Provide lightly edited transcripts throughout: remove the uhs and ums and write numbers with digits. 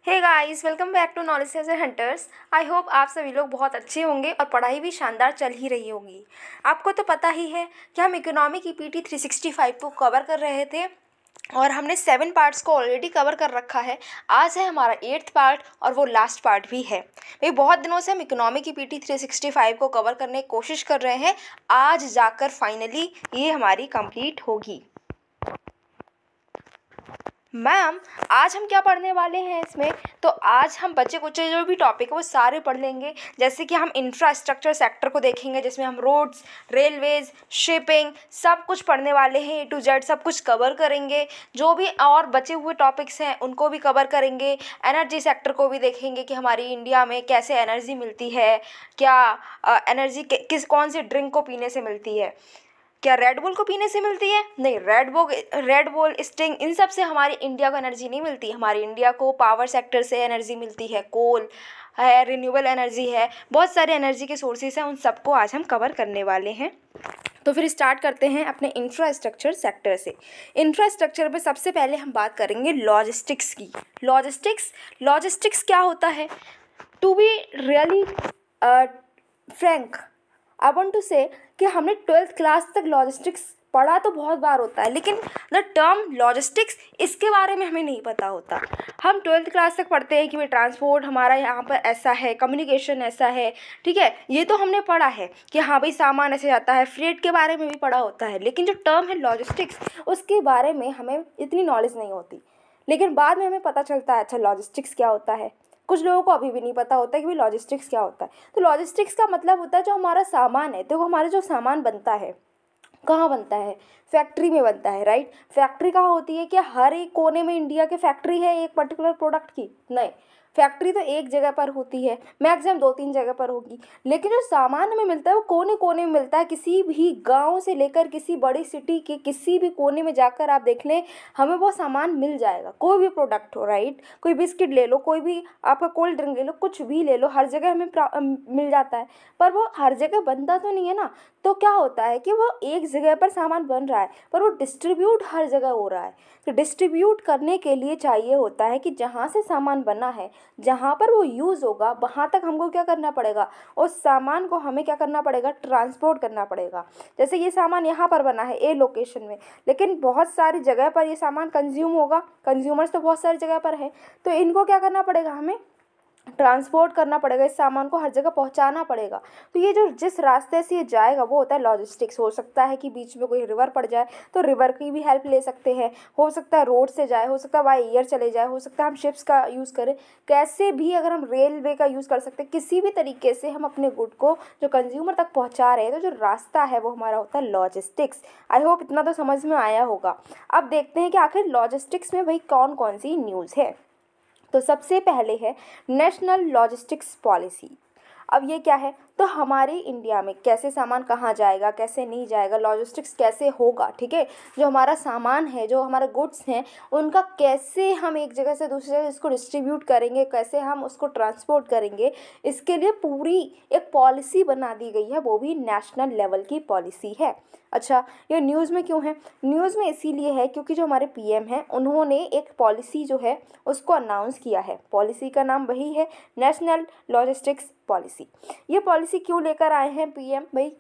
Hey guys, welcome back to knowledge edge hunters. I hope आप सभी लोग बहुत अच्छे होंगे और पढ़ाई भी शानदार चल ही रही होगी। आपको तो पता ही है कि हम इकोनॉमी की पीटी 365 को कवर कर रहे थे और हमने 7 पार्ट्स को ऑलरेडी कवर कर रखा है। आज है हमारा 8th पार्ट और वो लास्ट पार्ट भी है। भाई बहुत दिनों से हम इकोनॉमी की पीटी 365 को कवर करने की कोशिश कर रहे हैं। आज जाकर फाइनली ये हमारी कंप्लीट होगी। मैम, आज हम क्या पढ़ने वाले हैं इसमें? तो आज हम बच्चे कुचे जो भी टॉपिक है वो सारे पढ़ लेंगे। जैसे कि हम इंफ्रास्ट्रक्चर सेक्टर को देखेंगे, जिसमें हम रोड्स, रेलवेज, शिपिंग सब कुछ पढ़ने वाले हैं। A to Z सब कुछ कवर करेंगे। जो भी और बचे हुए टॉपिक्स हैं उनको भी कवर करेंगे। एनर्जी सेक्टर को भी देखेंगे कि हमारी इंडिया में कैसे एनर्जी मिलती है, क्या एनर्जी किस कौन सी ड्रिंक को पीने से मिलती है। क्या रेड बुल को पीने से मिलती है? नहीं, रेड बुल, स्टिंग, इन सब से हमारी इंडिया को एनर्जी नहीं मिलती। हमारी इंडिया को पावर सेक्टर से एनर्जी मिलती है, कोल है, रिन्यूएबल एनर्जी है, बहुत सारे एनर्जी के सोर्सेज हैं। उन सबको आज हम कवर करने वाले हैं। तो फिर स्टार्ट करते हैं अपने इंफ्रास्ट्रक्चर सेक्टर से। इंफ्रास्ट्रक्चर में सबसे पहले हम बात करेंगे लॉजिस्टिक्स की। लॉजिस्टिक्स क्या होता है? To be really frank, I want to say कि हमने 12th क्लास तक लॉजिस्टिक्स पढ़ा तो बहुत बार होता है, लेकिन द टर्म लॉजिस्टिक्स इसके बारे में हमें नहीं पता होता। हम 12th क्लास तक पढ़ते हैं कि भाई ट्रांसपोर्ट हमारा यहाँ पर ऐसा है, कम्युनिकेशन ऐसा है, ठीक है, ये तो हमने पढ़ा है कि हाँ भाई सामान ऐसे जाता है। फ्रेट के बारे में भी पढ़ा होता है, लेकिन जो टर्म है लॉजिस्टिक्स उसके बारे में हमें इतनी नॉलेज नहीं होती। लेकिन बाद में हमें पता चलता है अच्छा लॉजिस्टिक्स क्या होता है। कुछ लोगों को अभी भी नहीं पता होता है कि भाई लॉजिस्टिक्स क्या होता है। तो लॉजिस्टिक्स का मतलब होता है जो हमारा सामान है, तो हमारा जो सामान बनता है कहाँ बनता है? फैक्ट्री में बनता है, राइट। फैक्ट्री कहाँ होती है? क्या हर एक कोने में इंडिया के फैक्ट्री है एक पर्टिकुलर प्रोडक्ट की? नहीं, फैक्ट्री तो एक जगह पर होती है, मैक्सिमम 2-3 जगह पर होगी। लेकिन जो सामान हमें मिलता है वो कोने कोने में मिलता है। किसी भी गांव से लेकर किसी बड़ी सिटी के किसी भी कोने में जाकर आप देख लें, हमें वो सामान मिल जाएगा। कोई भी प्रोडक्ट हो, राइट, कोई बिस्किट ले लो, कोई भी आपका कोल्ड ड्रिंक ले लो, कुछ भी ले लो, हर जगह हमें मिल जाता है। पर वो हर जगह बनता तो नहीं है ना। तो क्या होता है कि वो एक जगह पर सामान बन रहा है पर वो डिस्ट्रीब्यूट हर जगह हो रहा है। तो डिस्ट्रीब्यूट करने के लिए चाहिए होता है कि जहाँ से सामान बना है, जहाँ पर वो यूज़ होगा, वहाँ तक हमको क्या करना पड़ेगा? उस सामान को हमें क्या करना पड़ेगा? ट्रांसपोर्ट करना पड़ेगा। जैसे ये सामान यहाँ पर बना है ए लोकेशन में, लेकिन बहुत सारी जगह पर ये सामान कंज्यूम होगा। कंज्यूमर्स तो बहुत सारी जगह पर है, तो इनको क्या करना पड़ेगा? हमें ट्रांसपोर्ट करना पड़ेगा, इस सामान को हर जगह पहुंचाना पड़ेगा। तो ये जो जिस रास्ते से ये जाएगा वो होता है लॉजिस्टिक्स। हो सकता है कि बीच में कोई रिवर पड़ जाए तो रिवर की भी हेल्प ले सकते हैं, हो सकता है रोड से जाए, हो सकता है बाय एयर चले जाए, हो सकता है हम शिप्स का यूज़ करें। कैसे भी अगर हम रेलवे का यूज़ कर सकते हैं, किसी भी तरीके से हम अपने गुड को जो कंज्यूमर तक पहुँचा रहे हैं, तो जो रास्ता है वो हमारा होता है लॉजिस्टिक्स। आई होप इतना तो समझ में आया होगा। अब देखते हैं कि आखिर लॉजिस्टिक्स में भाई कौन कौन सी न्यूज़ है। तो सबसे पहले है नेशनल लॉजिस्टिक्स पॉलिसी। अब ये क्या है? तो हमारी इंडिया में कैसे सामान कहाँ जाएगा, कैसे नहीं जाएगा, लॉजिस्टिक्स कैसे होगा, ठीक है। जो हमारा सामान है, जो हमारे गुड्स हैं, उनका कैसे हम एक जगह से दूसरी जगह इसको डिस्ट्रीब्यूट करेंगे, कैसे हम उसको ट्रांसपोर्ट करेंगे, इसके लिए पूरी एक पॉलिसी बना दी गई है, वो भी नेशनल लेवल की पॉलिसी है। अच्छा, ये न्यूज़ में क्यों है? न्यूज़ में इसीलिए है क्योंकि जो हमारे पीएम हैं उन्होंने एक पॉलिसी जो है उसको अनाउंस किया है। पॉलिसी का नाम वही है, नेशनल लॉजिस्टिक्स पॉलिसी। ये पॉलिसी क्यों लेकर आए हैं पीएम भाई?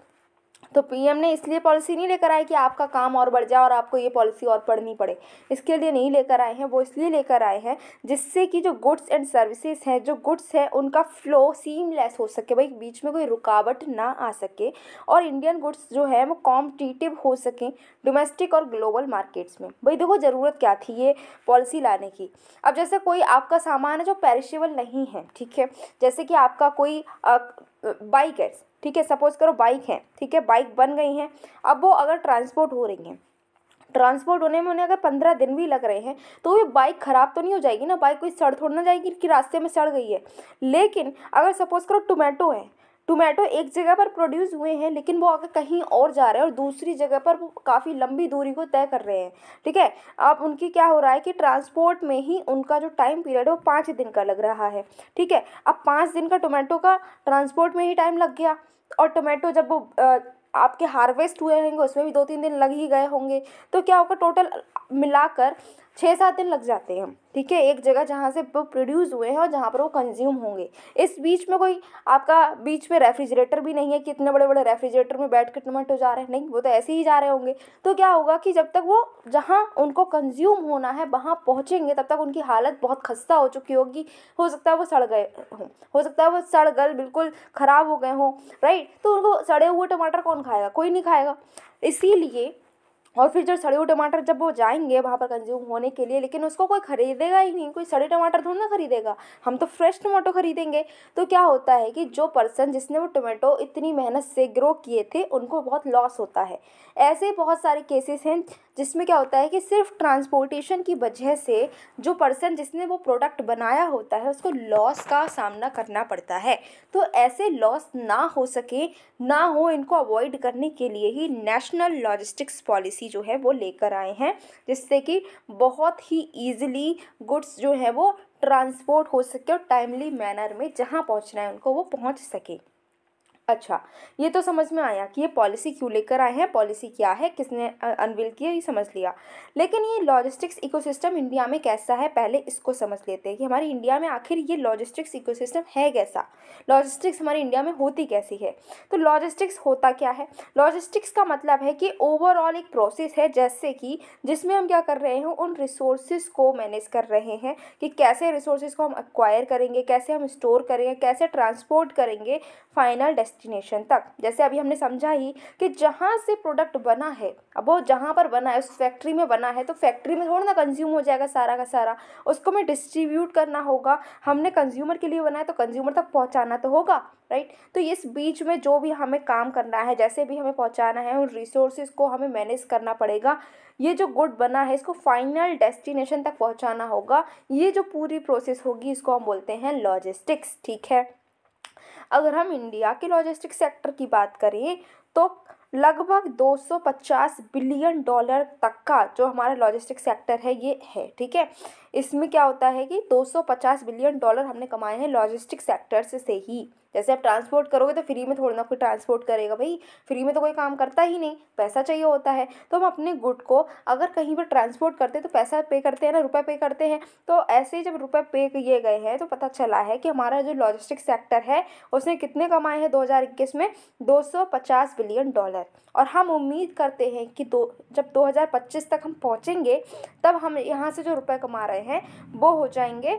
तो पीएम ने इसलिए पॉलिसी नहीं लेकर आए कि आपका काम और बढ़ जाए और आपको ये पॉलिसी और पढ़नी पड़े, इसके लिए नहीं लेकर आए हैं। वो इसलिए लेकर आए हैं जिससे कि जो गुड्स एंड सर्विसेज हैं, जो गुड्स हैं उनका फ्लो सीमलेस हो सके, भाई बीच में कोई रुकावट ना आ सके, और इंडियन गुड्स जो है वो कॉम्पिटिटिव हो सकें डोमेस्टिक और ग्लोबल मार्केट्स में। भाई देखो ज़रूरत क्या थी ये पॉलिसी लाने की। अब जैसे कोई आपका सामान है जो पेरिशेबल नहीं है, ठीक है, जैसे कि आपका कोई बाइक है, ठीक है, सपोज करो बाइक है, ठीक है, बाइक बन गई हैं, अब वो अगर ट्रांसपोर्ट हो रही हैं, ट्रांसपोर्ट होने में उन्हें अगर 15 दिन भी लग रहे हैं, तो ये बाइक ख़राब तो नहीं हो जाएगी ना। बाइक कोई सड़ थोड़ी ना जाएगी कि रास्ते में सड़ गई है। लेकिन अगर सपोज करो टोमेटो है, टोमेटो एक जगह पर प्रोड्यूस हुए हैं, लेकिन वो अगर कहीं और जा रहे हैं और दूसरी जगह पर वो काफ़ी लंबी दूरी को तय कर रहे हैं, ठीक है, अब उनकी क्या हो रहा है कि ट्रांसपोर्ट में ही उनका जो टाइम पीरियड है वो 5 दिन का लग रहा है, ठीक है। अब 5 दिन का टोमेटो का ट्रांसपोर्ट में ही टाइम लग गया, और टोमेटो जब वो आपके हार्वेस्ट हुए होंगे उसमें भी 2-3 दिन लग ही गए होंगे, तो क्या होगा, टोटल मिलाकर 6-7 दिन लग जाते हैं, ठीक है, एक जगह जहाँ से वो प्रोड्यूस हुए हैं और जहाँ पर वो कंज्यूम होंगे। इस बीच में कोई आपका बीच में रेफ्रिजरेटर भी नहीं है कि इतने बड़े बड़े रेफ्रिजरेटर में बैठ के टमाटो जा रहे हैं, नहीं, वो तो ऐसे ही जा रहे होंगे। तो क्या होगा कि जब तक वो जहाँ उनको कंज्यूम होना है वहाँ पहुँचेंगे तब तक उनकी हालत बहुत खस्ता हो चुकी होगी, हो सकता है वो सड़ गए हों, हो सकता है वो सड़ गल बिल्कुल ख़राब हो गए हों, राइट। तो उनको सड़े हुए टमाटर कौन खाएगा, कोई नहीं खाएगा। इसीलिए और फिर जो सड़े हुए टमाटर जब वो जाएंगे वहाँ पर कंज्यूम होने के लिए, लेकिन उसको कोई खरीदेगा ही नहीं, कोई सड़े टमाटर थोड़ा ना खरीदेगा, हम तो फ्रेश टमाटो खरीदेंगे। तो क्या होता है कि जो पर्सन जिसने वो टमाटो इतनी मेहनत से ग्रो किए थे उनको बहुत लॉस होता है। ऐसे बहुत सारे केसेस हैं जिसमें क्या होता है कि सिर्फ ट्रांसपोर्टेशन की वजह से जो पर्सन जिसने वो प्रोडक्ट बनाया होता है उसको लॉस का सामना करना पड़ता है। तो ऐसे लॉस ना हो सके, ना हो, इनको अवॉइड करने के लिए ही नेशनल लॉजिस्टिक्स पॉलिसी जो है वो लेकर आए हैं, जिससे कि बहुत ही ईजिली गुड्स जो है वो ट्रांसपोर्ट हो सके और टाइमली मैनर में जहाँ पहुँचना है उनको वो पहुँच सके। अच्छा, ये तो समझ में आया कि ये पॉलिसी क्यों लेकर आए हैं, पॉलिसी क्या है, किसने अनवील किया, ये समझ लिया। लेकिन ये लॉजिस्टिक्स इकोसिस्टम इंडिया में कैसा है, पहले इसको समझ लेते हैं कि हमारे इंडिया में आखिर ये लॉजिस्टिक्स इकोसिस्टम है कैसा, लॉजिस्टिक्स हमारे इंडिया में होती कैसी है। तो लॉजिस्टिक्स होता क्या है, लॉजिस्टिक्स का मतलब है कि ओवरऑल एक प्रोसेस है, जैसे कि जिसमें हम क्या कर रहे हैं, उन रिसोर्सेज को मैनेज कर रहे हैं कि कैसे रिसोर्सेज को हम एक्वायर करेंगे, कैसे हम स्टोर करेंगे, कैसे ट्रांसपोर्ट करेंगे फाइनल डेस्टिनेशन तक। जैसे अभी हमने समझा ही कि जहाँ से प्रोडक्ट बना है, अब वो जहाँ पर बना है उस फैक्ट्री में बना है, तो फैक्ट्री में थोड़ा ना कंज्यूम हो जाएगा सारा का सारा, उसको हमें डिस्ट्रीब्यूट करना होगा। हमने कंज्यूमर के लिए बनाया तो कंज्यूमर तक पहुँचाना तो होगा, राइट। तो इस बीच में जो भी हमें काम करना है, जैसे भी हमें पहुँचाना है, उन रिसोर्सेज को हमें मैनेज करना पड़ेगा। ये जो गुड बना है इसको फाइनल डेस्टिनेशन तक पहुँचाना होगा। ये जो पूरी प्रोसेस होगी इसको हम बोलते हैं लॉजिस्टिक्स, ठीक है। अगर हम इंडिया के लॉजिस्टिक्स सेक्टर की बात करें तो लगभग 250 बिलियन डॉलर तक का जो हमारा लॉजिस्टिक्स सेक्टर है ये है, ठीक है। इसमें क्या होता है कि 250 बिलियन डॉलर हमने कमाए हैं लॉजिस्टिक्स सेक्टर से ही। जैसे आप ट्रांसपोर्ट करोगे तो फ्री में थोड़ा ना कोई ट्रांसपोर्ट करेगा, भाई फ्री में तो कोई काम करता ही नहीं, पैसा चाहिए होता है। तो हम अपने गुड को अगर कहीं पर ट्रांसपोर्ट करते हैं तो पैसा पे करते हैं ना, रुपए पे करते हैं। तो ऐसे ही जब रुपए पे किए गए हैं तो पता चला है कि हमारा जो लॉजिस्टिक्स सेक्टर है उसने कितने कमाए हैं 2021 में, 250 बिलियन डॉलर। और हम उम्मीद करते हैं कि जब 2025 तक हम पहुँचेंगे तब हम यहाँ से जो रुपए कमा रहे हैं वो हो जाएंगे,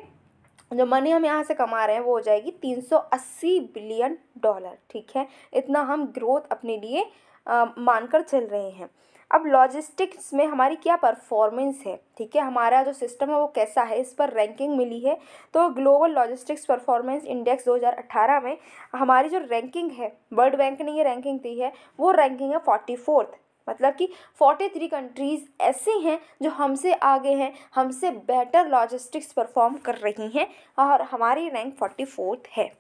जो मनी हम यहाँ से कमा रहे हैं वो हो जाएगी 380 बिलियन डॉलर, ठीक है। इतना हम ग्रोथ अपने लिए मानकर चल रहे हैं। अब लॉजिस्टिक्स में हमारी क्या परफॉर्मेंस है, ठीक है, हमारा जो सिस्टम है वो कैसा है, इस पर रैंकिंग मिली है। तो ग्लोबल लॉजिस्टिक्स परफॉर्मेंस इंडेक्स 2018 में हमारी जो रैंकिंग है, वर्ल्ड बैंक ने ये रैंकिंग दी है, वो रैंकिंग है 44th। मतलब कि 43 कंट्रीज़ ऐसी हैं जो हमसे आगे हैं, हमसे बेटर लॉजिस्टिक्स परफॉर्म कर रही हैं और हमारी रैंक 44th है।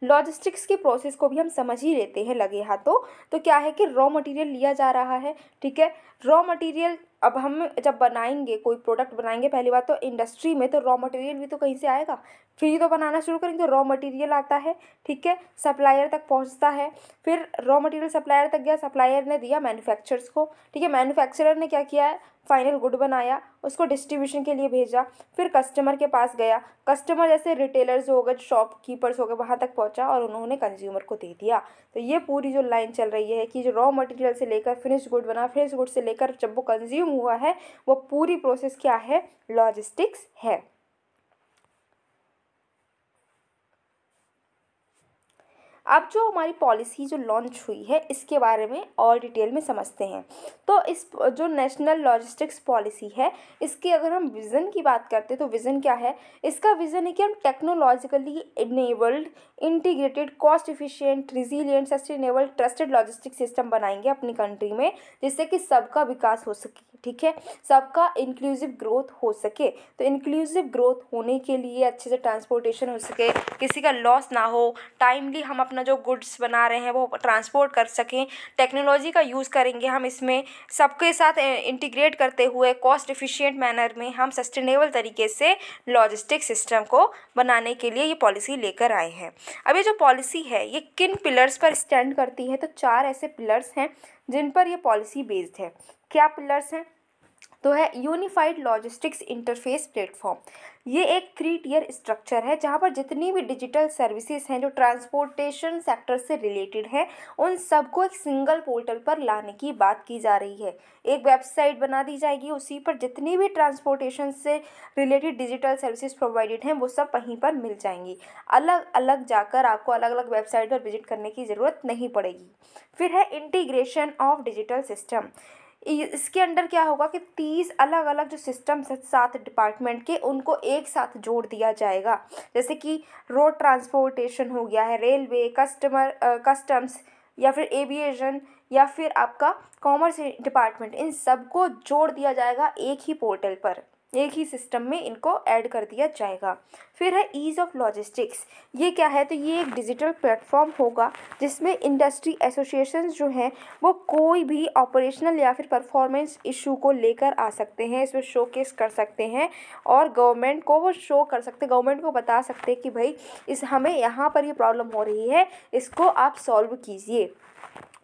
लॉजिस्टिक्स की प्रोसेस को भी हम समझ ही लेते हैं लगे हाथों। तो क्या है कि रॉ मटेरियल लिया जा रहा है, ठीक है। रॉ मटेरियल अब हम जब बनाएंगे, कोई प्रोडक्ट बनाएंगे, पहली बात तो इंडस्ट्री में तो रॉ मटेरियल भी तो कहीं से आएगा, फिर तो बनाना शुरू करेंगे तो रॉ मटेरियल आता है, ठीक है, सप्लायर तक पहुंचता है, फिर रॉ मटेरियल सप्लायर तक गया, सप्लायर ने दिया मैन्युफैक्चरर्स को, ठीक है, मैन्युफैक्चरर ने क्या किया है, फाइनल गुड बनाया, उसको डिस्ट्रीब्यूशन के लिए भेजा, फिर कस्टमर के पास गया, कस्टमर जैसे रिटेलर्स हो गए, शॉपकीपर्स हो गए, वहाँ तक पहुँचा और उन्होंने कंज्यूमर को दे दिया। तो ये पूरी जो लाइन चल रही है कि जो रॉ मटेरियल से लेकर फिनिश गुड बना, फिनिश गुड से लेकर जब वो कंज्यूम हुआ है, वो पूरी प्रोसेस क्या है, लॉजिस्टिक्स है। अब जो हमारी पॉलिसी जो लॉन्च हुई है इसके बारे में और डिटेल में समझते हैं। तो इस जो नेशनल लॉजिस्टिक्स पॉलिसी है इसके अगर हम विज़न की बात करते हैं तो विज़न क्या है, इसका विज़न है कि हम technologically enabled, integrated, cost efficient, resilient, sustainable, trusted logistic system बनाएंगे अपनी कंट्री में, जिससे कि सबका विकास हो सके, ठीक है, सबका इंक्लूसिव ग्रोथ हो सके। तो इंक्लूसिव ग्रोथ होने के लिए अच्छे से ट्रांसपोर्टेशन हो सके, किसी का लॉस ना हो, टाइमली हम अपना जो गुड्स बना रहे हैं वो ट्रांसपोर्ट कर सकें, टेक्नोलॉजी का यूज़ करेंगे हम इसमें, सबके साथ इंटीग्रेट करते हुए कॉस्ट एफिशिएंट मैनर में हम सस्टेनेबल तरीके से लॉजिस्टिक सिस्टम को बनाने के लिए ये पॉलिसी लेकर आए हैं। अब ये जो पॉलिसी है ये किन पिलर्स पर स्टैंड करती है, तो 4 ऐसे पिलर्स हैं जिन पर ये पॉलिसी बेस्ड है। क्या पिलर्स हैं, तो है यूनिफाइड लॉजिस्टिक्स इंटरफेस प्लेटफॉर्म। ये एक 3 टियर स्ट्रक्चर है जहाँ पर जितनी भी डिजिटल सर्विसेज हैं जो ट्रांसपोर्टेशन सेक्टर से रिलेटेड हैं उन सबको एक सिंगल पोर्टल पर लाने की बात की जा रही है। एक वेबसाइट बना दी जाएगी, उसी पर जितनी भी ट्रांसपोर्टेशन से रिलेटेड डिजिटल सर्विसेज प्रोवाइडेड हैं वो सब वहीं पर मिल जाएंगी। अलग अलग जाकर आपको अलग अलग वेबसाइट पर विजिट करने की ज़रूरत नहीं पड़ेगी। फिर है इंटीग्रेशन ऑफ डिजिटल सिस्टम। इसके अंडर क्या होगा कि 30 अलग अलग जो सिस्टम्स हैं 7 डिपार्टमेंट के, उनको एक साथ जोड़ दिया जाएगा। जैसे कि रोड ट्रांसपोर्टेशन हो गया है, रेलवे, कस्टम्स या फिर एविएशन या फिर आपका कॉमर्स डिपार्टमेंट, इन सबको जोड़ दिया जाएगा एक ही पोर्टल पर, एक ही सिस्टम में इनको ऐड कर दिया जाएगा। फिर है ईज़ ऑफ लॉजिस्टिक्स। ये क्या है, तो ये एक डिजिटल प्लेटफॉर्म होगा जिसमें इंडस्ट्री एसोसिएशंस जो हैं वो कोई भी ऑपरेशनल या फिर परफॉर्मेंस इशू को लेकर आ सकते हैं, इसमें शोकेस कर सकते हैं और गवर्नमेंट को वो शो कर सकते हैं, गवर्नमेंट को बता सकते हैं कि भाई हमें यहाँ पर ये प्रॉब्लम हो रही है, इसको आप सॉल्व कीजिए।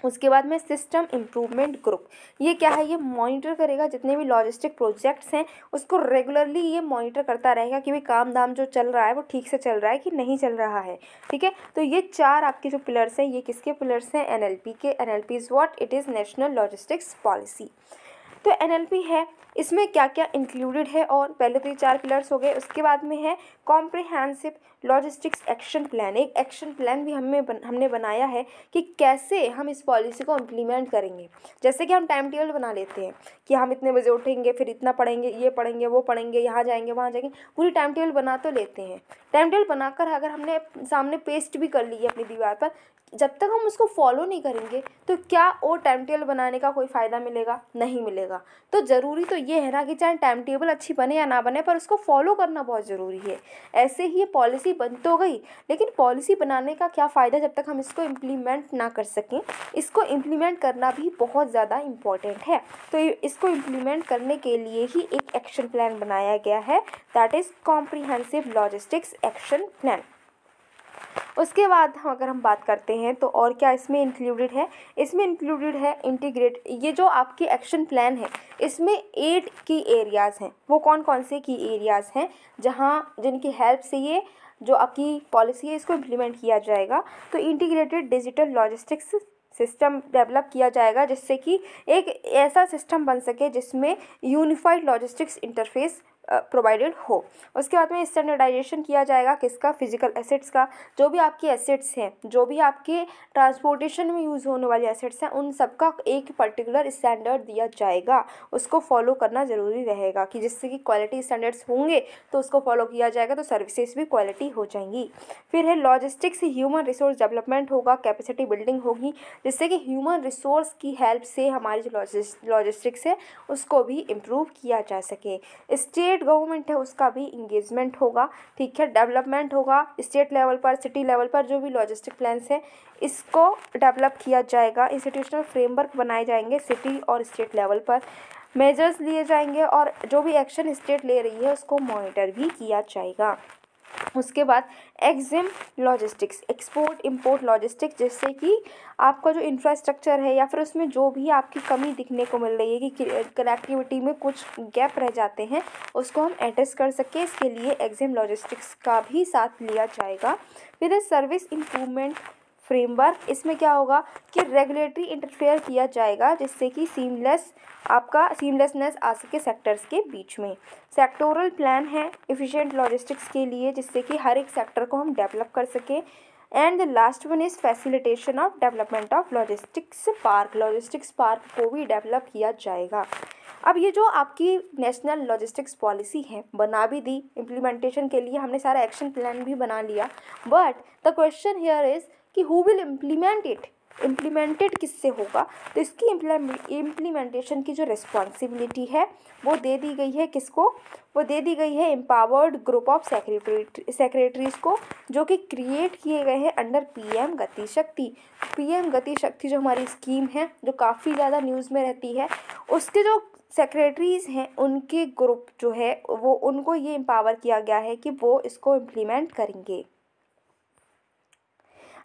उसके बाद में सिस्टम इम्प्रूवमेंट ग्रुप, ये क्या है, ये मॉनिटर करेगा जितने भी लॉजिस्टिक प्रोजेक्ट्स हैं उसको रेगुलरली ये मॉनिटर करता रहेगा कि भाई काम धाम जो चल रहा है वो ठीक से चल रहा है कि नहीं चल रहा है। ठीक है, तो ये 4 आपके जो पिलर्स हैं, ये किसके पिलर्स हैं, NLP के। NLP is what, it is national logistics policy. तो NLP है, इसमें क्या क्या इंक्लूडेड है, और पहले तो ये 4 पिलर्स हो गए। उसके बाद में है कॉम्प्रिहेंसिव लॉजिस्टिक्स एक्शन प्लान। एक एक्शन प्लान भी हमने बनाया है कि कैसे हम इस पॉलिसी को इम्प्लीमेंट करेंगे। जैसे कि हम टाइम टेबल बना लेते हैं कि हम इतने बजे उठेंगे, फिर इतना पढ़ेंगे, ये पढ़ेंगे, वो पढ़ेंगे, यहाँ जाएंगे, वहाँ जाएंगे, पूरी टाइम टेबल बना तो लेते हैं। टाइम टेबल बनाकर अगर हमने सामने पेस्ट भी कर ली है अपनी दीवार पर, जब तक हम उसको फॉलो नहीं करेंगे तो क्या वो टाइम टेबल बनाने का कोई फ़ायदा मिलेगा, नहीं मिलेगा। तो ज़रूरी तो ये है ना कि चाहे टाइम टेबल अच्छी बने या ना बने, पर उसको फॉलो करना बहुत ज़रूरी है। ऐसे ही ये पॉलिसी बन तो गई, लेकिन पॉलिसी बनाने का क्या फ़ायदा जब तक हम इसको इम्प्लीमेंट ना कर सकें। इसको इम्प्लीमेंट करना भी बहुत ज़्यादा इम्पॉर्टेंट है। तो इसको इम्प्लीमेंट करने के लिए ही एक एक्शन प्लान बनाया गया है, that is comprehensive logistics action plan. उसके बाद अगर हम बात करते हैं तो और क्या इसमें इंक्लूडेड है, इसमें इंक्लूडेड है इंटीग्रेट। ये जो आपकी एक्शन प्लान है इसमें 8 की एरियाज़ हैं। वो कौन कौन से की एरियाज़ हैं जिनकी हेल्प से ये जो आपकी पॉलिसी है इसको इम्प्लीमेंट किया जाएगा। तो integrated digital logistics system develop किया जाएगा, जिससे कि एक ऐसा सिस्टम बन सके जिसमें यूनिफाइड लॉजिस्टिक्स इंटरफेस प्रोवाइडेड हो। उसके बाद में स्टैंडर्डाइजेशन किया जाएगा किसका, फिजिकल एसेट्स का। जो भी आपके एसेट्स हैं, जो भी आपके ट्रांसपोर्टेशन में यूज़ होने वाले एसेट्स हैं, उन सबका एक पर्टिकुलर स्टैंडर्ड दिया जाएगा। उसको फॉलो करना ज़रूरी रहेगा कि जिससे कि क्वालिटी स्टैंडर्ड्स होंगे तो उसको फॉलो किया जाएगा, तो सर्विसेज भी क्वालिटी हो जाएंगी। फिर है लॉजिस्टिक्स ह्यूमन रिसोर्स डेवलपमेंट होगा, कैपेसिटी बिल्डिंग होगी, जिससे कि ह्यूमन रिसोर्स की हेल्प से हमारी जो लॉजिस्टिक्स है उसको भी इम्प्रूव किया जा सके। स्टेट गवर्नमेंट है उसका भी इंगेजमेंट होगा। ठीक है, डेवलपमेंट होगा स्टेट लेवल पर, सिटी लेवल पर जो भी लॉजिस्टिक प्लान्स है इसको डेवलप किया जाएगा। इंस्टीट्यूशनल फ्रेमवर्क बनाए जाएंगे सिटी और स्टेट लेवल पर, मेजर्स लिए जाएंगे और जो भी एक्शन स्टेट ले रही है उसको मॉनिटर भी किया जाएगा। उसके बाद Exim logistics, export import logistics, जिससे कि आपका जो इंफ्रास्ट्रक्चर है या फिर उसमें जो भी आपकी कमी दिखने को मिल रही है कि कनेक्टिविटी में कुछ गैप रह जाते हैं उसको हम एड्रेस कर सकें, इसके लिए एक्जिम लॉजिस्टिक्स का भी साथ लिया जाएगा। फिर सर्विस इम्प्रूवमेंट फ्रेमवर्क, इसमें क्या होगा कि रेगुलेटरी इंटरफेयर किया जाएगा जिससे कि सीमलेसनेस आ सके सेक्टर्स के बीच में। सेक्टोरल प्लान है एफिशिएंट लॉजिस्टिक्स के लिए, जिससे कि हर एक सेक्टर को हम डेवलप कर सकें। And the last one is facilitation of development of logistics park, logistics park को भी डेवलप किया जाएगा। अब ये जो आपकी नेशनल लॉजिस्टिक्स पॉलिसी है बना भी दी, इम्प्लीमेंटेशन के लिए हमने सारा एक्शन प्लान भी बना लिया, but the question here is कि who will implement it, implemented किससे होगा। तो इसकी इम्प्लीमेंटेशन की जो रिस्पॉन्सिबिलिटी है वो दे दी गई है किसको, वो दे दी गई है एम्पावर्ड ग्रुप ऑफ सेक्रेटरीज को, जो कि क्रिएट किए गए हैं अंडर PM गति शक्ति। PM गति शक्ति जो हमारी स्कीम है जो काफ़ी ज़्यादा न्यूज़ में रहती है, उसके जो सेक्रेटरीज़ हैं उनके ग्रुप जो है वो उनको ये एम्पावर किया गया है कि वो इसको इम्प्लीमेंट करेंगे।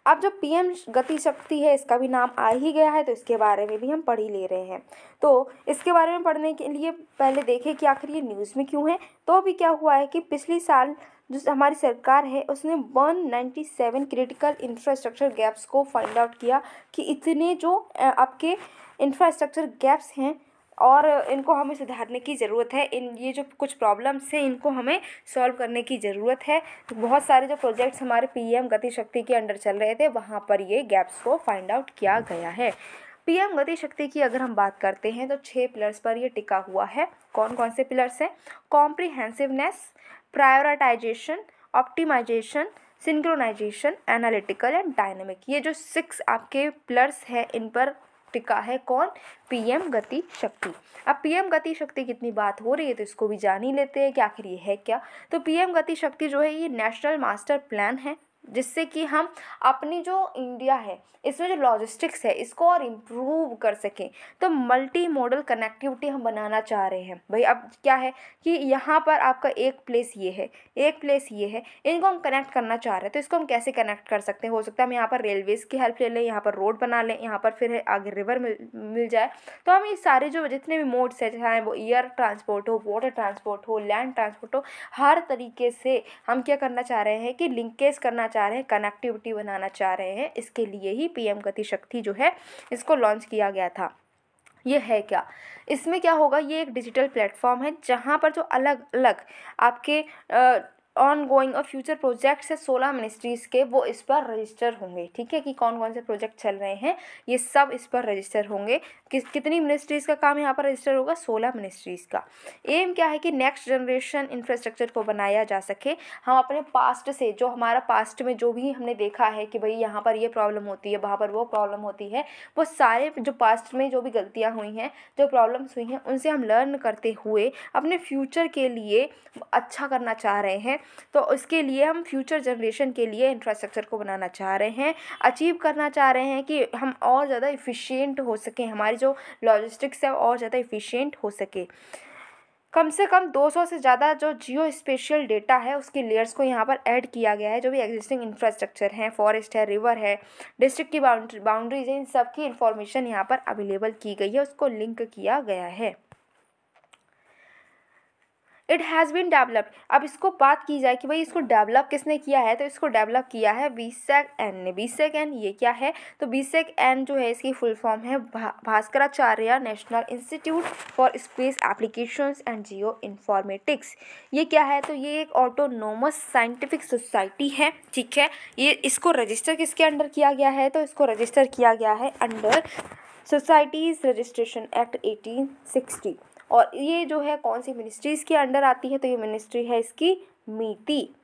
अब जो पीएम गति शक्ति है, इसका भी नाम आ ही गया है, तो इसके बारे में भी हम पढ़ ही ले रहे हैं। तो इसके बारे में पढ़ने के लिए पहले देखें कि आखिर ये न्यूज़ में क्यों है। तो अभी क्या हुआ है कि पिछले साल जो हमारी सरकार है उसने 197 क्रिटिकल इंफ्रास्ट्रक्चर गैप्स को फाइंड आउट किया कि इतने जो आपके इंफ्रास्ट्रक्चर गैप्स हैं और इनको हमें सुधारने की ज़रूरत है। ये जो कुछ प्रॉब्लम्स हैं इनको हमें सॉल्व करने की ज़रूरत है। तो बहुत सारे जो प्रोजेक्ट्स हमारे पीएम गति शक्ति के अंडर चल रहे थे वहाँ पर ये गैप्स को फाइंड आउट किया गया है। पीएम गति शक्ति की अगर हम बात करते हैं तो 6 पिलर्स पर ये टिका हुआ है। कौन कौन से पिलर्स हैं? Comprehensiveness, prioritisation, optimisation, synchronisation, analytical and dynamic. ये जो 6 आपके पिलर्स हैं इन पर टिका है कौन? पीएम गति शक्ति। अब पीएम गति शक्ति कितनी बात हो रही है तो इसको भी जान ही लेते हैं कि आखिर ये है क्या। तो पीएम गति शक्ति जो है ये नेशनल मास्टर प्लान है जिससे कि हम अपनी जो इंडिया है इसमें जो लॉजिस्टिक्स है इसको और इम्प्रूव कर सकें। तो मल्टी मॉडल कनेक्टिविटी हम बनाना चाह रहे हैं। भाई अब क्या है कि यहाँ पर आपका एक प्लेस ये है, एक प्लेस ये है, इनको हम कनेक्ट करना चाह रहे हैं। तो इसको हम कैसे कनेक्ट कर सकते हैं? हो सकता है हम यहाँ पर रेलवेज़ की हेल्प ले लें, यहाँ पर रोड बना लें, यहाँ पर फिर आगे रिवर मिल जाए। तो हम ये सारे जो जितने भी मोड्स हैं, चाहे वो एयर ट्रांसपोर्ट हो, वाटर ट्रांसपोर्ट हो, लैंड ट्रांसपोर्ट हो, हर तरीके से हम क्या करना चाह रहे हैं कि लिंकेज करना चाह रहे हैं, कनेक्टिविटी बनाना चाह रहे हैं। इसके लिए ही पीएम गति शक्ति जो है इसको लॉन्च किया गया था। ये है क्या? इसमें क्या होगा, ये एक डिजिटल प्लेटफॉर्म है जहाँ पर जो अलग अलग आपके ऑन गोइंग और फ्यूचर प्रोजेक्ट्स है 16 मिनिस्ट्रीज़ के, वो इस पर रजिस्टर होंगे। ठीक है, कि कौन कौन से प्रोजेक्ट चल रहे हैं ये सब इस पर रजिस्टर होंगे। कितनी मिनिस्ट्रीज़ का काम यहाँ पर रजिस्टर होगा? 16 मिनिस्ट्रीज़ का। एम क्या है कि नेक्स्ट जनरेशन इंफ्रास्ट्रक्चर को बनाया जा सके। हम अपने पास्ट से, जो हमारा पास्ट में जो भी हमने देखा है कि भाई यहाँ पर ये प्रॉब्लम होती है, वहाँ पर वो प्रॉब्लम होती है, वो सारे जो पास्ट में जो भी गलतियाँ हुई हैं, जो प्रॉब्लम्स हुई हैं, उनसे हम लर्न करते हुए अपने फ्यूचर के लिए अच्छा करना चाह रहे हैं। तो इसके लिए हम फ्यूचर जनरेशन के लिए इंफ्रास्ट्रक्चर को बनाना चाह रहे हैं, अचीव करना चाह रहे हैं कि हम और ज़्यादा इफ़िशिएंट हो सकें, हमारी जो लॉजिस्टिक्स है और ज़्यादा इफ़िशिएंट हो सके। कम से कम 200 से ज़्यादा जो जियो स्पेशियल डेटा है उसके लेयर्स को यहाँ पर ऐड किया गया है। जो भी एग्जिस्टिंग इंफ्रास्ट्रक्चर है, फॉरेस्ट है, रिवर है, डिस्ट्रिक्ट की बाउंड्रीज है, इन सब की इन्फॉर्मेशन यहाँ पर अवेलेबल की गई है, उसको लिंक किया गया है। It has been developed. अब इसको बात की जाए कि भाई इसको डेवलप किसने किया है, तो इसको डेवलप किया है BSEC-N ने। BSEC-N ये क्या है? तो BSEC-N जो है इसकी फुल फॉर्म है Bhaskaracharya national institute for space applications and geo informatics. ये क्या है? तो ये एक ऑटोनोमस साइंटिफिक सोसाइटी है। ठीक है, ये इसको रजिस्टर किसके अंडर किया गया है? तो इसको रजिस्टर किया गया है अंडर सोसाइटीज़ रजिस्ट्रेशन एक्ट 1860। और ये जो है कौन सी मिनिस्ट्रीज़ के अंडर आती है? तो ये मिनिस्ट्री है इसकी मीटी।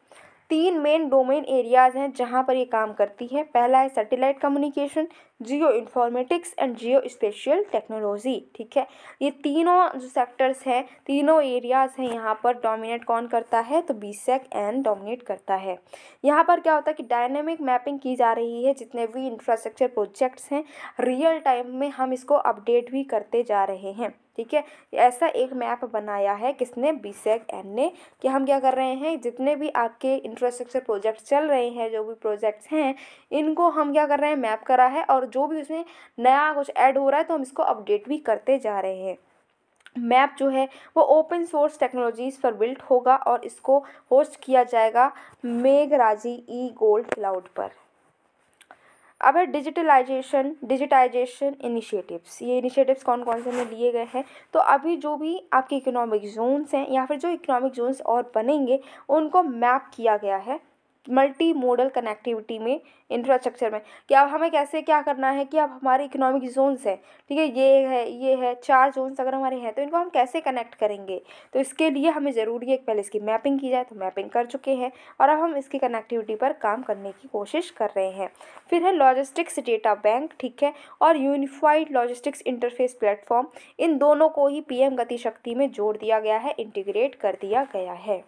3 मेन डोमेन एरियाज़ हैं जहाँ पर ये काम करती है। पहला है satellite communication, geo informatics and geo spatial technology. ठीक है, ये तीनों जो सेक्टर्स हैं, तीनों एरियाज़ हैं, यहाँ पर डोमिनेट कौन करता है? तो BSEC-N डोमिनेट करता है। यहाँ पर क्या होता है कि डायनेमिक मैपिंग की जा रही है। जितने भी इंफ्रास्ट्रक्चर प्रोजेक्ट्स हैं रियल टाइम में हम इसको अपडेट भी करते जा रहे हैं। ठीक है, ऐसा एक मैप बनाया है किसने? BSEC-N ने, कि हम क्या कर रहे हैं, जितने भी आपके इंफ्रास्ट्रक्चर प्रोजेक्ट्स चल रहे हैं, जो भी प्रोजेक्ट्स हैं, इनको हम क्या कर रहे हैं? मैप करा है, और जो भी उसमें नया कुछ ऐड हो रहा है तो हम इसको अपडेट भी करते जा रहे हैं। मैप जो है वो ओपन सोर्स टेक्नोलॉजीज़ पर बिल्ट होगा और इसको होस्ट किया जाएगा मेघराजी गोल्ड क्लाउड पर। अब है डिजिटाइजेशन इनिशिएटिव्स। ये इनिशिएटिव्स कौन कौन से में लिए गए हैं? तो अभी जो भी आपके इकोनॉमिक जोन्स हैं या फिर जो इकोनॉमिक जोन्स और बनेंगे उनको मैप किया गया है मल्टी मोडल कनेक्टिविटी में, इंफ्रास्ट्रक्चर में। कि अब हमें कैसे क्या करना है कि अब हमारे इकोनॉमिक जोन्स हैं, ठीक है, ये है 4 जोन्स अगर हमारे हैं तो इनको हम कैसे कनेक्ट करेंगे? तो इसके लिए हमें ज़रूरी है कि पहले इसकी मैपिंग की जाए। तो मैपिंग कर चुके हैं और अब हम इसकी कनेक्टिविटी पर काम करने की कोशिश कर रहे हैं। फिर है लॉजिस्टिक्स डेटा बैंक, ठीक है, और यूनिफाइड लॉजिस्टिक्स इंटरफेस प्लेटफॉर्म। इन दोनों को ही पीएम गति शक्ति में जोड़ दिया गया है, इंटीग्रेट कर दिया गया है।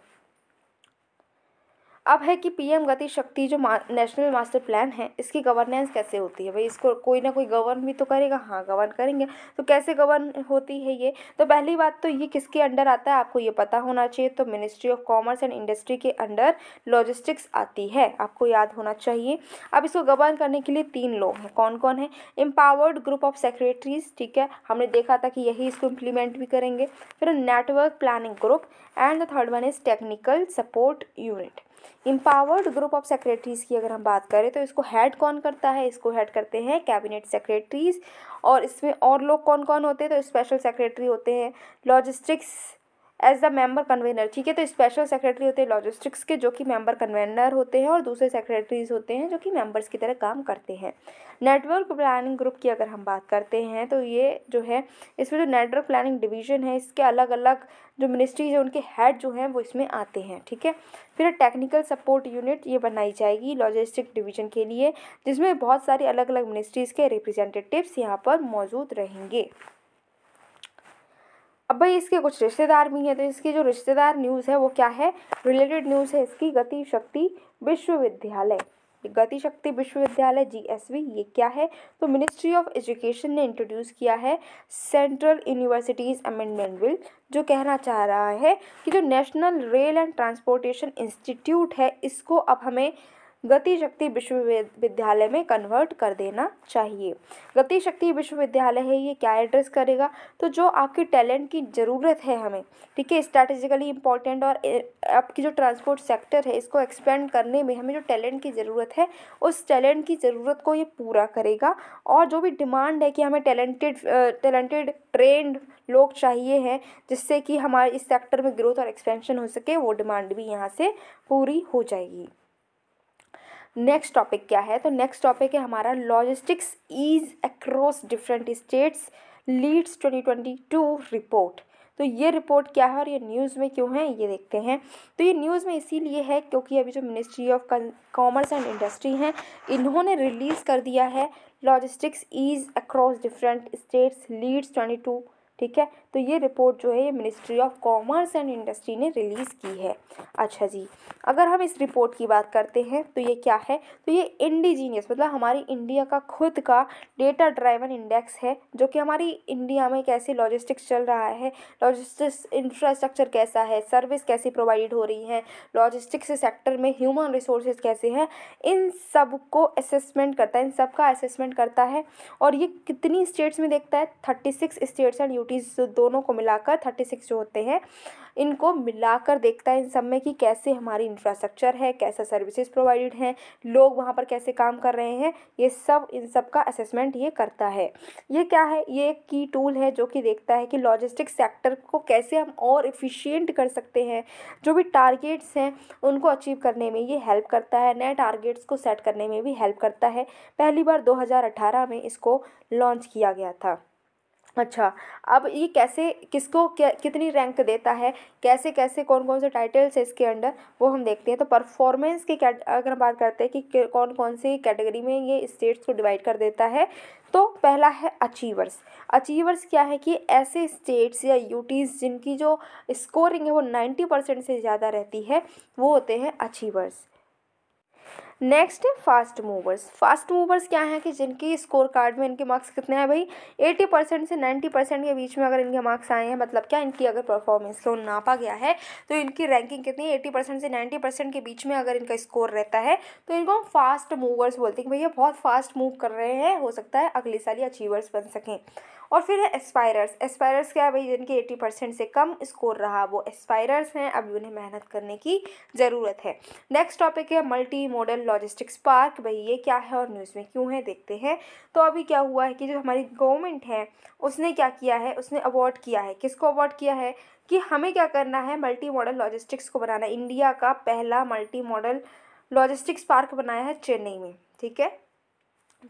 अब है कि पीएम गति शक्ति जो नेशनल मास्टर प्लान है, इसकी गवर्नेंस कैसे होती है भाई, इसको कोई ना कोई गवर्न भी तो करेगा। हाँ, गवर्न करेंगे। तो कैसे गवर्न होती है ये, तो पहली बात तो ये किसके अंडर आता है आपको ये पता होना चाहिए। तो ministry of commerce and industry के अंडर लॉजिस्टिक्स आती है, आपको याद होना चाहिए। अब इसको गवर्न करने के लिए 3 लोग हैं, कौन कौन है? एम्पावर्ड ग्रुप ऑफ सेक्रेटरीज, ठीक है, हमने देखा था कि यही इसको इम्प्लीमेंट भी करेंगे। फिर network planning group and the third one is technical support unit. Empowered group of secretaries की अगर हम बात करें तो इसको हेड कौन करता है? इसको हेड करते हैं कैबिनेट सेक्रेटरीज। और इसमें और लोग कौन कौन होते हैं? तो स्पेशल सेक्रेटरी होते हैं logistics as the member convener, ठीक है। तो स्पेशल सेक्रेटरी होते हैं लॉजिस्टिक्स के, जो कि मेंबर कन्वेनर होते हैं, और दूसरे सेक्रेटरीज होते हैं जो कि मेंबर्स की तरह काम करते हैं। नेटवर्क प्लानिंग ग्रुप की अगर हम बात करते हैं तो ये जो है, इसमें जो नेटवर्क प्लानिंग डिवीजन है, इसके अलग अलग जो मिनिस्ट्रीज है उनके हेड जो हैं वो इसमें आते हैं, ठीक है। फिर टेक्निकल सपोर्ट यूनिट ये बनाई जाएगी लॉजिस्टिक डिवीजन के लिए, जिसमें बहुत सारी अलग अलग मिनिस्ट्रीज के रिप्रेजेंटेटिव्स यहाँ पर मौजूद रहेंगे। अब भाई इसके कुछ रिश्तेदार भी हैं, तो इसकी जो रिश्तेदार न्यूज़ है वो क्या है? रिलेटेड न्यूज़ है इसकी गति शक्ति विश्वविद्यालय। गति शक्ति विश्वविद्यालय GSV ये क्या है? तो मिनिस्ट्री ऑफ एजुकेशन ने इंट्रोड्यूस किया है सेंट्रल यूनिवर्सिटीज़ अमेंडमेंट बिल, जो कहना चाह रहा है कि जो national rail and transportation institute है, इसको अब हमें गति शक्ति विश्वविद्यालय में कन्वर्ट कर देना चाहिए। गति शक्ति विश्वविद्यालय है, ये क्या एड्रेस करेगा? तो जो आपकी टैलेंट की ज़रूरत है हमें, ठीक है, स्ट्रैटेजिकली इम्पॉर्टेंट, और आपकी जो ट्रांसपोर्ट सेक्टर है इसको एक्सपेंड करने में हमें जो टैलेंट की ज़रूरत है, उस टैलेंट की ज़रूरत को ये पूरा करेगा। और जो भी डिमांड है कि हमें टैलेंटेड ट्रेंड लोग चाहिए हैं, जिससे कि हमारे इस सेक्टर में ग्रोथ और एक्सपेंशन हो सके, वो डिमांड भी यहाँ से पूरी हो जाएगी। नेक्स्ट टॉपिक क्या है? तो नेक्स्ट टॉपिक है हमारा logistics ease across different states LEADS 2022 report. तो ये रिपोर्ट क्या है और ये न्यूज़ में क्यों है, ये देखते हैं। तो ये न्यूज़ में इसीलिए है क्योंकि अभी जो ministry of commerce and industry हैं, इन्होंने रिलीज़ कर दिया है logistics ease across different states LEADS 22, ठीक है। तो ये रिपोर्ट जो है ये ministry of commerce and industry ने रिलीज़ की है। अच्छा जी, अगर हम इस रिपोर्ट की बात करते हैं तो ये क्या है? तो ये इंडिजीनियस, मतलब हमारी इंडिया का खुद का डेटा ड्राइवन इंडेक्स है, जो कि हमारी इंडिया में कैसे लॉजिस्टिक्स चल रहा है, लॉजिस्टिक्स इंफ्रास्ट्रक्चर कैसा है, सर्विस कैसी प्रोवाइड हो रही है, लॉजिस्टिक्स सेक्टर में ह्यूमन रिसोर्सेज कैसे हैं, इन सब को असेसमेंट करता है, इन सब का असेसमेंट करता है। और ये कितनी स्टेट्स में देखता है? 36 स्टेट्स एंड यूटीज दोनों को मिलाकर 36 जो होते हैं, इनको मिलाकर देखता है इन सब में कि कैसे हमारी इंफ्रास्ट्रक्चर है, कैसा सर्विसेज प्रोवाइडेड हैं, लोग वहाँ पर कैसे काम कर रहे हैं, ये सब इन सब का असेसमेंट ये करता है। ये क्या है? ये एक की टूल है जो कि देखता है कि लॉजिस्टिक्स सेक्टर को कैसे हम और एफिशिएंट कर सकते हैं, जो भी टारगेट्स हैं उनको अचीव करने में ये हेल्प करता है, नए टारगेट्स को सेट करने में भी हेल्प करता है। पहली बार 2018 में इसको लॉन्च किया गया था। अच्छा, अब ये कैसे किसको कितनी रैंक देता है, कैसे कैसे कौन कौन से टाइटल्स है इसके अंडर, वो हम देखते हैं। तो परफॉर्मेंस की अगर हम बात करते हैं कि कौन कौन सी कैटेगरी में ये स्टेट्स को डिवाइड कर देता है, तो पहला है अचीवर्स। अचीवर्स क्या है कि ऐसे स्टेट्स या यूटीज़ जिनकी जो स्कोरिंग है वो 90% से ज़्यादा रहती है, वो होते हैं अचीवर्स। नेक्स्ट है फास्ट मूवर्स। फास्ट मूवर्स क्या है कि जिनकी स्कोर कार्ड में इनके मार्क्स कितने हैं भाई? 80% से 90% के बीच में अगर इनके मार्क्स आए हैं, मतलब क्या, इनकी अगर परफॉर्मेंस को नापा गया है तो इनकी रैंकिंग कितनी है? 80% से 90% के बीच में अगर इनका स्कोर रहता है तो इनको हम फास्ट मूवर्स बोलते हैं कि भैया बहुत फास्ट मूव कर रहे हैं, हो सकता है अगले साल ये अचीवर्स बन सकें। और फिर है एस्पायरर्स। एस्पायरर्स क्या है भाई? जिनके 80% से कम स्कोर रहा वो एस्पायरर्स हैं, अभी उन्हें मेहनत करने की ज़रूरत है। नेक्स्ट टॉपिक है मल्टी मॉडल लॉजिस्टिक्स पार्क। भाई ये क्या है और न्यूज़ में क्यों है, देखते हैं। तो अभी क्या हुआ है कि जो हमारी गवर्नमेंट है उसने क्या किया है, उसने अवार्ड किया है, किसको अवार्ड किया है कि हमें क्या करना है, मल्टी मॉडल लॉजिस्टिक्स को बनाना। इंडिया का पहला मल्टी मॉडल लॉजिस्टिक्स पार्क बनाया है चेन्नई में, ठीक है।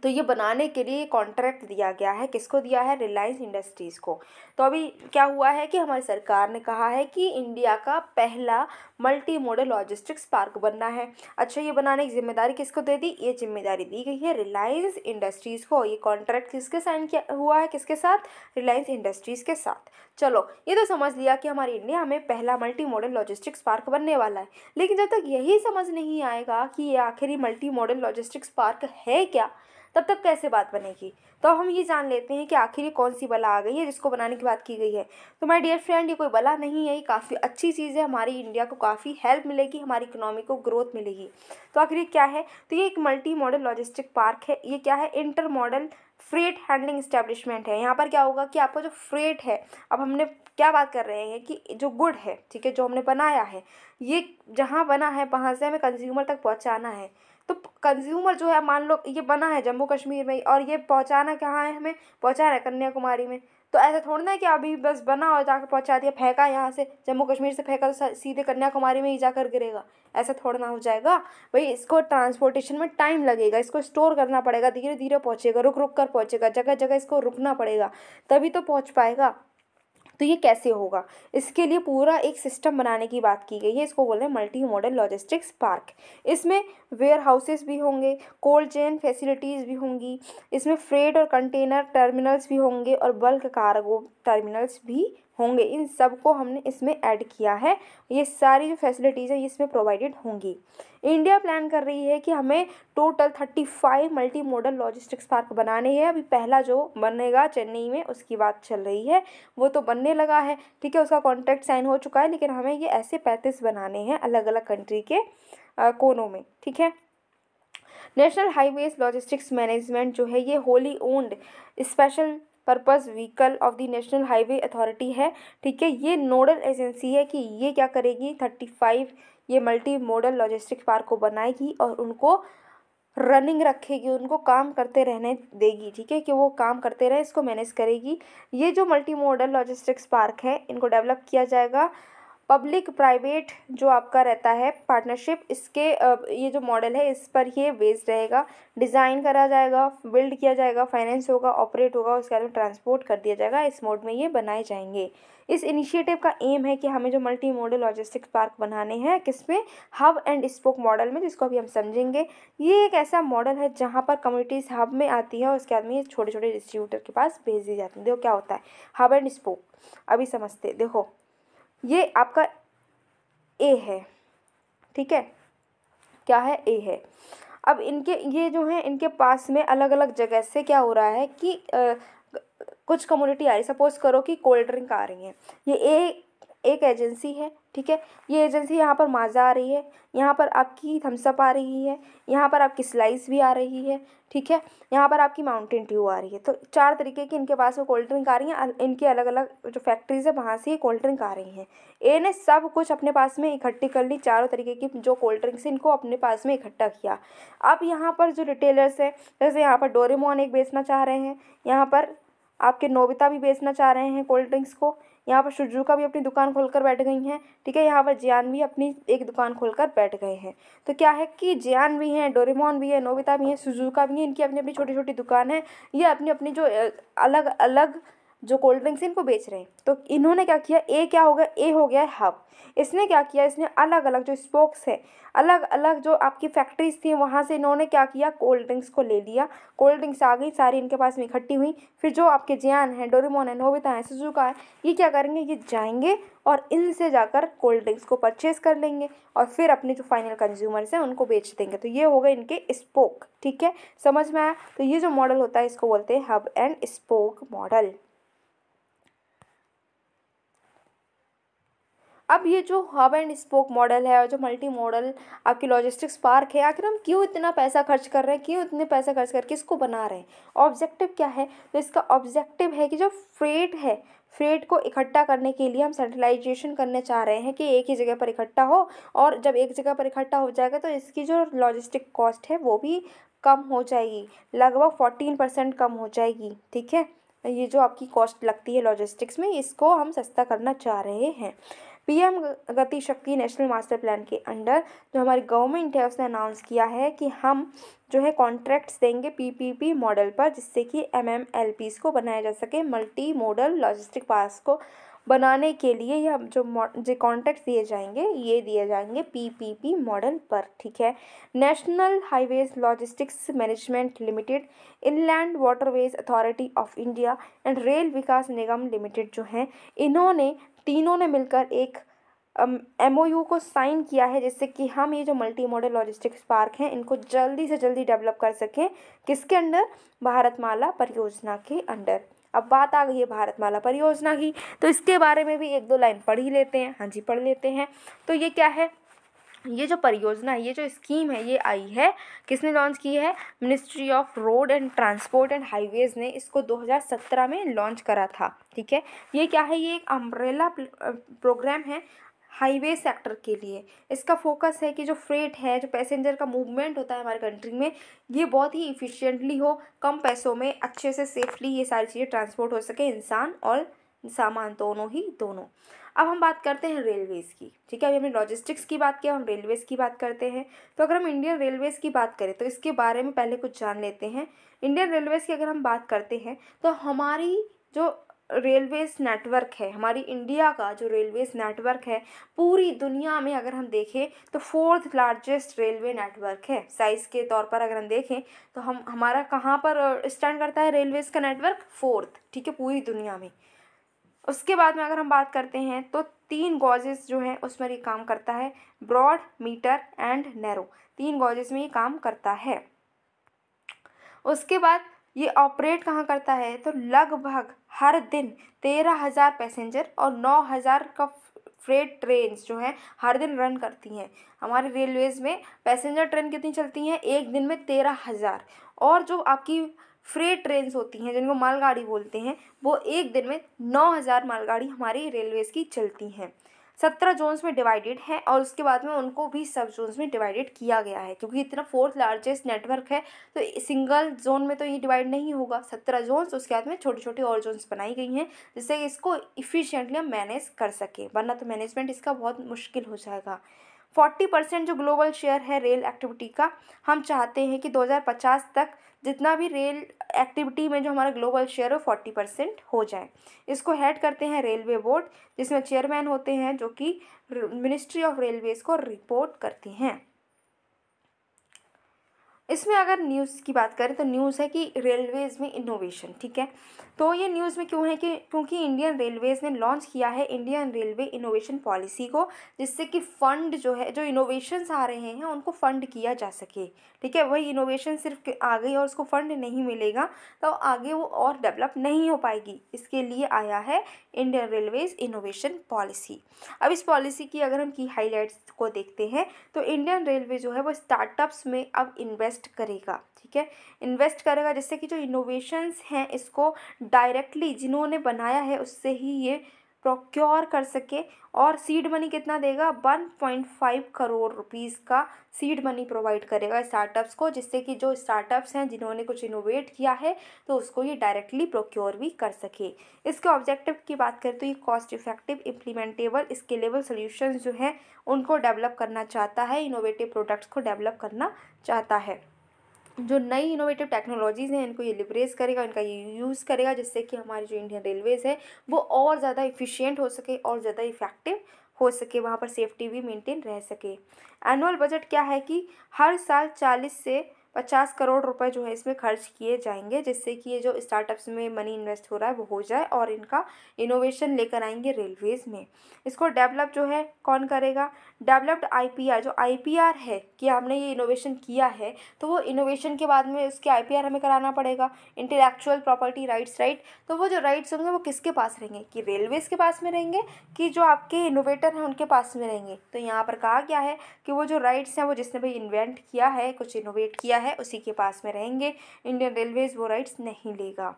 तो ये बनाने के लिए कॉन्ट्रैक्ट दिया गया है, किसको दिया है? रिलायंस इंडस्ट्रीज़ को। तो अभी क्या हुआ है कि हमारी सरकार ने कहा है कि इंडिया का पहला मल्टी मॉडल लॉजिस्टिक्स पार्क बनना है। अच्छा, ये बनाने की जिम्मेदारी किसको दे दी? ये जिम्मेदारी दी गई है रिलायंस इंडस्ट्रीज़ को। ये कॉन्ट्रैक्ट किसके साइन किया हुआ है? किसके साथ? रिलायंस इंडस्ट्रीज़ के साथ। चलो, ये तो समझ लिया कि हमारे इंडिया में पहला मल्टी मॉडल लॉजिस्टिक्स पार्क बनने वाला है। लेकिन जब तक यही समझ नहीं आएगा कि ये आखिर ही मल्टी मॉडल लॉजिस्टिक्स पार्क है क्या, तब तक कैसे बात बनेगी? तो हम ये जान लेते हैं कि आखिर ये कौन सी बला आ गई है जिसको बनाने की बात की गई है। तो माय डियर फ्रेंड, ये कोई बला नहीं है, ये काफ़ी अच्छी चीज़ है। हमारी इंडिया को काफ़ी हेल्प मिलेगी, हमारी इकोनॉमी को ग्रोथ मिलेगी। तो आखिर ये क्या है? तो ये एक मल्टी मॉडल लॉजिस्टिक पार्क है। ये क्या है? Inter model freight handling establishment है। यहाँ पर क्या होगा कि आपका जो फ्रेट है, अब हमने क्या बात कर रहे हैं कि जो गुड है, ठीक है, जो हमने बनाया है, ये जहाँ बना है वहाँ से हमें कंज्यूमर तक पहुँचाना है। तो कंज्यूमर जो है, मान लो ये बना है जम्मू कश्मीर में और ये पहुंचाना कहाँ है? हमें पहुंचाना है कन्याकुमारी में। तो ऐसा थोड़ा ना है कि अभी बस बना और जाकर पहुंचा दिया, फेंका यहाँ से जम्मू कश्मीर से फेंका तो सीधे कन्याकुमारी में ही जाकर गिरेगा। ऐसा थोड़ा ना हो जाएगा भाई। इसको ट्रांसपोर्टेशन में टाइम लगेगा, इसको स्टोर करना पड़ेगा, धीरे धीरे पहुँचेगा, रुक रुक कर पहुँचेगा, जगह जगह इसको रुकना पड़ेगा, तभी तो पहुँच पाएगा। तो ये कैसे होगा? इसके लिए पूरा एक सिस्टम बनाने की बात की गई है। इसको बोल रहे हैं मल्टी मॉडल लॉजिस्टिक्स पार्क। इसमें वेयर हाउसेस भी होंगे, कोल्ड चेन फैसिलिटीज़ भी होंगी, इसमें फ्रेट और कंटेनर टर्मिनल्स भी होंगे और बल्क कार्गो टर्मिनल्स भी होंगे। इन सब को हमने इसमें ऐड किया है। ये सारी जो फैसिलिटीज़ है ये इसमें प्रोवाइडेड होंगी। इंडिया प्लान कर रही है कि हमें total 35 multi modal logistics park बनाने हैं। अभी पहला जो बनेगा चेन्नई में, उसकी बात चल रही है, वो तो बनने लगा है, ठीक है, उसका कॉन्ट्रैक्ट साइन हो चुका है। लेकिन हमें ये ऐसे 35 बनाने हैं अलग अलग कंट्री के कोनों में, ठीक है। नेशनल हाईवेज लॉजिस्टिक्स मैनेजमेंट जो है ये wholly owned special purpose vehicle of the national highway authority है, ठीक है। ये नोडल एजेंसी है कि ये क्या करेगी? 35 ये मल्टी मॉडल लॉजिस्टिक पार्क को बनाएगी और उनको रनिंग रखेगी, उनको काम करते रहने देगी, ठीक है, कि वो काम करते रहे, इसको मैनेज करेगी। ये जो मल्टी मॉडल लॉजिस्टिक्स पार्क है इनको डेवलप किया जाएगा पब्लिक प्राइवेट जो आपका रहता है पार्टनरशिप, इसके ये जो मॉडल है इस पर ये बेस्ड रहेगा। डिज़ाइन करा जाएगा, बिल्ड किया जाएगा, फाइनेंस होगा, ऑपरेट होगा, उसके बाद में ट्रांसपोर्ट कर दिया जाएगा। इस मोड में ये बनाए जाएंगे। इस इनिशिएटिव का एम है कि हमें जो मल्टी मॉडल लॉजिस्टिक्स पार्क बनाने हैं, किसमें? हब एंड स्पोक मॉडल में, जिसको अभी हम समझेंगे। ये एक ऐसा मॉडल है जहाँ पर कम्युनिटीज़ हब में आती है और उसके बाद में ये छोटे छोटे डिस्ट्रीब्यूटर के पास भेज दी जाती है। देखो क्या होता है हब एंड स्पोक, अभी समझते। देखो ये आपका ए है, ठीक है, क्या है? ए है। अब इनके ये जो है इनके पास में अलग अलग जगह से क्या हो रहा है कि कुछ कम्युनिटी आ रही, सपोज करो कि कोल्ड ड्रिंक आ रही हैं, ये एक एजेंसी है, ठीक है। ये एजेंसी यहाँ पर माज़ा आ रही है, यहाँ पर आपकी थम्सअप आ रही है, यहाँ पर आपकी स्लाइस भी आ रही है, ठीक है, यहाँ पर आपकी माउंटेन ड्यू आ रही है। तो 4 तरीके की इनके पास में कोल्ड ड्रिंक आ रही हैं। इनकी अलग अलग जो फैक्ट्रीज़ है वहाँ से ये कोल्ड ड्रिंक आ रही हैं। ए ने सब कुछ अपने पास में इकट्ठी कर ली, चारों तरीके की जो कोल्ड ड्रिंक्स इनको अपने पास में इकट्ठा किया। अब यहाँ पर जो रिटेलर्स हैं, जैसे यहाँ पर डोरेमोन एक बेचना चाह रहे हैं, यहाँ पर आपके नोबिता भी बेचना चाह रहे हैं कोल्ड ड्रिंक्स को, यहाँ पर सुजुका भी अपनी दुकान खोलकर बैठ गई हैं, ठीक है, यहाँ पर जियान भी अपनी एक दुकान खोलकर बैठ गए हैं। तो क्या है कि जियान भी हैं, डोरेमोन भी है, नोबिता भी है, सुजुका भी है, इनकी अपनी अपनी छोटी छोटी दुकान है। ये अपनी अपनी जो अलग अलग जो कोल्ड ड्रिंक्स इनको बेच रहे हैं। तो इन्होंने क्या किया? ए क्या हो गया? ए हो गया है हब। इसने क्या किया? इसने अलग अलग जो स्पोक्स है, अलग अलग जो आपकी फैक्ट्रीज थी वहाँ से इन्होंने क्या किया? कोल्ड ड्रिंक्स को ले लिया। कोल्ड ड्रिंक्स आ गई सारी इनके पास में इकट्ठी हुई। फिर जो आपके जियान है, डोरेमोन है, नोबिता है, सुजुका है, ये क्या करेंगे? ये जाएंगे और इनसे जाकर कोल्ड ड्रिंक्स को परचेज कर लेंगे और फिर अपने जो फाइनल कंज्यूमर्स हैं उनको बेच देंगे। तो ये हो गए इनके स्पोक, ठीक है, समझ में आया? तो ये जो मॉडल होता है इसको बोलते हैं हब एंड स्पोक मॉडल। अब ये जो हब एंड स्पोक मॉडल है और जो मल्टी मॉडल आपकी लॉजिस्टिक्स पार्क है, आखिर हम क्यों इतना पैसा खर्च कर रहे हैं? क्यों इतने पैसा खर्च करके इसको बना रहे हैं? ऑब्जेक्टिव क्या है? तो इसका ऑब्जेक्टिव है कि जो फ्रेट है, फ्रेट को इकट्ठा करने के लिए हम सेंट्रलाइजेशन करने चाह रहे हैं कि एक ही जगह पर इकट्ठा हो, और जब एक जगह पर इकट्ठा हो जाएगा तो इसकी जो लॉजिस्टिक कॉस्ट है वो भी कम हो जाएगी, लगभग 14% कम हो जाएगी, ठीक है। ये जो आपकी कॉस्ट लगती है लॉजिस्टिक्स में, इसको हम सस्ता करना चाह रहे हैं। पीएम गति शक्ति नेशनल मास्टर प्लान के अंडर जो हमारी गवर्नमेंट है उसने अनाउंस किया है कि हम जो है कॉन्ट्रैक्ट्स देंगे पीपीपी मॉडल पर, जिससे कि एमएमएलपीस को बनाया जा सके, मल्टी मॉडल लॉजिस्टिक पार्क्स को बनाने के लिए या जो कॉन्ट्रैक्ट दिए जाएंगे ये दिए जाएंगे पीपीपी मॉडल पर, ठीक है। National highways logistics management limited, inland waterways authority of India and rail Vikas Nigam limited जो हैं, इन्होंने तीनों ने मिलकर एक MOU को साइन किया है, जिससे कि हम ये जो मल्टी मॉडल लॉजिस्टिक्स पार्क हैं इनको जल्दी से जल्दी डेवलप कर सकें। किसके अंडर? भारतमाला परियोजना के अंडर। अब बात आ गई है भारतमाला परियोजना की, तो इसके बारे में भी एक दो लाइन पढ़ ही लेते हैं। हाँ जी, पढ़ लेते हैं। तो ये क्या है? ये जो परियोजना है, ये जो स्कीम है, ये आई है, किसने लॉन्च की है? Ministry of road and transport and highways ने इसको 2017 में लॉन्च करा था, ठीक है। ये क्या है? ये एक अम्ब्रेला प्रोग्राम है हाईवे सेक्टर के लिए। इसका फोकस है कि जो फ्रेट है, जो पैसेंजर का मूवमेंट होता है हमारे कंट्री में, ये बहुत ही इफ़िशिएंटली हो, कम पैसों में अच्छे से सेफली ये सारी चीज़ें ट्रांसपोर्ट हो सके, इंसान और सामान दोनों। अब हम बात करते हैं रेलवेज़ की, ठीक है। अभी हमने लॉजिस्टिक्स की बात किया, हम रेलवेज़ की बात करते हैं। तो अगर हम इंडियन रेलवेज़ की बात करें तो इसके बारे में पहले कुछ जान लेते हैं। इंडियन रेलवेज़ की अगर हम बात करते हैं तो हमारी जो रेलवेज़ नेटवर्क है, हमारी इंडिया का जो रेलवेज़ नेटवर्क है, पूरी दुनिया में अगर हम देखें तो 4th लार्जेस्ट रेलवे नेटवर्क है। साइज़ के तौर पर अगर हम देखें तो हमारा कहाँ पर स्टैंड करता है रेलवेज़ का नेटवर्क? 4th, ठीक है, पूरी दुनिया में। उसके बाद में अगर हम बात करते हैं तो 3 गॉजेस जो हैं उसमें ये काम करता है, ब्रॉड, मीटर एंड नैरो। 3 गॉजेस में ये काम करता है। उसके बाद ये ऑपरेट कहाँ करता है? तो लगभग हर दिन 13,000 पैसेंजर और 9,000 का फ्रेट ट्रेन्स जो हैं हर दिन रन करती हैं। हमारे रेलवेज़ में पैसेंजर ट्रेन कितनी चलती हैं? एक दिन में 13,000। और जो आपकी फ्रेट ट्रेन्स होती हैं, जिनको मालगाड़ी बोलते हैं, वो एक दिन में 9,000 मालगाड़ी हमारी रेलवेज़ की चलती हैं। 17 जोन्स में डिवाइडेड है और उसके बाद में उनको भी सब जोन्स में डिवाइडेड किया गया है, क्योंकि इतना 4th लार्जेस्ट नेटवर्क है तो सिंगल जोन में तो ये डिवाइड नहीं होगा। 17 जोन्स, उसके बाद में छोटी छोटी और जोन्स बनाई गई हैं जिससे कि इसको इफ़िशिएंटली हम मैनेज कर सकें, वरना तो मैनेजमेंट इसका बहुत मुश्किल हो जाएगा। 40% जो ग्लोबल शेयर है रेल एक्टिविटी का, हम चाहते हैं कि 2050 तक जितना भी रेल एक्टिविटी में जो हमारा ग्लोबल शेयर है 40% हो जाए। इसको हेड करते हैं रेलवे बोर्ड, जिसमें चेयरमैन होते हैं जो कि मिनिस्ट्री ऑफ रेलवेज को रिपोर्ट करते हैं। इसमें अगर न्यूज़ की बात करें तो न्यूज़ है कि रेलवेज़ में इनोवेशन, ठीक है। तो ये न्यूज़ में क्यों है कि क्योंकि इंडियन रेलवेज़ ने लॉन्च किया है इंडियन रेलवे इनोवेशन पॉलिसी को, जिससे कि फ़ंड जो है, जो इनोवेशंस आ रहे हैं उनको फ़ंड किया जा सके, ठीक है। वही इनोवेशन सिर्फ आ गई और उसको फ़ंड नहीं मिलेगा तो आगे वो और डेवलप नहीं हो पाएगी। इसके लिए आया है इंडियन रेलवेज़ इनोवेशन पॉलिसी। अब इस पॉलिसी की अगर हम की हाईलाइट्स को देखते हैं तो इंडियन रेलवे जो है वो स्टार्टअप्स में अब इन्वेस्ट करेगा, ठीक है। इन्वेस्ट करेगा जिससे कि जो इनोवेशंस हैं इसको डायरेक्टली जिन्होंने बनाया है उससे ही ये प्रोक्योर कर सके। और सीड मनी कितना देगा? 1.5 करोड़ रुपीज़ का सीड मनी प्रोवाइड करेगा स्टार्टअप्स को, जिससे कि जो स्टार्टअप्स हैं जिन्होंने कुछ इनोवेट किया है तो उसको ये डायरेक्टली प्रोक्योर भी कर सके। इसके ऑब्जेक्टिव की बात करें तो ये cost effective, implementable, scalable solutions जो हैं उनको डेवलप करना चाहता है, इनोवेटिव प्रोडक्ट्स को डेवलप करना चाहता है। जो नई इनोवेटिव टेक्नोलॉजीज़ हैं इनको ये लिवरेज करेगा, इनका ये यूज़ करेगा, जिससे कि हमारी जो इंडियन रेलवेज़ है वो और ज़्यादा इफ़िशिएंट हो सके और ज़्यादा इफ़ेक्टिव हो सके, वहाँ पर सेफ्टी भी मेंटेन रह सके। एनुअल बजट क्या है कि हर साल 40 से 50 करोड़ रुपए जो है इसमें खर्च किए जाएंगे, जिससे कि ये जो स्टार्टअप्स में मनी इन्वेस्ट हो रहा है वो हो जाए और इनका इनोवेशन लेकर आएंगे रेलवेज़ में। इसको डेवलप जो है कौन करेगा? डेवलप्ड IPR, जो IPR है कि हमने ये इनोवेशन किया है तो वो इनोवेशन के बाद में उसके IPR हमें कराना पड़ेगा, इंटेलेक्चुअल प्रॉपर्टी राइट्स, राइट। तो वो जो राइट्स होंगे वो किसके पास रहेंगे? कि रेलवेज़ के पास में रहेंगे कि जो आपके इनोवेटर हैं उनके पास में रहेंगे? तो यहाँ पर कहा गया है कि वो जो राइट्स हैं वो जिसने भी इन्वेंट किया है, कुछ इनोवेट किया है, उसी के पास में रहेंगे। इंडियन रेलवेज़ वो राइट्स नहीं लेगा।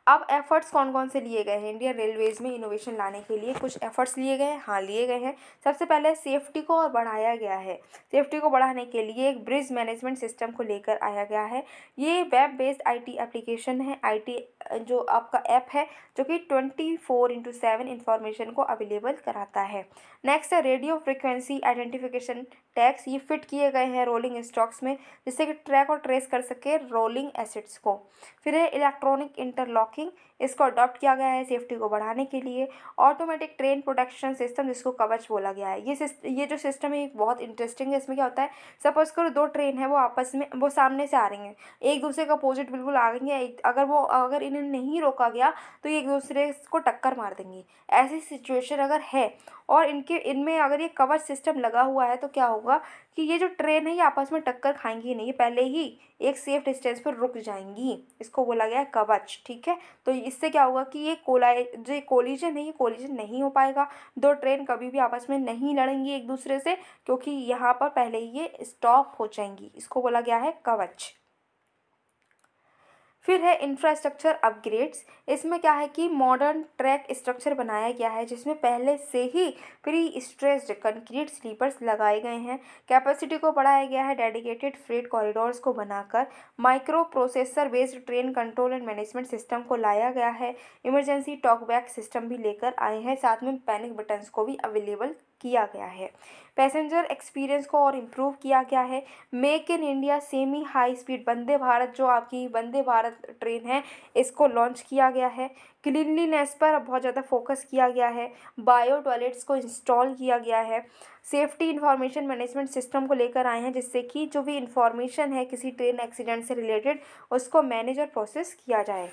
अब एफर्ट्स कौन कौन से लिए गए हैं इंडियन रेलवेज़ में इनोवेशन लाने के लिए? कुछ एफर्ट्स लिए गए हैं, हाँ लिए गए हैं। सबसे पहले सेफ्टी को और बढ़ाया गया है। सेफ्टी को बढ़ाने के लिए एक ब्रिज मैनेजमेंट सिस्टम को लेकर आया गया है। ये वेब बेस्ड IT एप्लीकेशन है, IT जो आपका ऐप है जो कि 24/7 इंफॉर्मेशन को अवेलेबल कराता है। नेक्स्ट है रेडियो फ्रिक्वेंसी आइडेंटिफिकेशन टैग्स, ये फिट किए गए हैं रोलिंग स्टॉक्स में, जिससे कि ट्रैक और ट्रेस कर सके रोलिंग एसेट्स को। फिर है इलेक्ट्रॉनिक इंटरलॉकिंग, इसको अडॉप्ट किया गया है सेफ्टी को बढ़ाने के लिए। ऑटोमेटिक ट्रेन प्रोटेक्शन सिस्टम जिसको कवच बोला गया है, ये जो सिस्टम है बहुत इंटरेस्टिंग है। इसमें क्या होता है, सपोज करो दो ट्रेन है, वो आपस में वो सामने से आ रही हैं, एक दूसरे का अपोजिट बिल्कुल आ गई है, अगर इन्हें नहीं रोका गया तो ये एक दूसरे को टक्कर मार देंगी। ऐसी सिचुएशन अगर है और इनमें अगर ये कवच सिस्टम लगा हुआ है तो क्या होगा कि ये जो ट्रेन है ये आपस में टक्कर खाएंगी नहीं, ये पहले ही एक सेफ डिस्टेंस पर रुक जाएंगी। इसको बोला गया है कवच। ठीक है, तो इससे क्या होगा कि ये कोलिजन है, ये कोलिजन नहीं हो पाएगा। दो ट्रेन कभी भी आपस में नहीं लड़ेंगी एक दूसरे से, क्योंकि यहाँ पर पहले ही ये स्टॉप हो जाएंगी। इसको बोला गया है कवच। फिर है इंफ्रास्ट्रक्चर अपग्रेड्स। इसमें क्या है कि मॉडर्न ट्रैक स्ट्रक्चर बनाया गया है जिसमें पहले से ही प्री स्ट्रेस्ड कंक्रीट स्लीपर्स लगाए गए हैं। कैपेसिटी को बढ़ाया गया है, डेडिकेटेड फ्रेट कॉरिडोर्स को बनाकर micro processor based train control and management system को लाया गया है। इमरजेंसी टॉकबैक सिस्टम भी लेकर आए हैं, साथ में पैनिक बटन्स को भी अवेलेबल किया गया है। पैसेंजर एक्सपीरियंस को और इम्प्रूव किया गया है। Make in India semi high speed Vande Bharat, जो आपकी वंदे भारत ट्रेन है, इसको लॉन्च किया गया है। क्लीनलीनेस पर बहुत ज़्यादा फोकस किया गया है। बायो टॉयलेट्स को इंस्टॉल किया गया है। सेफ्टी इंफॉर्मेशन मैनेजमेंट सिस्टम को लेकर आए हैं जिससे कि जो भी इंफॉर्मेशन है किसी ट्रेन एक्सीडेंट से रिलेटेड उसको मैनेज और प्रोसेस किया जाए।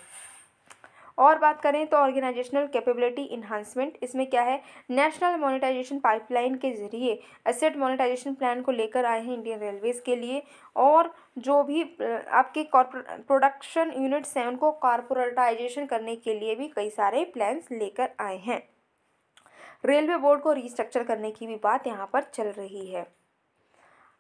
और बात करें तो ऑर्गेनाइजेशनल कैपेबिलिटी इन्हांसमेंट, इसमें क्या है, नेशनल मोनेटाइजेशन पाइपलाइन के जरिए एसेट मोनेटाइजेशन प्लान को लेकर आए हैं इंडियन रेलवेज़ के लिए। और जो भी आपके प्रोडक्शन यूनिट्स हैं उनको कॉर्पोरेटाइजेशन करने के लिए भी कई सारे प्लान्स लेकर आए हैं। रेलवे बोर्ड को रिस्ट्रक्चर करने की भी बात यहाँ पर चल रही है।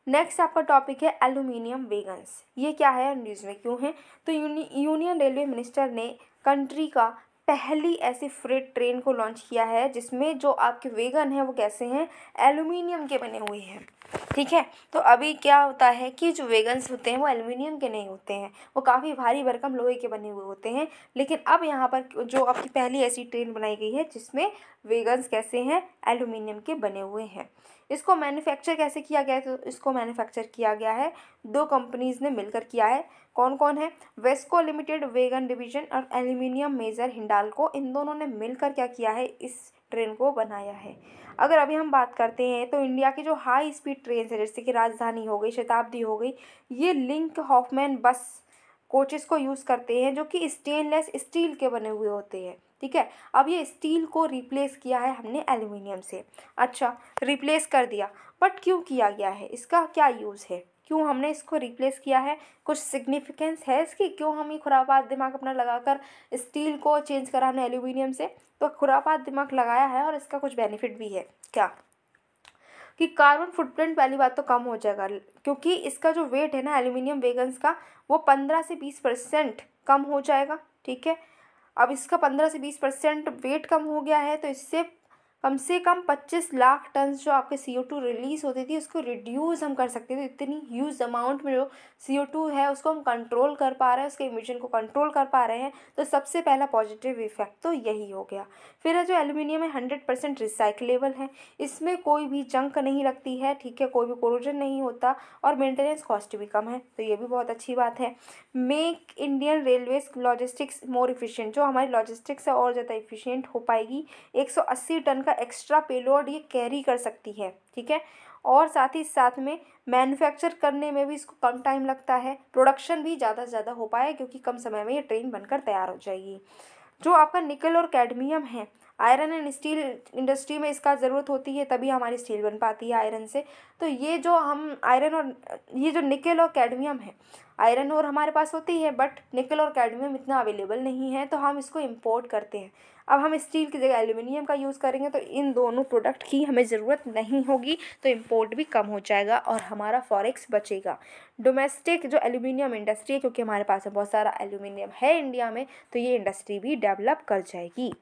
नेक्स्ट आपका टॉपिक है एल्यूमिनियम वेगन्स। ये क्या है, न्यूज़ में क्यों है, तो यूनियन रेलवे मिनिस्टर ने कंट्री का पहली ऐसी फ्रेट ट्रेन को लॉन्च किया है जिसमें जो आपके वेगन हैं वो कैसे हैं, एल्यूमिनियम के बने हुए हैं। ठीक है, तो अभी क्या होता है कि जो वेगन्स होते हैं वो एल्यूमिनियम के नहीं होते हैं, वो काफ़ी भारी भरकम लोहे के बने हुए होते हैं। लेकिन अब यहाँ पर जो आपकी पहली ऐसी ट्रेन बनाई गई है जिसमें वेगन्स कैसे हैं, एल्यूमिनियम के बने हुए हैं। इसको मैन्युफैक्चर कैसे किया गया है, तो इसको मैन्युफैक्चर किया गया है दो कंपनीज़ ने मिलकर किया है। कौन कौन है, वेस्को लिमिटेड वेगन डिवीजन और एल्यूमिनियम मेजर हिंडाल्को, इन दोनों ने मिलकर क्या किया है, इस ट्रेन को बनाया है। अगर अभी हम बात करते हैं तो इंडिया की जो हाई स्पीड ट्रेन है जैसे कि राजधानी हो गई, शताब्दी हो गई, ये लिंक हॉफमैन बस कोचेस को यूज़ करते हैं जो कि स्टेनलेस स्टील के बने हुए होते हैं। ठीक है, अब ये स्टील को रिप्लेस किया है हमने एल्यूमिनियम से। अच्छा, रिप्लेस कर दिया, बट क्यों किया गया है, इसका क्या यूज़ है, क्यों हमने इसको रिप्लेस किया है, कुछ सिग्निफिकेंस है इसकी, क्यों हम ये खुरापात दिमाग अपना लगाकर स्टील को चेंज करा हमने एल्यूमिनियम से, तो खुरापात दिमाग लगाया है और इसका कुछ बेनिफिट भी है क्या, कि कार्बन फुटप्रिंट पहली बात तो कम हो जाएगा, क्योंकि इसका जो वेट है ना एल्यूमिनियम वेगन्स का वो 15 से 20% कम हो जाएगा। ठीक है, अब इसका 15 से 20% वेट कम हो गया है तो इससे कम से कम 25 लाख टन जो आपके CO2 रिलीज़ होती थी उसको रिड्यूस हम कर सकते थे। इतनी ह्यूज अमाउंट में जो CO2 है उसको हम कंट्रोल कर पा रहे हैं, उसके इमिशन को कंट्रोल कर पा रहे हैं, तो सबसे पहला पॉजिटिव इफेक्ट तो यही हो गया। फिर है जो एल्यूमिनियम है 100% रिसाइक्लेबल है, इसमें कोई भी जंक नहीं लगती है। ठीक है, कोई भी कोरोजन नहीं होता और मेंटेनेंस कॉस्ट भी कम है, तो ये भी बहुत अच्छी बात है। मेक इंडियन रेलवेज लॉजिस्टिक्स मोर इफिशिएंट, जो हमारी लॉजिस्टिक्स है और ज़्यादा इफिशिएंट हो पाएगी। 180 टन का एक्स्ट्रा पेलोड ये कैरी कर सकती है। ठीक है, और साथ ही साथ में मैन्युफैक्चर करने में भी इसको कम टाइम लगता है, प्रोडक्शन भी ज़्यादा से ज़्यादा हो पाए क्योंकि कम समय में ये ट्रेन बनकर तैयार हो जाएगी। जो आपका निकल और कैडमियम है, आयरन एंड स्टील इंडस्ट्री में इसका ज़रूरत होती है तभी हमारी स्टील बन पाती है आयरन से। तो ये जो हम आयरन और ये जो निकल और कैडमियम है, आयरन और हमारे पास होती है बट निकल और कैडमियम इतना अवेलेबल नहीं है तो हम इसको इंपोर्ट करते हैं। अब हम स्टील की जगह एल्यूमिनियम का यूज़ करेंगे तो इन दोनों प्रोडक्ट की हमें ज़रूरत नहीं होगी, तो इंपोर्ट भी कम हो जाएगा और हमारा फॉरेक्स बचेगा। डोमेस्टिक जो एल्यूमिनियम इंडस्ट्री है, क्योंकि हमारे पास बहुत सारा एल्यूमिनियम है इंडिया में, तो ये इंडस्ट्री भी डेवलप कर जाएगी।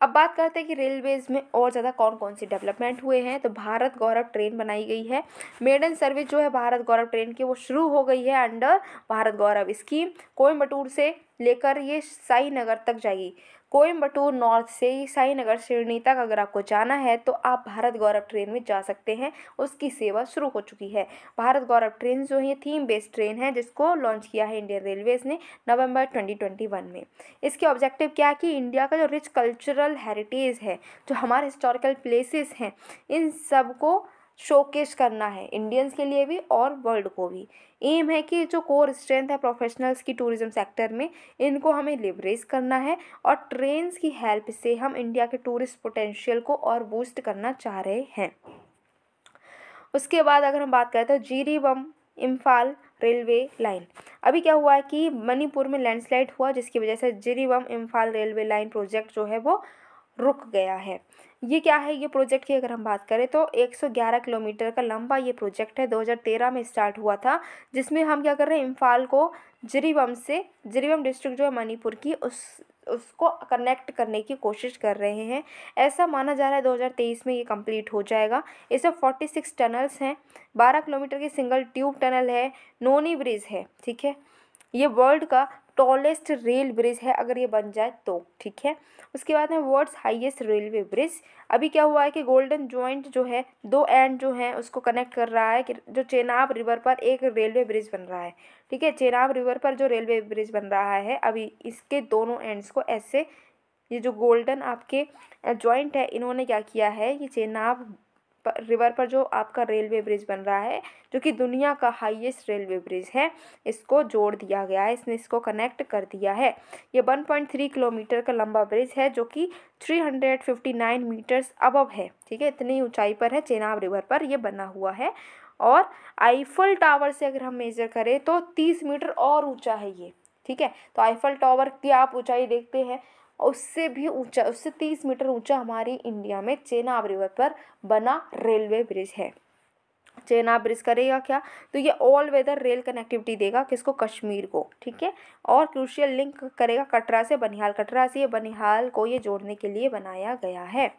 अब बात करते हैं कि रेलवेज में और ज़्यादा कौन कौन सी डेवलपमेंट हुए हैं। तो भारत गौरव ट्रेन बनाई गई है, मेडन सर्विस जो है भारत गौरव ट्रेन की वो शुरू हो गई है अंडर भारत गौरव स्कीम। कोयम्बटूर से लेकर ये साई नगर तक जाएगी। कोयम्बटूर नॉर्थ से साईनगर शिरडी तक अगर आपको जाना है तो आप भारत गौरव ट्रेन में जा सकते हैं। उसकी सेवा शुरू हो चुकी है। भारत गौरव ट्रेन जो है थीम बेस्ड ट्रेन है जिसको लॉन्च किया है इंडियन रेलवेज ने नवंबर 2021 में। इसके ऑब्जेक्टिव क्या है कि इंडिया का जो रिच कल्चरल हेरिटेज है, जो हमारे हिस्टोरिकल प्लेसेस हैं, इन सब को शोकेस करना है, इंडियंस के लिए भी और वर्ल्ड को भी। एम है कि जो कोर स्ट्रेंथ है प्रोफेशनल्स की टूरिज्म सेक्टर में, इनको हमें लिवरेज करना है और ट्रेन्स की हेल्प से हम इंडिया के टूरिस्ट पोटेंशियल को और बूस्ट करना चाह रहे हैं। उसके बाद अगर हम बात करें तो जिरीबम इम्फाल रेलवे लाइन। अभी क्या हुआ है कि मणिपुर में लैंडस्लाइड हुआ जिसकी वजह से जिरीबम इम्फाल रेलवे लाइन प्रोजेक्ट जो है वो रुक गया है। ये क्या है, ये प्रोजेक्ट की अगर हम बात करें तो 111 किलोमीटर का लंबा ये प्रोजेक्ट है। 2013 में स्टार्ट हुआ था, जिसमें हम क्या कर रहे हैं, इम्फाल को जिरीबम से, जिरीबम डिस्ट्रिक्ट जो है मणिपुर की, उसको कनेक्ट करने की कोशिश कर रहे हैं। ऐसा माना जा रहा है 2023 में ये कंप्लीट हो जाएगा। इसमें 46 टनल्स हैं, 12 किलोमीटर की सिंगल ट्यूब टनल है, नोनी ब्रिज है। ठीक है, ये वर्ल्ड का टॉलेस्ट रेल ब्रिज है अगर ये बन जाए तो। ठीक है, उसके बाद है वर्ल्ड्स हाईएस्ट रेलवे ब्रिज। अभी क्या हुआ है कि गोल्डन जॉइंट जो है, दो एंड जो है उसको कनेक्ट कर रहा है कि जो चेनाब रिवर पर एक रेलवे ब्रिज बन रहा है। ठीक है, चेनाब रिवर पर जो रेलवे ब्रिज बन रहा है, अभी इसके दोनों एंड्स को ऐसे, ये जो गोल्डन आपके जॉइंट है, इन्होंने क्या किया है, ये चेनाब रिवर पर जो आपका रेलवे ब्रिज बन रहा है, जो कि दुनिया का हाईएस्ट रेलवे ब्रिज है, इसको जोड़ दिया गया है, इसने इसको कनेक्ट कर दिया है। ये 1.3 किलोमीटर का लंबा ब्रिज है जो कि 359 मीटर्स अबव है। ठीक है, इतनी ऊंचाई पर है, चेनाब रिवर पर ये बना हुआ है। और आईफल टावर से अगर हम मेजर करें तो 30 मीटर और ऊंचा है ये। ठीक है, तो आईफल टावर की आप ऊंचाई देखते हैं, उससे भी ऊंचा, उससे 30 मीटर ऊंचा हमारी इंडिया में चेनाब रिवर पर बना रेलवे ब्रिज है। चेनाब ब्रिज करेगा क्या, तो ये ऑल वेदर रेल कनेक्टिविटी देगा किसको, कश्मीर को। ठीक है, और क्रूशियल लिंक करेगा कटरा से बनिहाल, कटरा से बनिहाल को ये जोड़ने के लिए बनाया गया है।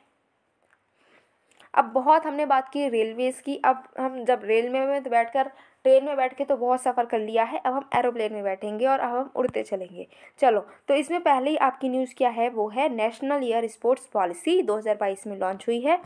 अब बहुत हमने बात की रेलवेज़ की। अब हम जब रेल में बैठकर, ट्रेन में बैठ के तो बहुत सफ़र कर लिया है, अब हम एरोप्लेन में बैठेंगे और अब हम उड़ते चलेंगे। चलो, तो इसमें पहले ही आपकी न्यूज़ क्या है, वो है नेशनल एयर स्पोर्ट्स पॉलिसी 2022 में लॉन्च हुई है।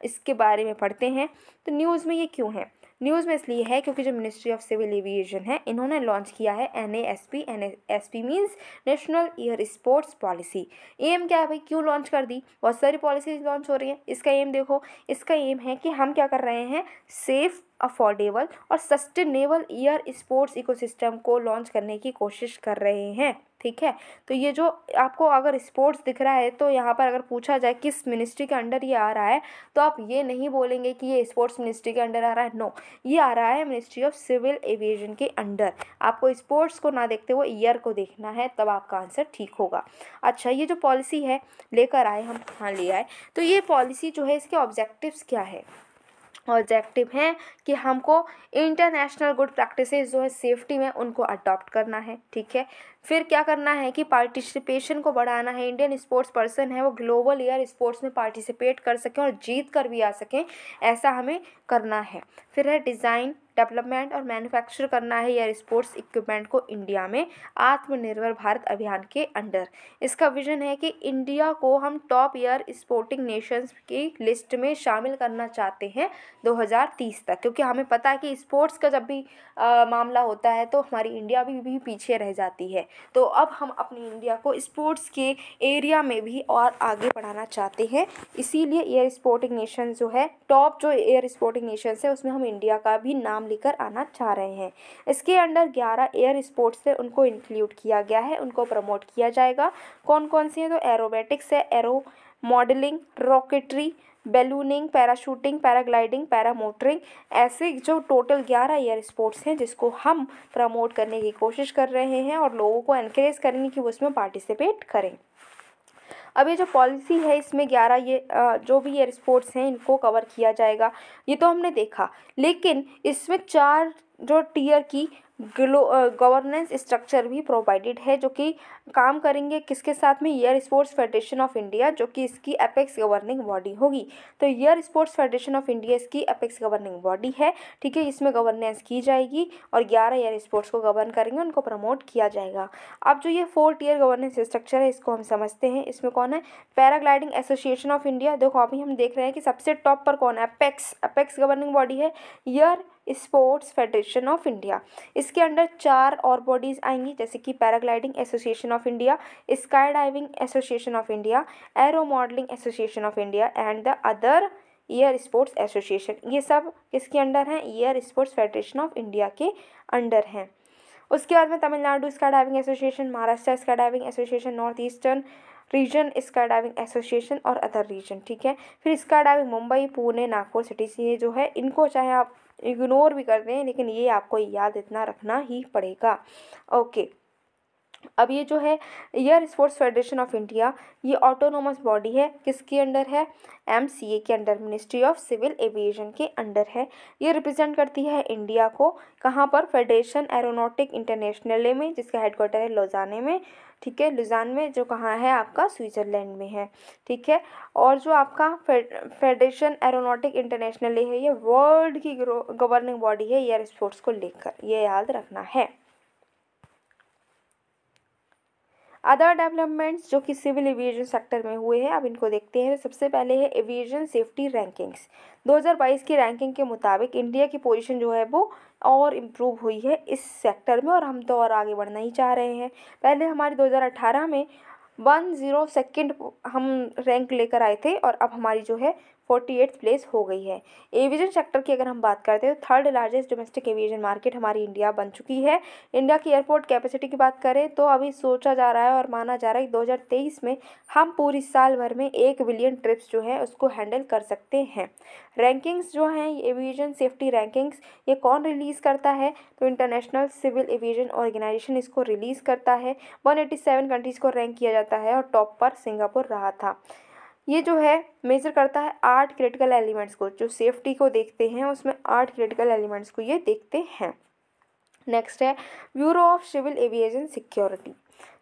इसके बारे में पढ़ते हैं। तो न्यूज़ में ये क्यों है, न्यूज़ में इसलिए है क्योंकि जो मिनिस्ट्री ऑफ सिविल एविएशन है, इन्होंने लॉन्च किया है NASP। NASP means national air sports policy. Aim क्या है भाई, क्यों लॉन्च कर दी, बहुत सारी पॉलिसीज लॉन्च हो रही हैं। इसका एम देखो, इसका एम है कि हम क्या कर रहे हैं, सेफ़, अफोर्डेबल और सस्टेनेबल एयर स्पोर्ट्स इकोसिस्टम को लॉन्च करने की कोशिश कर रहे हैं। ठीक है, तो ये जो आपको अगर स्पोर्ट्स दिख रहा है, तो यहाँ पर अगर पूछा जाए किस मिनिस्ट्री के अंडर ये आ रहा है, तो आप ये नहीं बोलेंगे कि ये स्पोर्ट्स मिनिस्ट्री के अंडर आ रहा है। नो, ये आ रहा है मिनिस्ट्री ऑफ सिविल एविएशन के अंडर। आपको स्पोर्ट्स को ना देखते हुए ईयर को देखना है, तब आपका आंसर ठीक होगा। अच्छा, ये जो पॉलिसी है लेकर आए हम, हाँ ले आए, तो ये पॉलिसी जो है, इसके ऑब्जेक्टिव्स क्या है, ऑब्जेक्टिव हैं कि हमको इंटरनेशनल गुड प्रैक्टिसेस जो है सेफ्टी में, उनको अडॉप्ट करना है। ठीक है, फिर क्या करना है कि पार्टिसिपेशन को बढ़ाना है। इंडियन स्पोर्ट्स पर्सन है वो ग्लोबल एयर स्पोर्ट्स में पार्टिसिपेट कर सकें और जीत कर भी आ सकें, ऐसा हमें करना है। फिर है डिज़ाइन, डेवलपमेंट और मैन्युफैक्चर करना है एयर स्पोर्ट्स इक्विपमेंट को इंडिया में आत्मनिर्भर भारत अभियान के अंडर। इसका विजन है कि इंडिया को हम टॉप एयर स्पोर्टिंग नेशंस की लिस्ट में शामिल करना चाहते हैं 2030 तक, क्योंकि हमें पता है कि स्पोर्ट्स का जब भी मामला होता है तो हमारी इंडिया भी पीछे रह जाती है। तो अब हम अपनी इंडिया को स्पोर्ट्स के एरिया में भी और आगे बढ़ाना चाहते हैं, इसीलिए एयर स्पोर्टिंग नेशन जो है, टॉप जो एयर स्पोर्टिंग नेशंस है, उसमें हम इंडिया का भी नाम लेकर आना चाह रहे हैं। इसके अंडर 11 एयर स्पोर्ट्स से उनको इंक्लूड किया गया है, उनको प्रमोट किया जाएगा। कौन कौन सी है, तो एरोबेटिक्स है, aero modelling, rocketry, ballooning, parachuting, paragliding, paramotoring, ऐसे जो टोटल 11 एयर स्पोर्ट्स हैं जिसको हम प्रमोट करने की कोशिश कर रहे हैं और लोगों को एनकरेज करेंगे कि वो उसमें पार्टिसिपेट करें। अब ये जो पॉलिसी है, इसमें 11 ये जो भी एयर स्पोर्ट्स हैं, इनको कवर किया जाएगा, ये तो हमने देखा। लेकिन इसमें 4 जो टीयर की गवर्नेंस स्ट्रक्चर भी प्रोवाइडेड है, जो कि काम करेंगे किसके साथ में, air sports federation of India, जो कि इसकी एपेक्स गवर्निंग बॉडी होगी। तो air sports federation of India इसकी एपेक्स गवर्निंग बॉडी है, ठीक है। इसमें गवर्नेंस की जाएगी और 11 एयर स्पोर्ट्स को गवर्न करेंगे, उनको प्रमोट किया जाएगा। अब जो ये 4 टियर गवर्नेंस स्ट्रक्चर है इसको हम समझते हैं। इसमें कौन है, पैराग्लाइडिंग एसोसिएशन ऑफ इंडिया। देखो अभी हम देख रहे हैं कि सबसे टॉप पर कौन है, एपेक्स गवर्निंग बॉडी है air sports federation of India. इसके अंडर 4 और बॉडीज आएंगी, जैसे कि paragliding association of India, sky diving association of India, aero modelling association of India and the other air sports association. ये सब किसके अंडर हैं, air sports federation of India के अंडर हैं। उसके बाद में Tamil Nadu sky diving association, Maharashtra sky diving association, north eastern region sky diving association और अदर रीजन, ठीक है। फिर sky diving Mumbai, Pune, Nagpur city से, ये जो है इनको चाहे आप इग्नोर भी कर दें, लेकिन ये आपको याद इतना रखना ही पड़ेगा। ओके, अब ये जो है air sports federation of India, ये ऑटोनोमस बॉडी है, किसके अंडर है, MCA के under, ministry of civil aviation के अंडर है। ये रिप्रेजेंट करती है इंडिया को कहाँ पर, फेडरेशन एरोनॉटिक इंटरनेशनल में, जिसका हेडक्वार्टर है लौजाने में, ठीक है। लुजान में जो कहाँ है आपका, स्विट्ज़रलैंड में है, ठीक है। और जो आपका फेडरेशन एरोनॉटिक इंटरनेशनल है, ये वर्ल्ड की गवर्निंग बॉडी है एयर स्पोर्ट्स को लेकर, ये याद रखना है। अदर डेवलपमेंट्स जो कि सिविल एविएशन सेक्टर में हुए हैं, अब इनको देखते हैं। सबसे पहले है एविएशन सेफ्टी रैंकिंग्स। 2022 की रैंकिंग के मुताबिक इंडिया की पोजीशन जो है वो और इम्प्रूव हुई है इस सेक्टर में, और हम तो और आगे बढ़ना ही चाह रहे हैं। पहले हमारी 2018 में 102nd हम रैंक लेकर आए थे, और अब हमारी जो है 48th प्लेस हो गई है। एविएशन सेक्टर की अगर हम बात करते हैं तो 3rd largest domestic aviation market हमारी इंडिया बन चुकी है। इंडिया की एयरपोर्ट कैपेसिटी की बात करें तो अभी सोचा जा रहा है और माना जा रहा है कि 2023 में हम पूरी साल भर में 1 बिलियन ट्रिप्स जो है उसको हैंडल कर सकते हैं। रैंकिंग्स जो हैं एविएशन सेफ्टी रैंकिंग्स, ये कौन रिलीज़ करता है, तो इंटरनेशनल सिविल एविएशन ऑर्गेनाइजेशन इसको रिलीज़ करता है। 187 कंट्रीज़ को रैंक किया जाता है और टॉप पर सिंगापुर रहा था। ये जो है मेजर करता है 8 क्रिटिकल एलिमेंट्स को, जो सेफ्टी को देखते हैं उसमें 8 क्रिटिकल एलिमेंट्स को ये देखते हैं। नेक्स्ट है bureau of civil aviation security.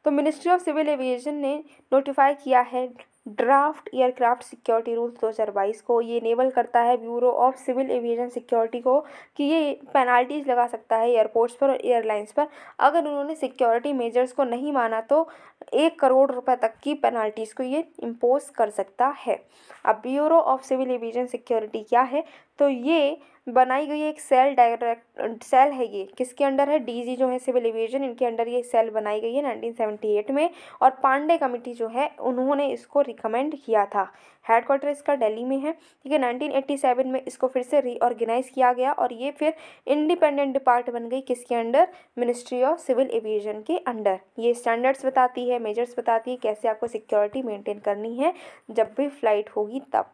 तो मिनिस्ट्री ऑफ सिविल एविएशन ने नोटिफाई किया है ड्राफ्ट एयरक्राफ्ट सिक्योरिटी रूल्स 2022 को। ये इनेबल करता है bureau of civil aviation security को कि ये पेनाल्टीज लगा सकता है एयरपोर्ट्स पर और एयरलाइंस पर, अगर उन्होंने सिक्योरिटी मेजर्स को नहीं माना तो 1 करोड़ रुपए तक की पेनाल्टीज़ को ये इम्पोज कर सकता है। अब bureau of civil aviation security क्या है, तो ये बनाई गई एक सेल है, ये किसके अंडर है, DG जो है सिविल एविएशन, इनके अंडर ये सेल बनाई गई है 1978 में, और पांडे कमेटी जो है उन्होंने इसको रिकमेंड किया था। हेडक्वार्टर इसका दिल्ली में है, ठीक है। 1987 में इसको फिर से रीऑर्गेनाइज किया गया और ये फिर इंडिपेंडेंट डिपार्ट बन गई, किसके under, ministry of civil aviation के अंडर। ये स्टैंडर्ड्स बताती है, मेजर्स बताती है कैसे आपको सिक्योरिटी मेंटेन करनी है जब भी फ्लाइट होगी तब।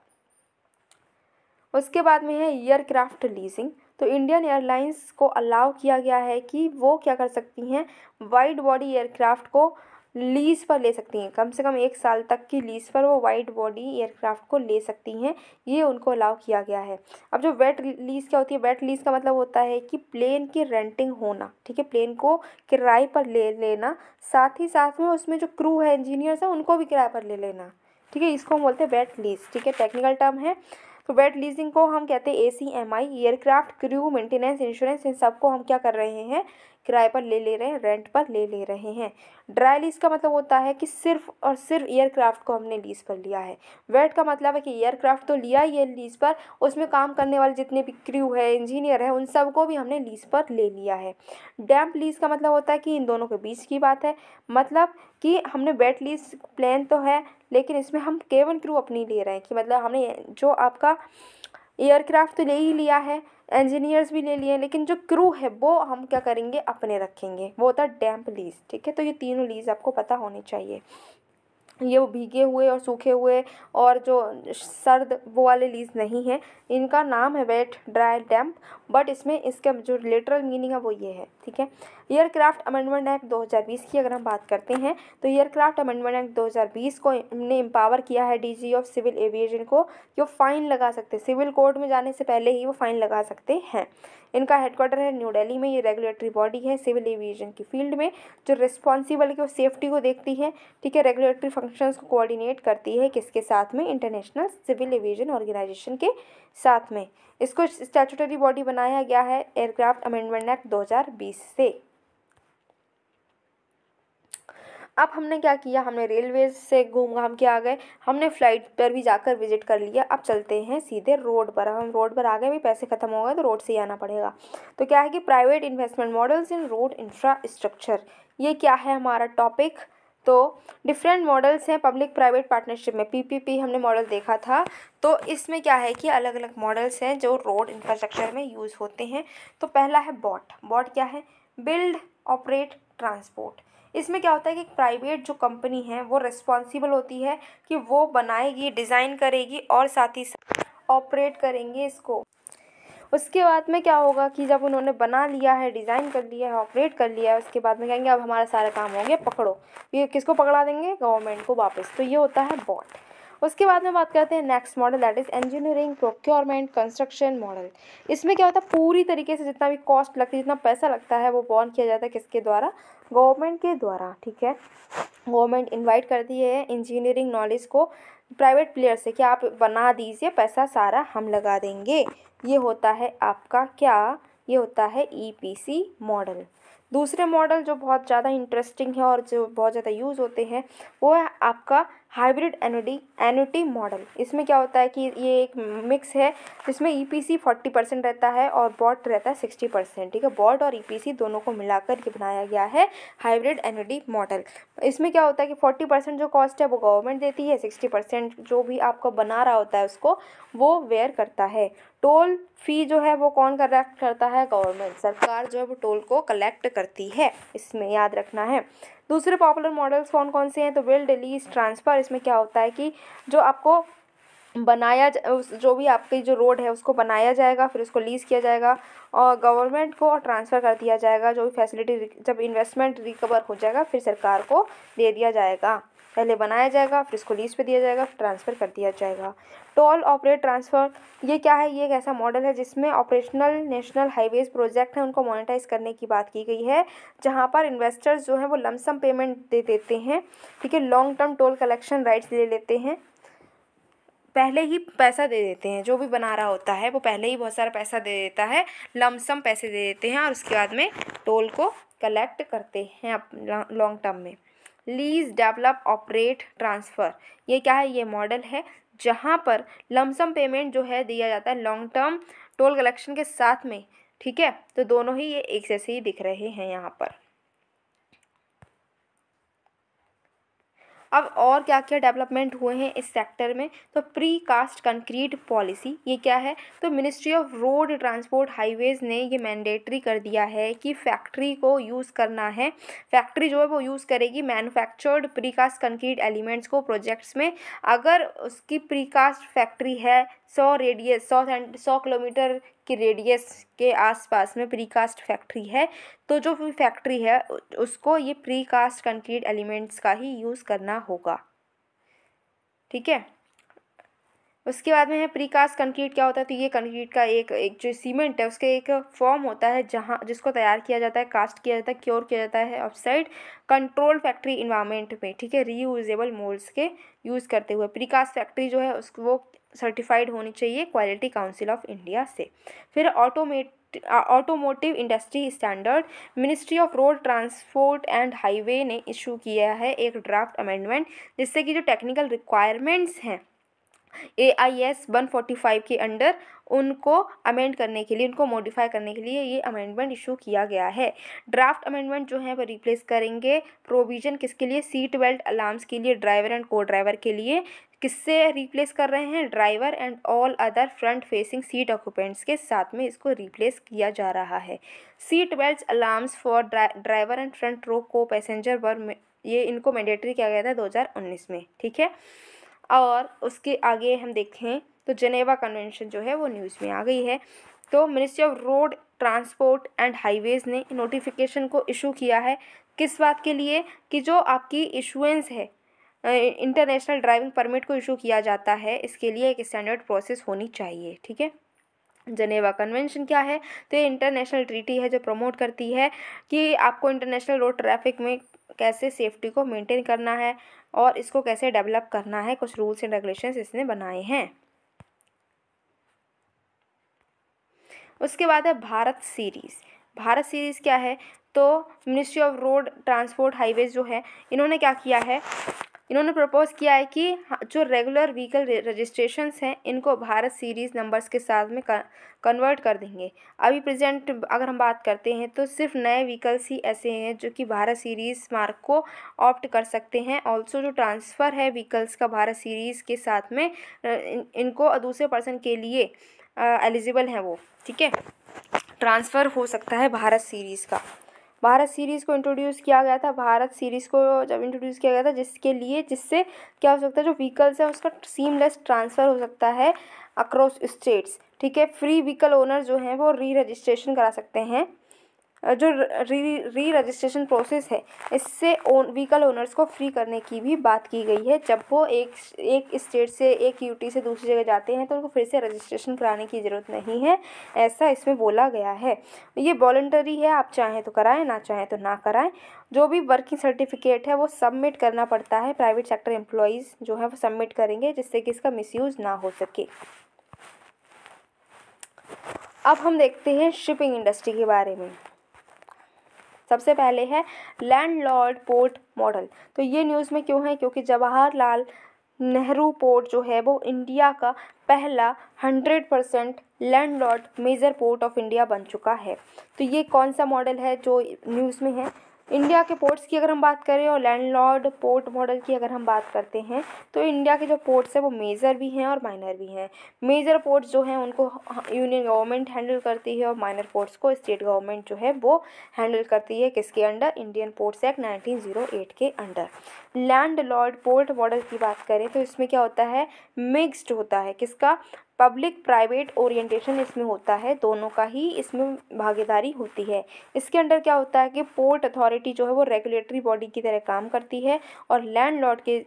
उसके बाद में है एयरक्राफ्ट लीजिंग। तो इंडियन एयरलाइंस को अलाउ किया गया है कि वो क्या कर सकती हैं, वाइड बॉडी एयरक्राफ्ट को लीज़ पर ले सकती हैं, कम से कम 1 साल तक की लीज़ पर वो वाइड बॉडी एयरक्राफ्ट को ले सकती हैं, ये उनको अलाउ किया गया है। अब जो वेट लीज़ क्या होती है, वेट लीज़ का मतलब होता है कि प्लेन की रेंटिंग होना, ठीक है, प्लेन को किराए पर ले लेना, साथ ही साथ में उसमें जो क्रू है, इंजीनियर्स हैं, उनको भी किराए पर ले लेना, ठीक है। इसको हम बोलते हैं वेट लीज़, ठीक है, टेक्निकल टर्म है। तो वेट लीजिंग को हम कहते हैं ACMI, aircraft crew maintenance insurance, इन सबको हम क्या कर रहे हैं, किराए पर ले रहे हैं, रेंट पर ले रहे हैं। ड्राई लीज का मतलब होता है कि सिर्फ और सिर्फ एयरक्राफ्ट को हमने लीज पर लिया है। वेट का मतलब है कि एयरक्राफ्ट तो लिया ही है लीज पर, उसमें काम करने वाले जितने भी क्रू है, इंजीनियर है, उन सबको भी हमने लीज पर ले लिया है। डैम्प लीज का मतलब होता है कि इन दोनों के बीच की बात है, मतलब कि हमने वेट लीज प्लान तो है लेकिन इसमें हम केवन क्रू अपनी ले रहे हैं, कि मतलब हमने जो आपका एयरक्राफ्ट तो ले ही लिया है, इंजीनियर्स भी ले लिए, लेकिन जो क्रू है वो हम क्या करेंगे, अपने रखेंगे, वो होता है डैम्प लीज, ठीक है। तो ये तीनों लीज आपको पता होनी चाहिए। ये वो भीगे हुए और सूखे हुए और जो सर्द वो वाले लीज नहीं है। इनका नाम है वेट, ड्राई, डैम्प, बट इसमें इसका जो लिटरल मीनिंग है वो ये है, ठीक है। एयरक्राफ्ट अमेंडमेंट एक्ट 2020 की अगर हम बात करते हैं तो एयरक्राफ्ट अमेंडमेंट एक्ट 2020 को ने एम्पावर किया है डीजी ऑफ सिविल एविएशन को कि वो फाइन लगा सकते हैं, सिविल कोर्ट में जाने से पहले ही वो फाइन लगा सकते हैं। इनका हेडक्वार्टर है न्यू दिल्ली में। ये रेगुलेटरी बॉडी है सिविल एविएशन की फील्ड में जो रिस्पॉन्सिबल है कि वो सेफ्टी को देखती है, ठीक है। रेगुलेटरी फंक्शंस को कोऑर्डिनेट करती है किसके साथ में, इंटरनेशनल सिविल एविएशन ऑर्गेनाइजेशन के साथ में। इसको स्टैट्यूटरी बॉडी बनाया गया है एयरक्राफ्ट अमेंडमेंट एक्ट 2020 से। अब हमने क्या किया, हमने रेलवे से घूम घाम के आ गए, हमने फ्लाइट पर भी जाकर विजिट कर लिया। अब चलते हैं सीधे रोड पर। अब हम रोड पर आ गए, भी पैसे ख़त्म हो गए तो रोड से ही आना पड़ेगा। तो क्या है कि private investment models in road infrastructure, ये क्या है हमारा टॉपिक। तो डिफरेंट मॉडल्स हैं पब्लिक प्राइवेट पार्टनरशिप में, पीपीपी हमने मॉडल देखा था। तो इसमें क्या है कि अलग अलग मॉडल्स हैं जो रोड इंफ्रास्ट्रक्चर में यूज़ होते हैं। तो पहला है बॉट। बॉट क्या है, बिल्ड ऑपरेट ट्रांसपोर्ट। इसमें क्या होता है कि प्राइवेट जो कंपनी है वो रिस्पॉन्सिबल होती है कि वो बनाएगी, डिज़ाइन करेगी और साथ ही साथ ऑपरेट करेंगे इसको। उसके बाद में क्या होगा कि जब उन्होंने बना लिया है, डिज़ाइन कर लिया है, ऑपरेट कर लिया है, उसके बाद में कहेंगे अब हमारा सारा काम हो गया, पकड़ो। ये किसको पकड़ा देंगे, गवर्नमेंट को वापस। तो ये होता है बॉट। उसके बाद में बात करते हैं next model, that is engineering procurement construction model. इसमें क्या होता है, पूरी तरीके से जितना भी कॉस्ट लगती है, जितना पैसा लगता है, वो बॉन्ड किया जाता है किसके द्वारा, गवर्नमेंट के द्वारा, ठीक है। गवर्नमेंट इनवाइट करती है इंजीनियरिंग नॉलेज को प्राइवेट प्लेयर से कि आप बना दीजिए, पैसा सारा हम लगा देंगे। ये होता है आपका क्या, ये होता है ईपीसी मॉडल। दूसरे मॉडल जो बहुत ज़्यादा इंटरेस्टिंग है और जो बहुत ज़्यादा यूज़ होते हैं वो है आपका हाइब्रिड एन्युटी मॉडल। इसमें क्या होता है कि ये एक मिक्स है जिसमें ईपीसी 40% रहता है और बॉट रहता है 60%, ठीक है। बॉट और ईपीसी दोनों को मिलाकर के बनाया गया है हाइब्रिड एन्युटी मॉडल। इसमें क्या होता है कि 40% जो कॉस्ट है वो गवर्नमेंट देती है, 60% जो भी आपको बना रहा होता है उसको वो वेयर करता है। टोल फी जो है वो कौन कलेक्ट करता है, गवर्नमेंट, सरकार जो है वो टोल को कलेक्ट करती है, इसमें याद रखना है। दूसरे पॉपुलर मॉडल्स कौन कौन से हैं, तो बिल्ड लीज ट्रांसफ़र। इसमें क्या होता है कि जो आपको बनाया जो भी आपकी जो रोड है उसको बनाया जाएगा, फिर उसको लीज़ किया जाएगा और गवर्नमेंट को ट्रांसफ़र कर दिया जाएगा। जो भी फैसिलिटी, जब इन्वेस्टमेंट रिकवर हो जाएगा फिर सरकार को दे दिया जाएगा। पहले बनाया जाएगा, फिर इसको लीज़ पे दिया जाएगा, फिर ट्रांसफ़र कर दिया जाएगा। टोल ऑपरेट ट्रांसफ़र, ये क्या है, ये एक ऐसा मॉडल है जिसमें ऑपरेशनल नेशनल हाईवेज प्रोजेक्ट हैं उनको मोनेटाइज करने की बात की गई है, जहाँ पर इन्वेस्टर्स जो हैं वो लमसम पेमेंट दे देते हैं, ठीक है। Long term toll collection rights ले लेते हैं, पहले ही पैसा दे देते हैं। जो भी बना रहा होता है वो पहले ही बहुत सारा पैसा दे देता है, लमसम पैसे दे देते हैं और उसके बाद में टोल को कलेक्ट करते हैं लॉन्ग टर्म में। लीज डेवलप ऑपरेट ट्रांसफ़र, ये क्या है, ये मॉडल है जहाँ पर लमसम पेमेंट जो है दिया जाता है लॉन्ग टर्म टोल कलेक्शन के साथ में, ठीक है। तो दोनों ही ये एक जैसे ही दिख रहे हैं यहाँ पर। अब और क्या क्या डेवलपमेंट हुए हैं इस सेक्टर में, तो प्री कास्ट कंक्रीट पॉलिसी, ये क्या है, तो ministry of road transport highways ने ये मैंडेटरी कर दिया है कि फैक्ट्री को यूज़ करना है, फैक्ट्री जो है वो यूज़ करेगी manufactured pre cast concrete elements को प्रोजेक्ट्स में। अगर उसकी प्री कास्ट फैक्ट्री है 100 किलोमीटर के रेडियस के आसपास में प्रीकास्ट फैक्ट्री है, तो जो भी फैक्ट्री है उसको ये प्रीकास्ट कंक्रीट एलिमेंट्स का ही यूज़ करना होगा, ठीक है। उसके बाद में है प्रीकास्ट कंक्रीट क्या होता है, तो ये कंक्रीट का एक जो सीमेंट है उसके एक फॉर्म होता है जहाँ जिसको तैयार किया जाता है, कास्ट किया जाता है, क्योर किया जाता है ऑफसाइड कंट्रोल फैक्ट्री इन्वायरमेंट में, ठीक है, रीयूजेबल मोल्ड्स के यूज़ करते हुए। प्रीकास्ट फैक्ट्री जो है उसको वो सर्टिफाइड होनी चाहिए क्वालिटी काउंसिल ऑफ इंडिया से। फिर automotive industry standard, ministry of road transport and highway ने इशू किया है एक ड्राफ्ट अमेंडमेंट, जिससे कि जो टेक्निकल रिक्वायरमेंट्स हैं AIS 145 के अंडर उनको अमेंड करने के लिए, उनको मॉडिफाई करने के लिए ये अमेंडमेंट इशू किया गया है। ड्राफ्ट अमेंडमेंट जो है वो रिप्लेस करेंगे प्रोविज़न किसके लिए, सीट बेल्ट अलार्म्स के लिए, ड्राइवर एंड को ड्राइवर के लिए। किससे रिप्लेस कर रहे हैं, driver and all other front facing seat occupants के साथ में इसको रिप्लेस किया जा रहा है। Seat belt alarms for driver and front row को पैसेंजर वर ये इनको मैंडेटरी किया गया था 2019 में, ठीक है। और उसके आगे हम देखें तो जेनेवा कन्वेंशन जो है वो न्यूज़ में आ गई है। तो ministry of road transport and highways ने नोटिफिकेशन को इशू किया है, किस बात के लिए, कि जो आपकी इशुएंस है इंटरनेशनल ड्राइविंग परमिट को इशू किया जाता है, इसके लिए एक स्टैंडर्ड प्रोसेस होनी चाहिए, ठीक है। जेनेवा कन्वेंशन क्या है, तो ये इंटरनेशनल ट्रीटी है जो प्रमोट करती है कि आपको इंटरनेशनल रोड ट्रैफिक में कैसे सेफ्टी को मेंटेन करना है और इसको कैसे डेवलप करना है। कुछ रूल्स एंड रेगुलेशंस इसने बनाए हैं। उसके बाद है भारत सीरीज़। भारत सीरीज़ क्या है, तो ministry of road transport highways जो है, इन्होंने क्या किया है, इन्होंने प्रपोज किया है कि जो रेगुलर व्हीकल रजिस्ट्रेशंस हैं इनको भारत सीरीज़ नंबर्स के साथ में कन्वर्ट कर देंगे। अभी प्रेजेंट अगर हम बात करते हैं तो सिर्फ नए व्हीकल्स ही ऐसे हैं जो कि भारत सीरीज़ मार्क को ऑप्ट कर सकते हैं। ऑल्सो जो ट्रांसफ़र है व्हीकल्स का भारत सीरीज़ के साथ में इनको दूसरे पर्सन के लिए एलिजिबल हैं वो, ठीक है, ट्रांसफ़र हो सकता है भारत सीरीज़ का। भारत सीरीज़ को इंट्रोड्यूस किया गया था, भारत सीरीज़ को जब इंट्रोड्यूस किया गया था जिससे क्या हो सकता है, जो व्हीकल्स है उसका सीमलेस ट्रांसफ़र हो सकता है अक्रॉस स्टेट्स, ठीक है। फ्री व्हीकल ओनर जो हैं वो री रजिस्ट्रेशन करा सकते हैं। जो री रजिस्ट्रेशन प्रोसेस है इससे व्हीकल ओनर्स को फ्री करने की भी बात की गई है। जब वो एक स्टेट से एक यूटी से दूसरी जगह जाते हैं तो उनको फिर से रजिस्ट्रेशन कराने की ज़रूरत नहीं है, ऐसा इसमें बोला गया है। ये वॉलंटरी है, आप चाहें तो कराएं, ना चाहें तो ना कराएं। जो भी वर्किंग सर्टिफिकेट है वो सबमिट करना पड़ता है, प्राइवेट सेक्टर एम्प्लॉयज़ जो है वो सबमिट करेंगे जिससे कि इसका मिसयूज़ ना हो सके। अब हम देखते हैं शिपिंग इंडस्ट्री के बारे में। सबसे पहले है लैंडलॉर्ड पोर्ट मॉडल। तो ये न्यूज़ में क्यों है, क्योंकि जवाहरलाल नेहरू पोर्ट जो है वो इंडिया का पहला 100% landlord major port of India बन चुका है। तो ये कौन सा मॉडल है जो न्यूज़ में है, इंडिया के पोर्ट्स की अगर हम बात करें और लैंडलॉर्ड पोर्ट मॉडल की अगर हम बात करते हैं तो इंडिया के जो पोर्ट्स हैं वो मेजर भी हैं और माइनर भी हैं। मेजर पोर्ट्स जो हैं उनको यूनियन गवर्नमेंट हैंडल करती है और माइनर पोर्ट्स को स्टेट गवर्नमेंट जो है वो हैंडल करती है। किसके अंडर, इंडियन पोर्ट्स एक्ट 1908 के अंडर। लैंडलॉर्ड पोर्ट मॉडल की बात करें तो इसमें क्या होता है, मिक्स्ड होता है, किसका, पब्लिक प्राइवेट ओरिएंटेशन इसमें होता है, दोनों का ही इसमें भागीदारी होती है। इसके अंडर क्या होता है कि पोर्ट अथॉरिटी जो है वो रेगुलेटरी बॉडी की तरह काम करती है और लैंडलॉर्ड के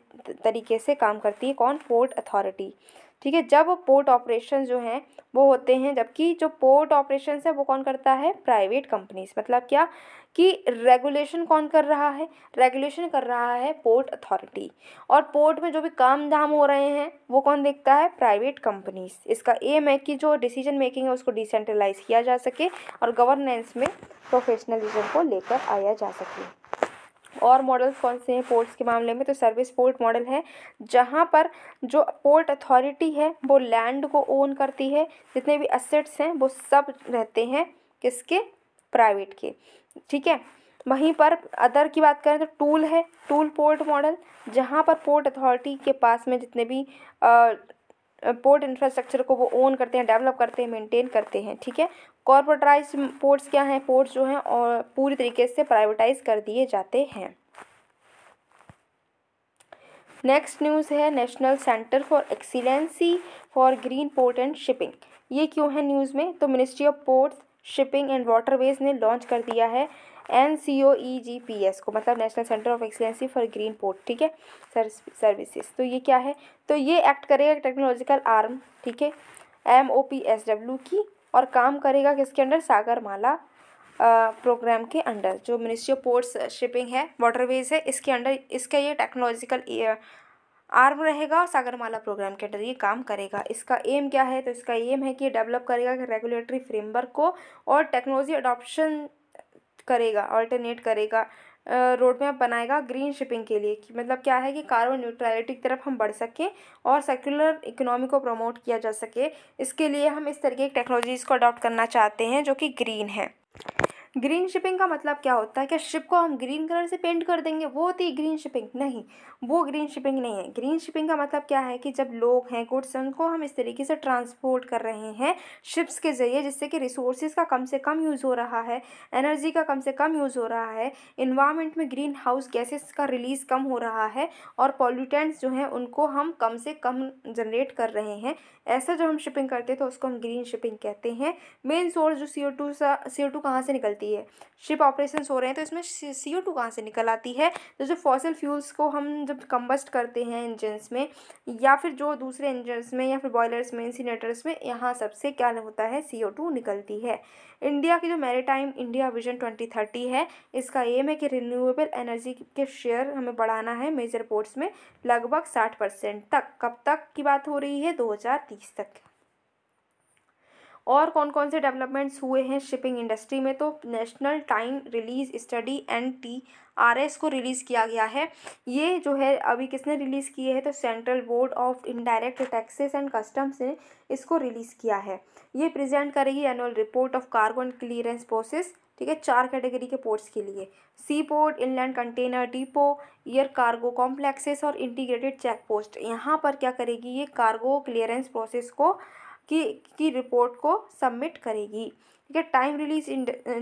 तरीके से काम करती है। कौन, पोर्ट अथॉरिटी, ठीक है। जब पोर्ट ऑपरेशन जो हैं वो होते हैं, जबकि जो पोर्ट ऑपरेशन है वो कौन करता है, प्राइवेट कंपनीज। मतलब क्या कि रेगुलेशन कौन कर रहा है, रेगुलेशन कर रहा है पोर्ट अथॉरिटी, और पोर्ट में जो भी काम धाम हो रहे हैं वो कौन देखता है, प्राइवेट कंपनीज। इसका एम है कि जो डिसीजन मेकिंग है उसको डिसेंट्रलाइज किया जा सके और गवर्नेंस में प्रोफेशनलिज्म को लेकर आया जा सके। और मॉडल्स कौन से हैं पोर्ट्स के मामले में, तो सर्विस पोर्ट मॉडल है, जहाँ पर जो पोर्ट अथॉरिटी है वो लैंड को ओन करती है, जितने भी एसेट्स हैं वो सब रहते हैं किसके, प्राइवेट के, ठीक है। वहीं पर अदर की बात करें तो टूल है, टूल पोर्ट मॉडल, जहाँ पर पोर्ट अथॉरिटी के पास में जितने भी पोर्ट इंफ्रास्ट्रक्चर को वो ओन करते हैं, डेवलप करते हैं, मेंटेन करते हैं, ठीक है। कॉर्पोरेटाइज पोर्ट्स क्या हैं, पोर्ट्स जो हैं और पूरी तरीके से प्राइवेटाइज कर दिए जाते हैं। नेक्स्ट न्यूज़ है national centre for excellency for green port and shipping. ये क्यों है न्यूज़ में, तो ministry of ports shipping and waterways ने लॉन्च कर दिया है NCOEGPS को, मतलब national centre of excellency for green port, ठीक है, सर्विसेज। तो ये क्या है, तो ये एक्ट करेगा टेक्नोलॉजिकल आर्म, ठीक है, MOPSW की, और काम करेगा किसके अंडर, सागरमाला प्रोग्राम के अंडर। जो मिनिस्ट्री ऑफ पोर्ट्स शिपिंग है वाटरवेज है इसके अंडर इसका ये टेक्नोलॉजिकल आर्म रहेगा और सागरमाला प्रोग्राम के अंडर ये काम करेगा। इसका एम क्या है, तो इसका एम है कि ये डेवलप करेगा रेगुलेटरी फ्रेमवर्क को और टेक्नोलॉजी अडॉप्शन करेगा, ऑल्टरनेट करेगा, रोड मैप बनाएगा ग्रीन शिपिंग के लिए। मतलब क्या है कि कार्बन न्यूट्रलिटी की तरफ हम बढ़ सकें और सर्कुलर इकोनॉमी को प्रमोट किया जा सके। इसके लिए हम इस तरीके की टेक्नोलॉजीज़ को अडॉप्ट करना चाहते हैं जो कि ग्रीन है। ग्रीन शिपिंग का मतलब क्या होता है? क्या शिप को हम ग्रीन कलर से पेंट कर देंगे वो होती है ग्रीन शिपिंग? नहीं, वो ग्रीन शिपिंग नहीं है। ग्रीन शिपिंग का मतलब क्या है कि जब लोग हैं, गुड्स हैं, उनको हम इस तरीके से ट्रांसपोर्ट कर रहे हैं शिप्स के ज़रिए जिससे कि रिसोर्सेज का कम से कम यूज़ हो रहा है, एनर्जी का कम से कम यूज़ हो रहा है, इन्वायरमेंट में ग्रीन हाउस गैसेस का रिलीज़ कम हो रहा है और पॉल्यूटेंट्स जो हैं उनको हम कम से कम जनरेट कर रहे हैं। ऐसा जब हम शिपिंग करते हैं तो उसको हम ग्रीन शिपिंग कहते हैं। मेन सोर्स जो CO2 कहाँ से निकलती है? शिप ऑपरेशंस हो रहे हैं तो इसमें CO2 कहाँ से निकल आती है? तो जो फॉसिल फ्यूल्स को हम जब कंबस्ट करते हैं इंजन्स में या फिर जो दूसरे इंजन्स में या फिर बॉयलर्स में, इंसिनेटर्स में, यहाँ सबसे क्या होता है? CO2 निकलती है। इंडिया की जो मैरीटाइम इंडिया विजन 2030 है, इसका एम है कि रिन्यूएबल एनर्जी के शेयर हमें बढ़ाना है मेजर पोर्ट्स में लगभग 60% तक। कब तक की बात हो रही है? 2030 तक। और कौन कौन से डेवलपमेंट्स हुए हैं शिपिंग इंडस्ट्री में? तो national time release study NTRS को रिलीज़ किया गया है। ये जो है अभी किसने रिलीज़ किए है? तो central board of indirect taxes and customs ने इसको रिलीज़ किया है। ये प्रेजेंट करेगी annual report of cargo and clearance process, ठीक है, 4 कैटेगरी के पोर्ट्स के लिए: sea port, inland container depot, air cargo complexes और इंटीग्रेटेड चेक पोस्ट। यहाँ पर क्या करेगी? ये कार्गो क्लियरेंस प्रोसेस को की रिपोर्ट को सबमिट करेगी, ठीक है। टाइम रिलीज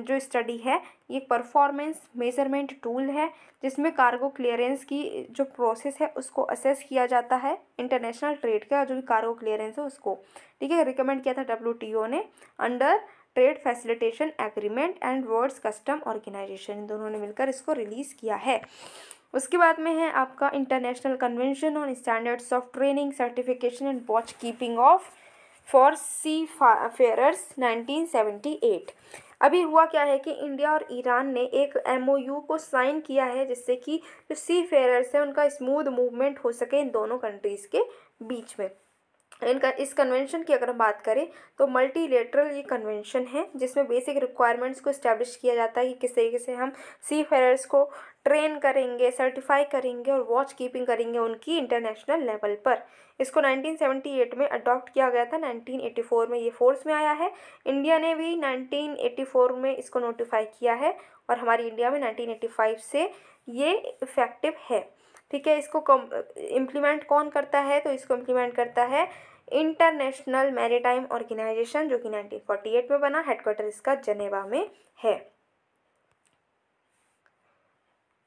जो स्टडी है ये परफॉर्मेंस मेजरमेंट टूल है जिसमें कार्गो क्लियरेंस की जो प्रोसेस है उसको असेस किया जाता है। इंटरनेशनल ट्रेड का जो भी कार्गो क्लियरेंस है उसको, ठीक है, रिकमेंड किया था WTO ने under trade facilitation agreement and world custom organization, दोनों ने मिलकर इसको रिलीज़ किया है। उसके बाद में है आपका international convention on standards of training, certification and watch keeping of for seafarers 1978। अभी हुआ क्या है कि इंडिया और ईरान ने एक MOU को साइन किया है जिससे कि जो सी फेयरर्स है उनका स्मूथ मूवमेंट हो सके इन दोनों कंट्रीज़ के बीच में। इस कन्वेंशन की अगर हम बात करें तो मल्टीलेटरल ये कन्वेंशन है जिसमें बेसिक रिक्वायरमेंट्स को इस्टेब्लिश किया जाता है कि किस तरीके से हम सी फेयरर्स को ट्रेन करेंगे, सर्टिफाई करेंगे और वॉच कीपिंग करेंगे उनकी इंटरनेशनल लेवल पर। इसको 1978 में अडॉप्ट किया गया था, 1984 में ये फोर्स में आया है। इंडिया ने भी 1984 में इसको नोटिफाई किया है और हमारी इंडिया में 1985 से ये इफेक्टिव है, ठीक है। इसको इम्प्लीमेंट कौन करता है? तो इसको इम्प्लीमेंट करता है इंटरनेशनल मैरीटाइम ऑर्गेनाइजेशन जो कि 1948 में बना, हेडक्वार्टर इसका जनेवा में है।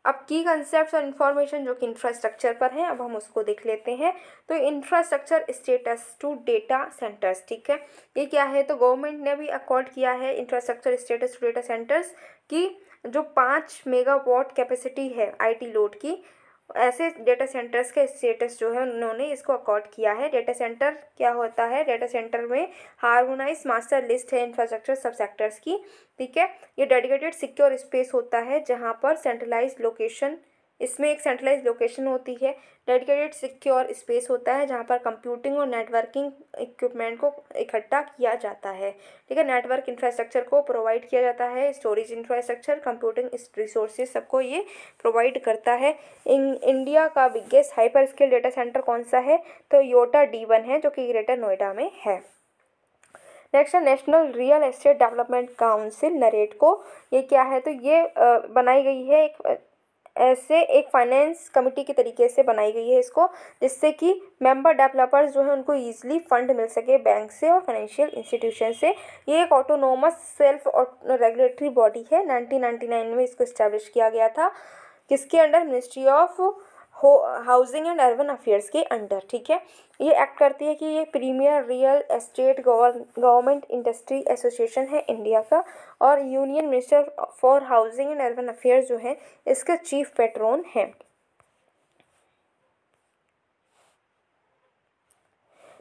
अब की कंसेप्ट्स और इन्फॉर्मेशन जो कि इंफ्रास्ट्रक्चर पर है, अब हम उसको देख लेते हैं। तो infrastructure status to data centres, ठीक है, ये क्या है? तो गवर्नमेंट ने भी अकॉर्ड किया है infrastructure status to data centres की जो 5 मेगावाट कैपेसिटी है IT लोड की, ऐसे डेटा सेंटर्स का स्टेटस जो है उन्होंने इसको अकॉर्ड किया है। डेटा सेंटर क्या होता है? डेटा सेंटर में हार्मोनाइज मास्टर लिस्ट है इंफ्रास्ट्रक्चर सब सेक्टर्स की, ठीक है। ये डेडिकेटेड सिक्योर स्पेस होता है जहाँ पर सेंट्रलाइज लोकेशन, इसमें एक सेंट्रलाइज लोकेशन होती है, डेडिकेटेड सिक्योर स्पेस होता है जहाँ पर कंप्यूटिंग और नेटवर्किंग इक्विपमेंट को इकट्ठा किया जाता है, ठीक है। नेटवर्क इंफ्रास्ट्रक्चर को प्रोवाइड किया जाता है, स्टोरेज इंफ्रास्ट्रक्चर, कंप्यूटिंग रिसोर्सेज सबको ये प्रोवाइड करता है। इंडिया का biggest hyper scale data centre कौन सा है? तो योटा D1 है जो कि ग्रेटर नोएडा में है। नेक्स्ट है national real estate development council NAREDCO, ये क्या है? तो ये बनाई गई है एक फाइनेंस कमेटी के तरीके से बनाई गई है इसको, जिससे कि मेंबर डेवलपर्स जो है उनको ईजिली फंड मिल सके बैंक से और फाइनेंशियल इंस्टीट्यूशन से। ये एक ऑटोनोमस सेल्फ रेगुलेटरी बॉडी है, 1999 में इसको इस्टेब्लिश किया गया था, किसके under? Ministry of housing and urban affairs के अंडर, ठीक है। ये एक्ट करती है कि ये premier real estate government industry association है इंडिया का और union minister for housing and urban affairs जो है इसका चीफ पेट्रोन है।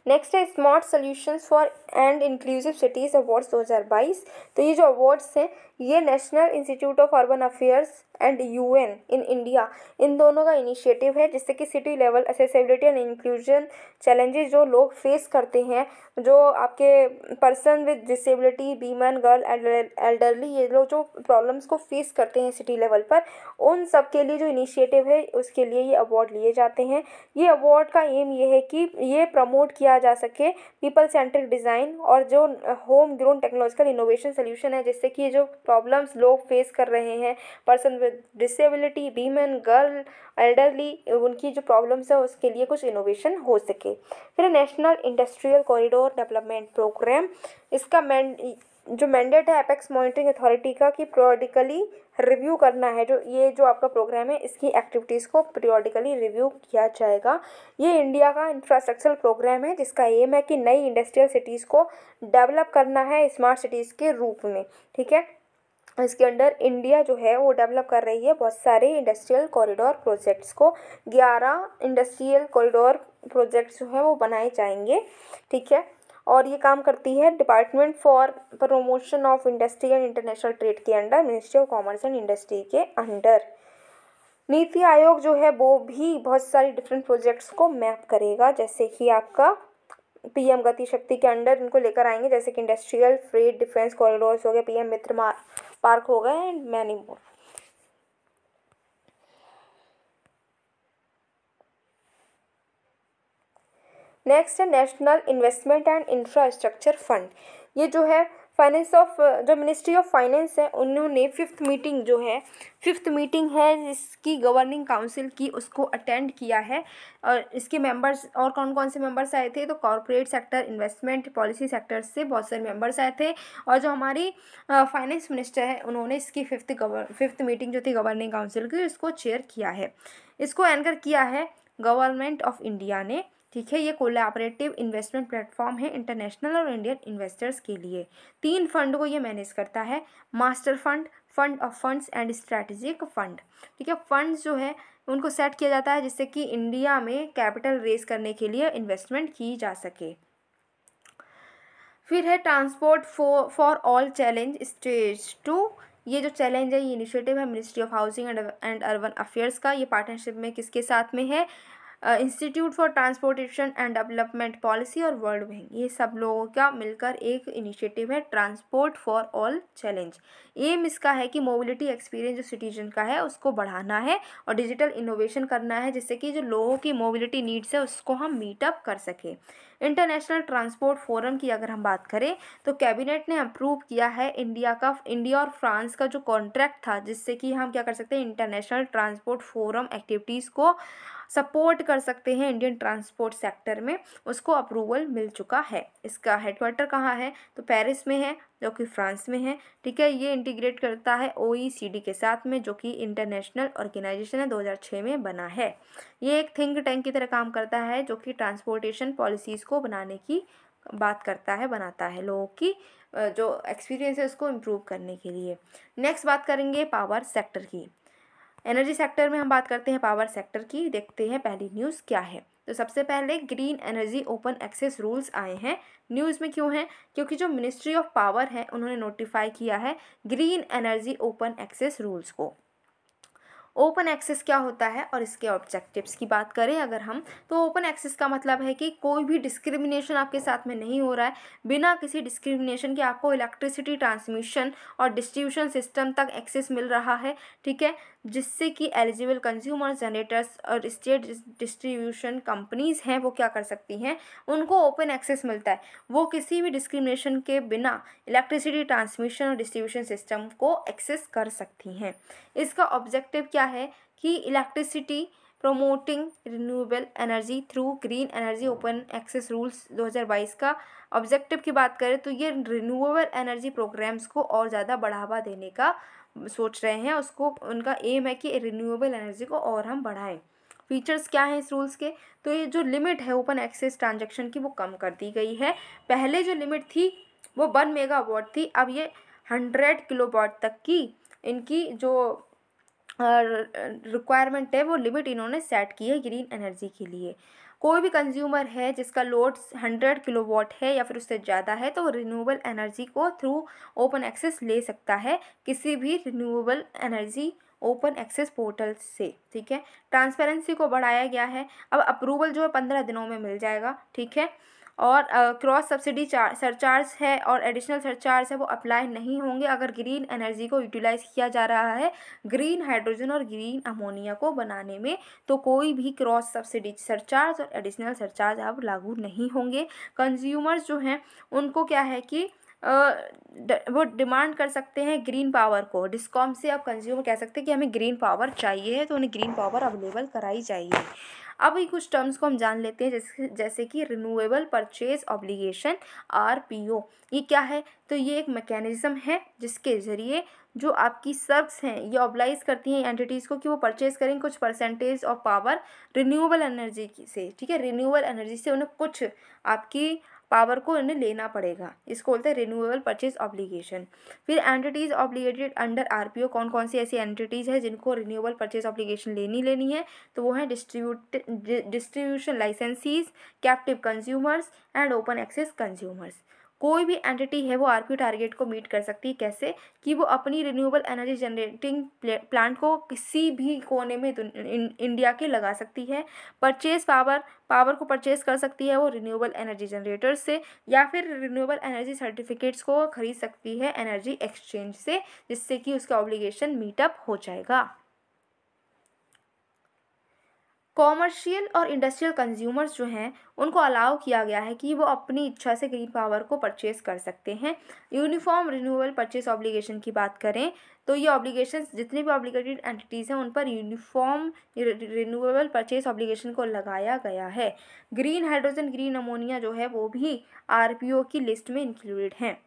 नेक्स्ट है smart solutions for and inclusive cities awards 2022। तो ये जो अवार्ड्स हैं ये national institute of urban affairs and UN in India, इन दोनों का इनिशिएटिव है, जिससे कि city level accessibility and inclusion challenges जो लोग फेस करते हैं, जो आपके person with disability, women, girl, elderly, ये लोग जो प्रॉब्लम्स को फेस करते हैं सिटी लेवल पर, उन सब के लिए जो इनिशिएटिव है उसके लिए ये अवार्ड लिए जाते हैं। ये अवार्ड का एम ये है कि ये प्रमोट किया जा सके पीपल सेंट्रिक डिज़ाइन और जो home grown technological innovation solution है, जिससे कि जो प्रॉब्लम्स लोग फेस कर रहे हैं, person with disability, women, girl, elderly, उनकी जो प्रॉब्लम्स है उसके लिए कुछ इनोवेशन हो सके। फिर national industrial corridor development programme, इसका जो मैंडेट है एपेक्स मॉनिटरिंग अथॉरिटी का कि पीरियोडिकली रिव्यू करना है, जो आपका प्रोग्राम है इसकी एक्टिविटीज़ को पीरियोडिकली रिव्यू किया जाएगा। ये इंडिया का इंफ्रास्ट्रक्चरल प्रोग्राम है जिसका एम है कि नई इंडस्ट्रियल सिटीज़ को डेवलप करना है स्मार्ट सिटीज़ के रूप में। ठीक है, इसके अंडर इंडिया जो है वो डेवलप कर रही है बहुत सारे इंडस्ट्रियल कॉरिडोर प्रोजेक्ट्स को। 11 इंडस्ट्रियल कॉरिडोर प्रोजेक्ट्स जो हैं वो बनाए जाएंगे। ठीक है, और ये काम करती है department for promotion of industry and international trade के under, ministry of commerce and industry के अंडर। नीति आयोग जो है वो भी बहुत सारी डिफरेंट प्रोजेक्ट्स को मैप करेगा, जैसे कि आपका पीएम गति शक्ति के अंडर इनको लेकर आएंगे, जैसे कि इंडस्ट्रियल, फ्रेट, डिफेंस कॉरिडोर्स हो गए, पीएम मित्र पार्क हो गए एंड मैनी मोर। नेक्स्ट है national investment and infrastructure fund. ये जो है जो मिनिस्ट्री ऑफ फाइनेंस है उन्होंने फिफ्थ मीटिंग है इसकी गवर्निंग काउंसिल की, उसको अटेंड किया है। और इसके मेंबर्स और कौन कौन से मेंबर्स आए थे, तो corporate sector, investment, policy sector से बहुत सारे मेंबर्स आए थे। और जो हमारी फाइनेंस मिनिस्टर है उन्होंने इसकी फिफ्थ मीटिंग जो थी गवर्निंग काउंसिल की, इसको चेयर किया है। इसको एंकर किया है गवर्नमेंट ऑफ इंडिया ने। ठीक है, ये कोलैबोरेटिव इन्वेस्टमेंट प्लेटफॉर्म है इंटरनेशनल और इंडियन इन्वेस्टर्स के लिए। 3 फंड को ये मैनेज करता है, master fund, fund of funds and strategic fund. ठीक है, फंड्स जो है उनको सेट किया जाता है जिससे कि इंडिया में कैपिटल रेज करने के लिए इन्वेस्टमेंट की जा सके। फिर है transport for all challenge stage 2। ये जो चैलेंज है ये इनिशिएटिव है ministry of housing and urban affairs का। ये पार्टनरशिप में किसके साथ में है, institute for transportation and development policy और वर्ल्ड बैंक, ये सब लोगों का मिलकर एक इनिशिएटिव है transport for all challenge. Aim इसका है कि मोबिलिटी एक्सपीरियंस जो सिटीजन का है उसको बढ़ाना है और डिजिटल इनोवेशन करना है, जिससे कि जो लोगों की मोबिलिटी नीड्स है उसको हम मीटअप कर सकें। इंटरनेशनल ट्रांसपोर्ट फोरम की अगर हम बात करें तो कैबिनेट ने अप्रूव किया है इंडिया और फ्रांस का जो कॉन्ट्रैक्ट था, जिससे कि हम क्या कर सकते हैं, इंटरनेशनल ट्रांसपोर्ट फोरम एक्टिविटीज़ को सपोर्ट कर सकते हैं इंडियन ट्रांसपोर्ट सेक्टर में, उसको अप्रूवल मिल चुका है। इसका हेडक्वार्टर कहाँ है, तो पेरिस में है जो कि फ्रांस में है। ठीक है, ये इंटीग्रेट करता है OECD के साथ में, जो कि इंटरनेशनल ऑर्गेनाइजेशन है, 2006 में बना है। ये एक थिंक टैंक की तरह काम करता है जो कि ट्रांसपोर्टेशन पॉलिसीज़ को बनाने की बात करता है, बनाता है, लोगों की जो एक्सपीरियंस है उसको इम्प्रूव करने के लिए। नेक्स्ट बात करेंगे पावर सेक्टर की। एनर्जी सेक्टर में हम बात करते हैं पावर सेक्टर की। देखते हैं पहली न्यूज़ क्या है। तो सबसे पहले green energy open access rules आए हैं। न्यूज़ में क्यों हैं, क्योंकि जो मिनिस्ट्री ऑफ पावर है उन्होंने नोटिफाई किया है green energy open access rules को। ओपन एक्सेस क्या होता है और इसके ऑब्जेक्टिव्स की बात करें अगर हम, तो ओपन एक्सेस का मतलब है कि कोई भी डिस्क्रिमिनेशन आपके साथ में नहीं हो रहा है। बिना किसी डिस्क्रिमिनेशन के आपको इलेक्ट्रिसिटी ट्रांसमिशन और डिस्ट्रीब्यूशन सिस्टम तक एक्सेस मिल रहा है। ठीक है, जिससे कि एलिजिबल कंज्यूमर्स, जनरेटर्स और स्टेट डिस्ट्रीब्यूशन कंपनीज़ हैं वो क्या कर सकती हैं, उनको ओपन एक्सेस मिलता है। वो किसी भी डिस्क्रिमिनेशन के बिना इलेक्ट्रिसिटी ट्रांसमिशन और डिस्ट्रीब्यूशन सिस्टम को एक्सेस कर सकती हैं। इसका ऑब्जेक्टिव क्या है कि electricity promoting renewable energy through green energy open access rules 2022 का ऑब्जेक्टिव की बात करें तो ये रिन्यूएबल एनर्जी प्रोग्राम्स को और ज़्यादा बढ़ावा देने का सोच रहे हैं। उसको उनका एम है कि रिन्यूएबल एनर्जी को और हम बढ़ाएं। फीचर्स क्या हैं इस रूल्स के, तो ये जो लिमिट है ओपन एक्सेस ट्रांजैक्शन की वो कम कर दी गई है। पहले जो लिमिट थी वो 1 मेगावाट थी, अब ये 100 किलोवाट तक की इनकी जो रिक्वायरमेंट है वो लिमिट इन्होंने सेट की है ग्रीन एनर्जी के लिए। कोई भी कंज्यूमर है जिसका लोड 100 किलोवाट है या फिर उससे ज़्यादा है तो वो रिन्यूएबल एनर्जी को थ्रू ओपन एक्सेस ले सकता है किसी भी renewable energy open access portal से। ठीक है, ट्रांसपेरेंसी को बढ़ाया गया है। अब अप्रूवल जो है 15 दिनों में मिल जाएगा। ठीक है, और क्रॉस सब्सिडी सरचार्ज है और एडिशनल सरचार्ज है वो अप्लाई नहीं होंगे अगर ग्रीन एनर्जी को यूटिलाइज किया जा रहा है ग्रीन हाइड्रोजन और ग्रीन अमोनिया को बनाने में, तो कोई भी क्रॉस सब्सिडी सरचार्ज और एडिशनल सरचार्ज अब लागू नहीं होंगे। कंज्यूमर्स जो हैं उनको क्या है कि वो डिमांड कर सकते हैं ग्रीन पावर को। डिस्कॉम से अब कंज्यूमर कह सकते हैं कि हमें ग्रीन पावर चाहिए है तो उन्हें ग्रीन पावर अवेलेबल कराई जाएगी। अब ये कुछ टर्म्स को हम जान लेते हैं जैसे कि रिन्यूएबल परचेज ऑब्लिगेशन RPO। ये क्या है? तो ये एक मैकेनिज्म है जिसके ज़रिए जो आपकी सर्क्स हैं ये ऑब्लाइज करती हैं एंटिटीज़ को कि वो परचेज करें कुछ percentage of power renewable energy से। ठीक है, रिन्यूएबल एनर्जी से उन्हें कुछ आपकी पावर को उन्हें लेना पड़ेगा, इसको बोलते हैं रिन्यूएबल परचेज ऑब्लिगेशन। फिर एंटिटीज़ ऑब्लिगेटेड अंडर RPO कौन कौन सी ऐसी एंटिटीज़ है जिनको रिन्यूएबल परचेज ऑब्लिगेशन लेनी है? तो वो हैं distribution licensees, captive consumers and open access consumers. कोई भी एंटिटी है वो RPO टारगेट को मीट कर सकती है। कैसे? कि वो अपनी रिन्यूएबल एनर्जी जनरेटिंग प्लांट को किसी भी कोने में इंडिया के लगा सकती है। परचेज पावर को परचेज कर सकती है वो रिन्यूएबल एनर्जी जनरेटर से, या फिर रिन्यूएबल एनर्जी सर्टिफिकेट्स को खरीद सकती है एनर्जी एक्सचेंज से, जिससे कि उसका ऑब्लिगेशन मीटअप हो जाएगा। कॉमर्शियल और इंडस्ट्रियल कंज्यूमर्स जो हैं उनको अलाउ किया गया है कि वो अपनी इच्छा से ग्रीन पावर को परचेज कर सकते हैं। यूनिफॉर्म रिन्यूएबल परचेज ऑब्लिगेशन की बात करें तो ये ऑब्लिगेशन जितनी भी ऑब्लिगेटेड एंटिटीज़ हैं उन पर यूनिफॉर्म रिन्यूएबल परचेज ऑब्लिगेशन को लगाया गया है। ग्रीन हाइड्रोजन ग्रीन अमोनिया जो है वो भी RPO की लिस्ट में इंक्लूडेड हैं।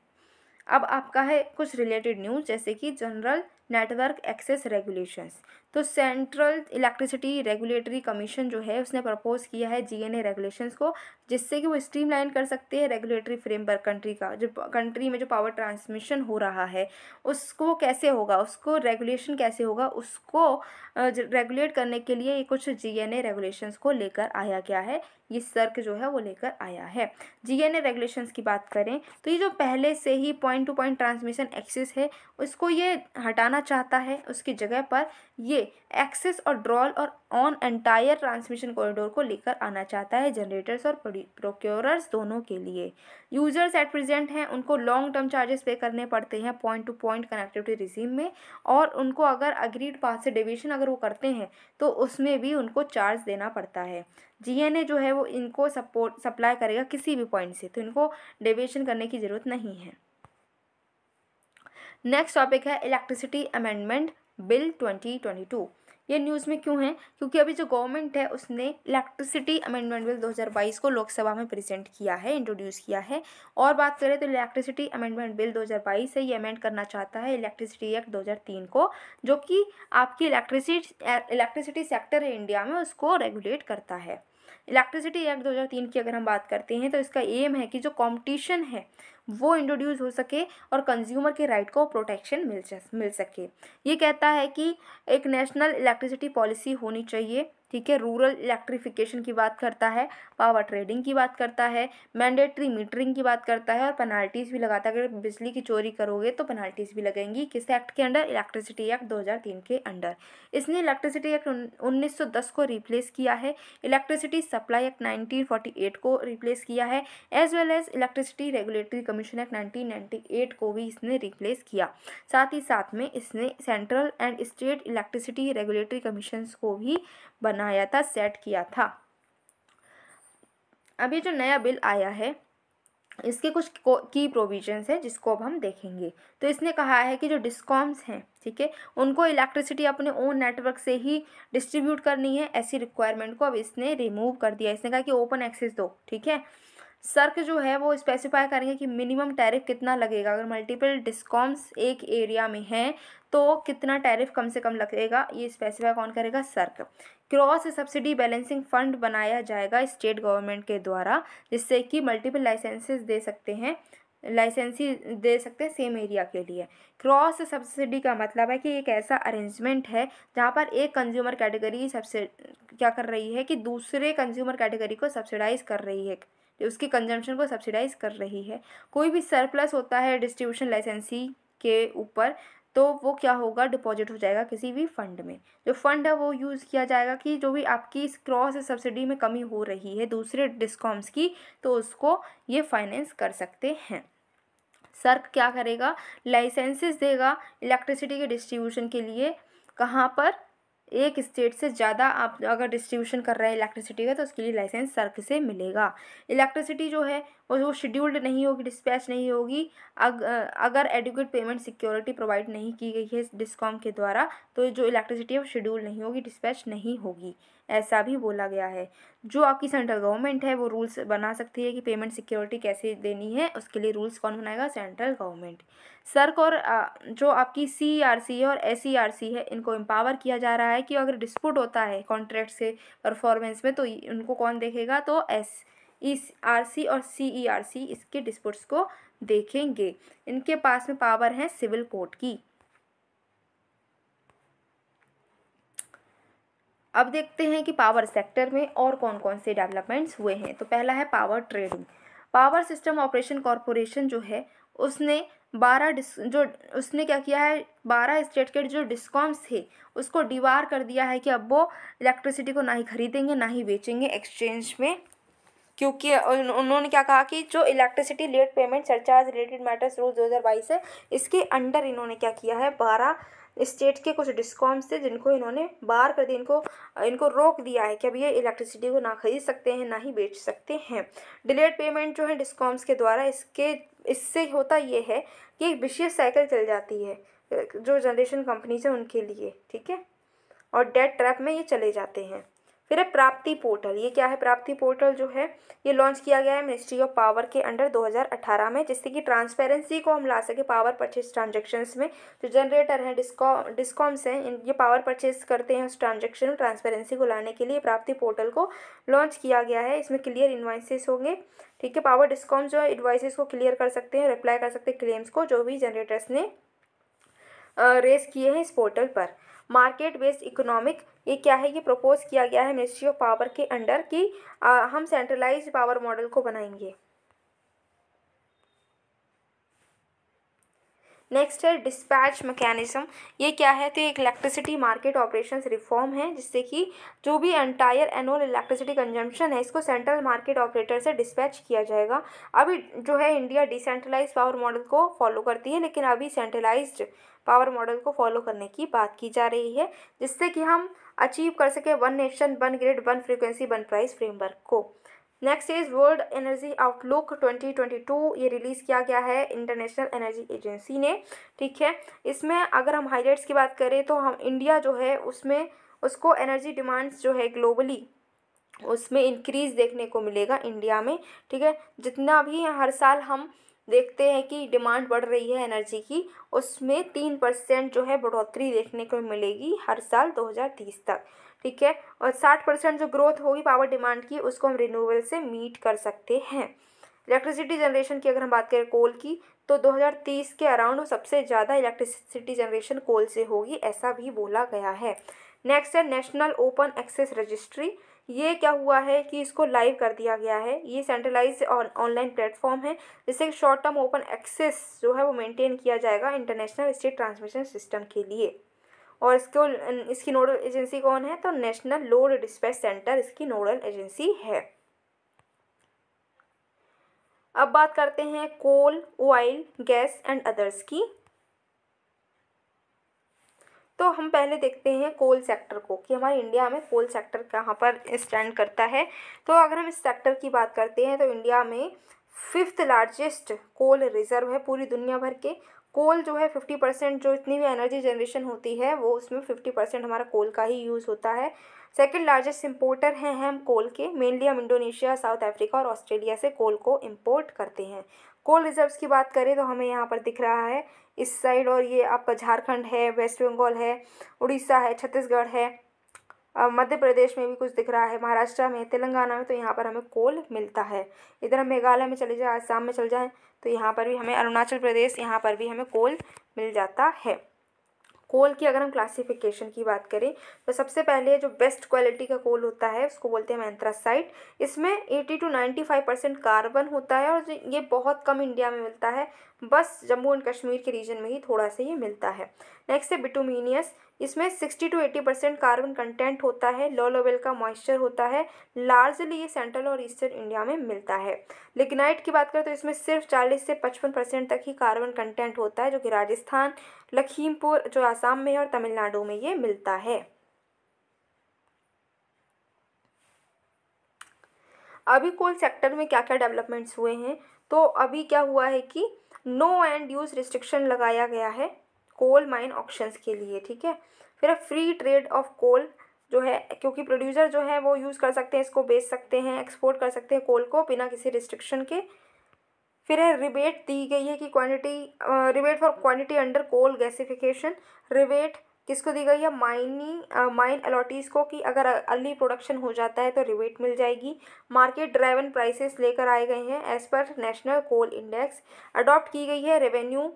अब आपका है कुछ रिलेटेड न्यूज़ जैसे कि जनरल नेटवर्क एक्सेस रेगुलेशंस। तो सेंट्रल इलेक्ट्रिसिटी रेगुलेटरी कमीशन जो है उसने प्रपोज किया है GNA रेगुलेशंस को, जिससे कि वो स्ट्रीमलाइन कर सकते हैं रेगुलेटरी फ्रेमवर्क कंट्री का। जो कंट्री में जो पावर ट्रांसमिशन हो रहा है उसको कैसे होगा, उसको रेगुलेशन कैसे होगा, उसको रेगुलेट करने के लिए ये कुछ GNA रेगुलेशंस को लेकर आया गया है। ये सर्क जो है वो लेकर आया है। GNA रेगुलेशंस की बात करें तो ये जो पहले से ही point to point transmission access है उसको ये हटाना चाहता है, उसकी जगह पर ये एक्सेस और ड्रॉल और ऑन एंटायर ट्रांसमिशन कॉरिडोर को लेकर आना चाहता है जनरेटर्स और प्रोक्योरर्स दोनों के लिए। यूजर्स एट प्रेजेंट हैं उनको लॉन्ग टर्म चार्जेस पे करने पड़ते हैं point to point connectivity regime में, और उनको अगर अग्रीड पाथ से डेविएशन अगर वो करते हैं तो उसमें भी उनको चार्ज देना पड़ता है। GNA जो है वो इनको सप्लाई करेगा किसी भी पॉइंट से, तो इनको डेविएशन करने की ज़रूरत नहीं है। नेक्स्ट टॉपिक है इलेक्ट्रिसिटी अमेंडमेंट बिल 2022। ये न्यूज़ में क्यों है? क्योंकि अभी जो गवर्नमेंट है उसने इलेक्ट्रिसिटी अमेंडमेंट बिल 2022 को लोकसभा में प्रेजेंट किया है, इंट्रोड्यूस किया है। और बात करें तो इलेक्ट्रिसिटी अमेंडमेंट बिल 2022 है, ये अमेंड करना चाहता है इलेक्ट्रिसिटी एक्ट 2003 को, जो कि आपकी इलेक्ट्रिसिटी सेक्टर है इंडिया में उसको रेगुलेट करता है। इलेक्ट्रिसिटी एक्ट 2003 की अगर हम बात करते हैं तो इसका एम है कि जो कंपटीशन है वो इंट्रोड्यूस हो सके और कंज्यूमर के राइट को प्रोटेक्शन मिल सके। ये कहता है कि एक नेशनल इलेक्ट्रिसिटी पॉलिसी होनी चाहिए। ठीक है, रूरल इलेक्ट्रिफिकेशन की बात करता है, पावर ट्रेडिंग की बात करता है, मैंडेटरी मीटरिंग की बात करता है और पेनाल्टीज़ भी लगाता है। अगर बिजली की चोरी करोगे तो पेनाल्टीज़ भी लगेंगी। किस एक्ट के अंडर? इलेक्ट्रिसिटी एक्ट 2003 के अंडर। इसने इलेक्ट्रिसिटी एक्ट 1910 को रिप्लेस किया है, इलेक्ट्रिसिटी सप्लाई एक्ट 1948 को रिप्लेस किया है, as well as electricity regulatory commission act 1998 को भी इसने रिप्लेस किया। साथ ही साथ में इसने central and state electricity regulatory commissions को भी बनाया था, सेट किया था। अभी जो नया बिल आया है इसके कुछ की प्रोविजंस है जिसको अब हम देखेंगे। तो इसने कहा है कि जो डिस्कॉम्स हैं, ठीक है, उनको इलेक्ट्रिसिटी अपने ओन नेटवर्क से ही डिस्ट्रीब्यूट करनी है, ऐसी रिक्वायरमेंट को अब इसने रिमूव कर दिया। इसने कहा कि ओपन एक्सेस दो। ठीक है, सर्क जो है वो स्पेसिफाई करेंगे कि मिनिमम टैरिफ कितना लगेगा। अगर मल्टीपल डिस्कॉम्स एक एरिया में हैं तो कितना टैरिफ कम से कम लगेगा, ये स्पेसिफाई कौन करेगा? सर्क। क्रॉस सब्सिडी बैलेंसिंग फंड बनाया जाएगा स्टेट गवर्नमेंट के द्वारा, जिससे कि मल्टीपल लाइसेंसेस दे सकते हैं लाइसेंसी दे सकते हैं सेम एरिया के लिए। क्रॉस सब्सिडी का मतलब है कि एक ऐसा अरेंजमेंट है जहाँ पर एक कंज्यूमर कैटेगरी क्या कर रही है कि दूसरे कंज्यूमर कैटेगरी को सब्सिडाइज कर रही है, उसकी कंजम्पशन को सब्सिडाइज कर रही है। कोई भी सरप्लस होता है डिस्ट्रीब्यूशन लाइसेंसी के ऊपर तो वो क्या होगा, डिपॉजिट हो जाएगा किसी भी फंड में। जो फंड है वो यूज़ किया जाएगा कि जो भी आपकी इस क्रॉस सब्सिडी में कमी हो रही है दूसरे डिस्कॉम्स की, तो उसको ये फाइनेंस कर सकते हैं। सर्क क्या करेगा, लाइसेंसेस देगा इलेक्ट्रिसिटी के डिस्ट्रीब्यूशन के लिए। कहाँ पर, एक स्टेट से ज़्यादा आप अगर डिस्ट्रीब्यूशन कर रहे हैं इलेक्ट्रिसिटी का तो उसके लिए लाइसेंस सर्क से मिलेगा। इलेक्ट्रिसिटी जो है वो शेड्यूल्ड नहीं होगी, डिस्पैच नहीं होगी अगर एडिक्वेट पेमेंट सिक्योरिटी प्रोवाइड नहीं की गई है डिस्कॉम के द्वारा, तो जो इलेक्ट्रिसिटी है वो शेड्यूल नहीं होगी, डिस्पैच नहीं होगी, ऐसा भी बोला गया है। जो आपकी सेंट्रल गवर्नमेंट है वो रूल्स बना सकती है कि पेमेंट सिक्योरिटी कैसे देनी है, उसके लिए रूल्स कौन बनाएगा, सेंट्रल गवर्नमेंट। सर्क और जो आपकी CERC है और SERC है, इनको एम्पावर किया जा रहा है कि अगर डिस्प्यूट होता है कॉन्ट्रैक्ट से परफॉर्मेंस में तो उनको कौन देखेगा, तो SERC और CERC इसके डिस्प्यूट्स को देखेंगे। इनके पास में पावर है सिविल कोर्ट की। अब देखते हैं कि पावर सेक्टर में और कौन कौन से डेवलपमेंट्स हुए हैं। तो पहला है power trading. Power system operation corporation जो है उसने उसने क्या किया है, 12 स्टेट के जो डिस्कॉम्स थे उसको डिवार कर दिया है कि अब वो इलेक्ट्रिसिटी को ना ही खरीदेंगे ना ही बेचेंगे एक्सचेंज में, क्योंकि उन्होंने क्या कहा कि जो electricity late payment surcharge related matters rule 2022 है, इसके अंडर इन्होंने क्या किया है, 12 स्टेट के कुछ डिस्कॉम्स थे जिनको इन्होंने बाहर कर दिया, इनको रोक दिया है कि अब ये इलेक्ट्रिसिटी को ना खरीद सकते हैं ना ही बेच सकते हैं। डिलेड पेमेंट जो है डिस्कॉम्स के द्वारा इससे होता ये है कि एक विशेष साइकिल चल जाती है जो जनरेशन कंपनीज है उनके लिए, ठीक है, और डेट ट्रैप में ये चले जाते हैं। फिर है प्राप्ति पोर्टल। ये क्या है, प्राप्ति पोर्टल जो है ये लॉन्च किया गया है मिनिस्ट्री ऑफ पावर के अंडर 2018 में, जिससे कि ट्रांसपेरेंसी को हम ला सके पावर परचेज ट्रांजेक्शन्स में। जो जनरेटर हैं डिस्कॉम्स हैं ये पावर परचेज करते हैं, उस ट्रांजेक्शन में ट्रांसपेरेंसी को लाने के लिए प्राप्ति पोर्टल को लॉन्च किया गया है। इसमें क्लियर इन्वाइसेस होंगे, ठीक है। पावर डिस्कॉम्स जो है इन्वाइसेस को क्लियर कर सकते हैं, रिप्लाई कर सकते हैं क्लेम्स को जो भी जनरेटर्स ने रेस किए हैं इस पोर्टल पर। मार्केट बेस्ड इकोनॉमिक, ये क्या है, ये प्रपोज किया गया है मिनिस्ट्री ऑफ पावर के अंडर कि हम सेंट्रलाइज्ड पावर मॉडल को बनाएंगे। नेक्स्ट है डिस्पैच मैकेनिज्म। ये क्या है, तो एक इलेक्ट्रिसिटी मार्केट ऑपरेशंस रिफॉर्म है जिससे कि जो भी एंटायर एनुअल इलेक्ट्रिसिटी कंजम्पशन है इसको सेंट्रल मार्केट ऑपरेटर से डिस्पैच किया जाएगा। अभी जो है इंडिया डिसेंट्रलाइज्ड पावर मॉडल को फॉलो करती है, लेकिन अभी सेंट्रलाइज्ड पावर मॉडल को फॉलो करने की बात की जा रही है, जिससे कि हम अचीव कर सके one nation one grid one frequency one price framework को। Next is world energy outlook 2022। ये रिलीज़ किया गया है इंटरनेशनल एनर्जी एजेंसी ने, ठीक है। इसमें अगर हम हाईलाइट्स की बात करें तो हम इंडिया जो है उसमें उसको एनर्जी डिमांड्स जो है ग्लोबली उसमें इंक्रीज़ देखने को मिलेगा इंडिया में, ठीक है। जितना भी हर साल हम देखते हैं कि डिमांड बढ़ रही है एनर्जी की, उसमें 3% जो है बढ़ोतरी देखने को मिलेगी हर साल 2030 तक, ठीक है। और 60% जो ग्रोथ होगी पावर डिमांड की उसको हम रिन्यूएबल से मीट कर सकते हैं। इलेक्ट्रिसिटी जनरेशन की अगर हम बात करें कोल की, तो 2030 के अराउंड सबसे ज़्यादा इलेक्ट्रिसिटी जनरेशन कोल से होगी, ऐसा भी बोला गया है। नेक्स्ट है नेशनल ओपन एक्सेस रजिस्ट्री। ये क्या हुआ है कि इसको लाइव कर दिया गया है। ये सेंट्रलाइज ऑनलाइन प्लेटफॉर्म है जिससे शॉर्ट टर्म ओपन एक्सेस जो है वो मेंटेन किया जाएगा इंटरनेशनल स्टेट ट्रांसमिशन सिस्टम के लिए। और इसकी नोडल एजेंसी कौन है, तो नेशनल लोड डिस्पैच सेंटर इसकी नोडल एजेंसी है। अब बात करते हैं कोल, ऑयल, गैस एंड अदर्स की। तो हम पहले देखते हैं कोल सेक्टर को कि हमारे इंडिया में कोल सेक्टर कहाँ पर स्टैंड करता है। तो अगर हम इस सेक्टर की बात करते हैं तो इंडिया में 5th लार्जेस्ट कोल रिजर्व है पूरी दुनिया भर के। कोल जो है 50% जो इतनी भी एनर्जी जनरेशन होती है वो उसमें 50% हमारा कोल का ही यूज़ होता है। सेकंड लार्जेस्ट इंपोर्टर हैं हम कोल के, मेनली हम इंडोनेशिया, साउथ अफ्रीका और ऑस्ट्रेलिया से कोल को इंपोर्ट करते हैं। कोल रिजर्व्स की बात करें तो हमें यहाँ पर दिख रहा है इस साइड, और ये आपका झारखंड है, वेस्ट बंगाल है, उड़ीसा है, छत्तीसगढ़ है, मध्य प्रदेश में भी कुछ दिख रहा है, महाराष्ट्र में, तेलंगाना में, तो यहाँ पर हमें कोल मिलता है। इधर हम मेघालय में चले जाए, आसाम में चले जाएँ तो यहाँ पर भी हमें, अरुणाचल प्रदेश, यहाँ पर भी हमें कोल मिल जाता है। कोल की अगर हम क्लासिफिकेशन की बात करें तो सबसे पहले जो बेस्ट क्वालिटी का कोल होता है उसको बोलते हैं एंथ्रासाइट। इसमें 80 to 95% कार्बन होता है और ये बहुत कम इंडिया में मिलता है, बस जम्मू एंड कश्मीर के रीजन में ही थोड़ा सा ये मिलता है। नेक्स्ट है बिटुमिनियस। इसमें 60 to 80% कार्बन कंटेंट होता है, लो लेवल का मॉइस्चर होता है, लार्जली ये सेंट्रल और ईस्टर्न इंडिया में मिलता है। लिग्नाइट की बात करें तो इसमें सिर्फ 40 से 55% तक ही कार्बन कंटेंट होता है, जो कि राजस्थान, लखीमपुर जो आसाम में है और तमिलनाडु में ये मिलता है। अभी कोल सेक्टर में क्या क्या डेवलपमेंट्स हुए हैं, तो अभी क्या हुआ है कि नो एंड यूज़ रिस्ट्रिक्शन लगाया गया है कोल माइन ऑक्शंस के लिए, ठीक है। फिर फ्री ट्रेड ऑफ कोल जो है, क्योंकि प्रोड्यूसर जो है वो यूज़ कर सकते हैं, इसको बेच सकते हैं, एक्सपोर्ट कर सकते हैं कोल को बिना किसी रिस्ट्रिक्शन के। फिर है रिबेट दी गई है कि rebate for quantity under coal gasification. Rebate किसको दी गई है, माइन अलॉटीज़ को, कि अगर अर्ली प्रोडक्शन हो जाता है तो रिबेट मिल जाएगी। मार्केट ड्राइवन प्राइसेस लेकर आए गए हैं as per national coal index. Adopt की गई है रेवेन्यू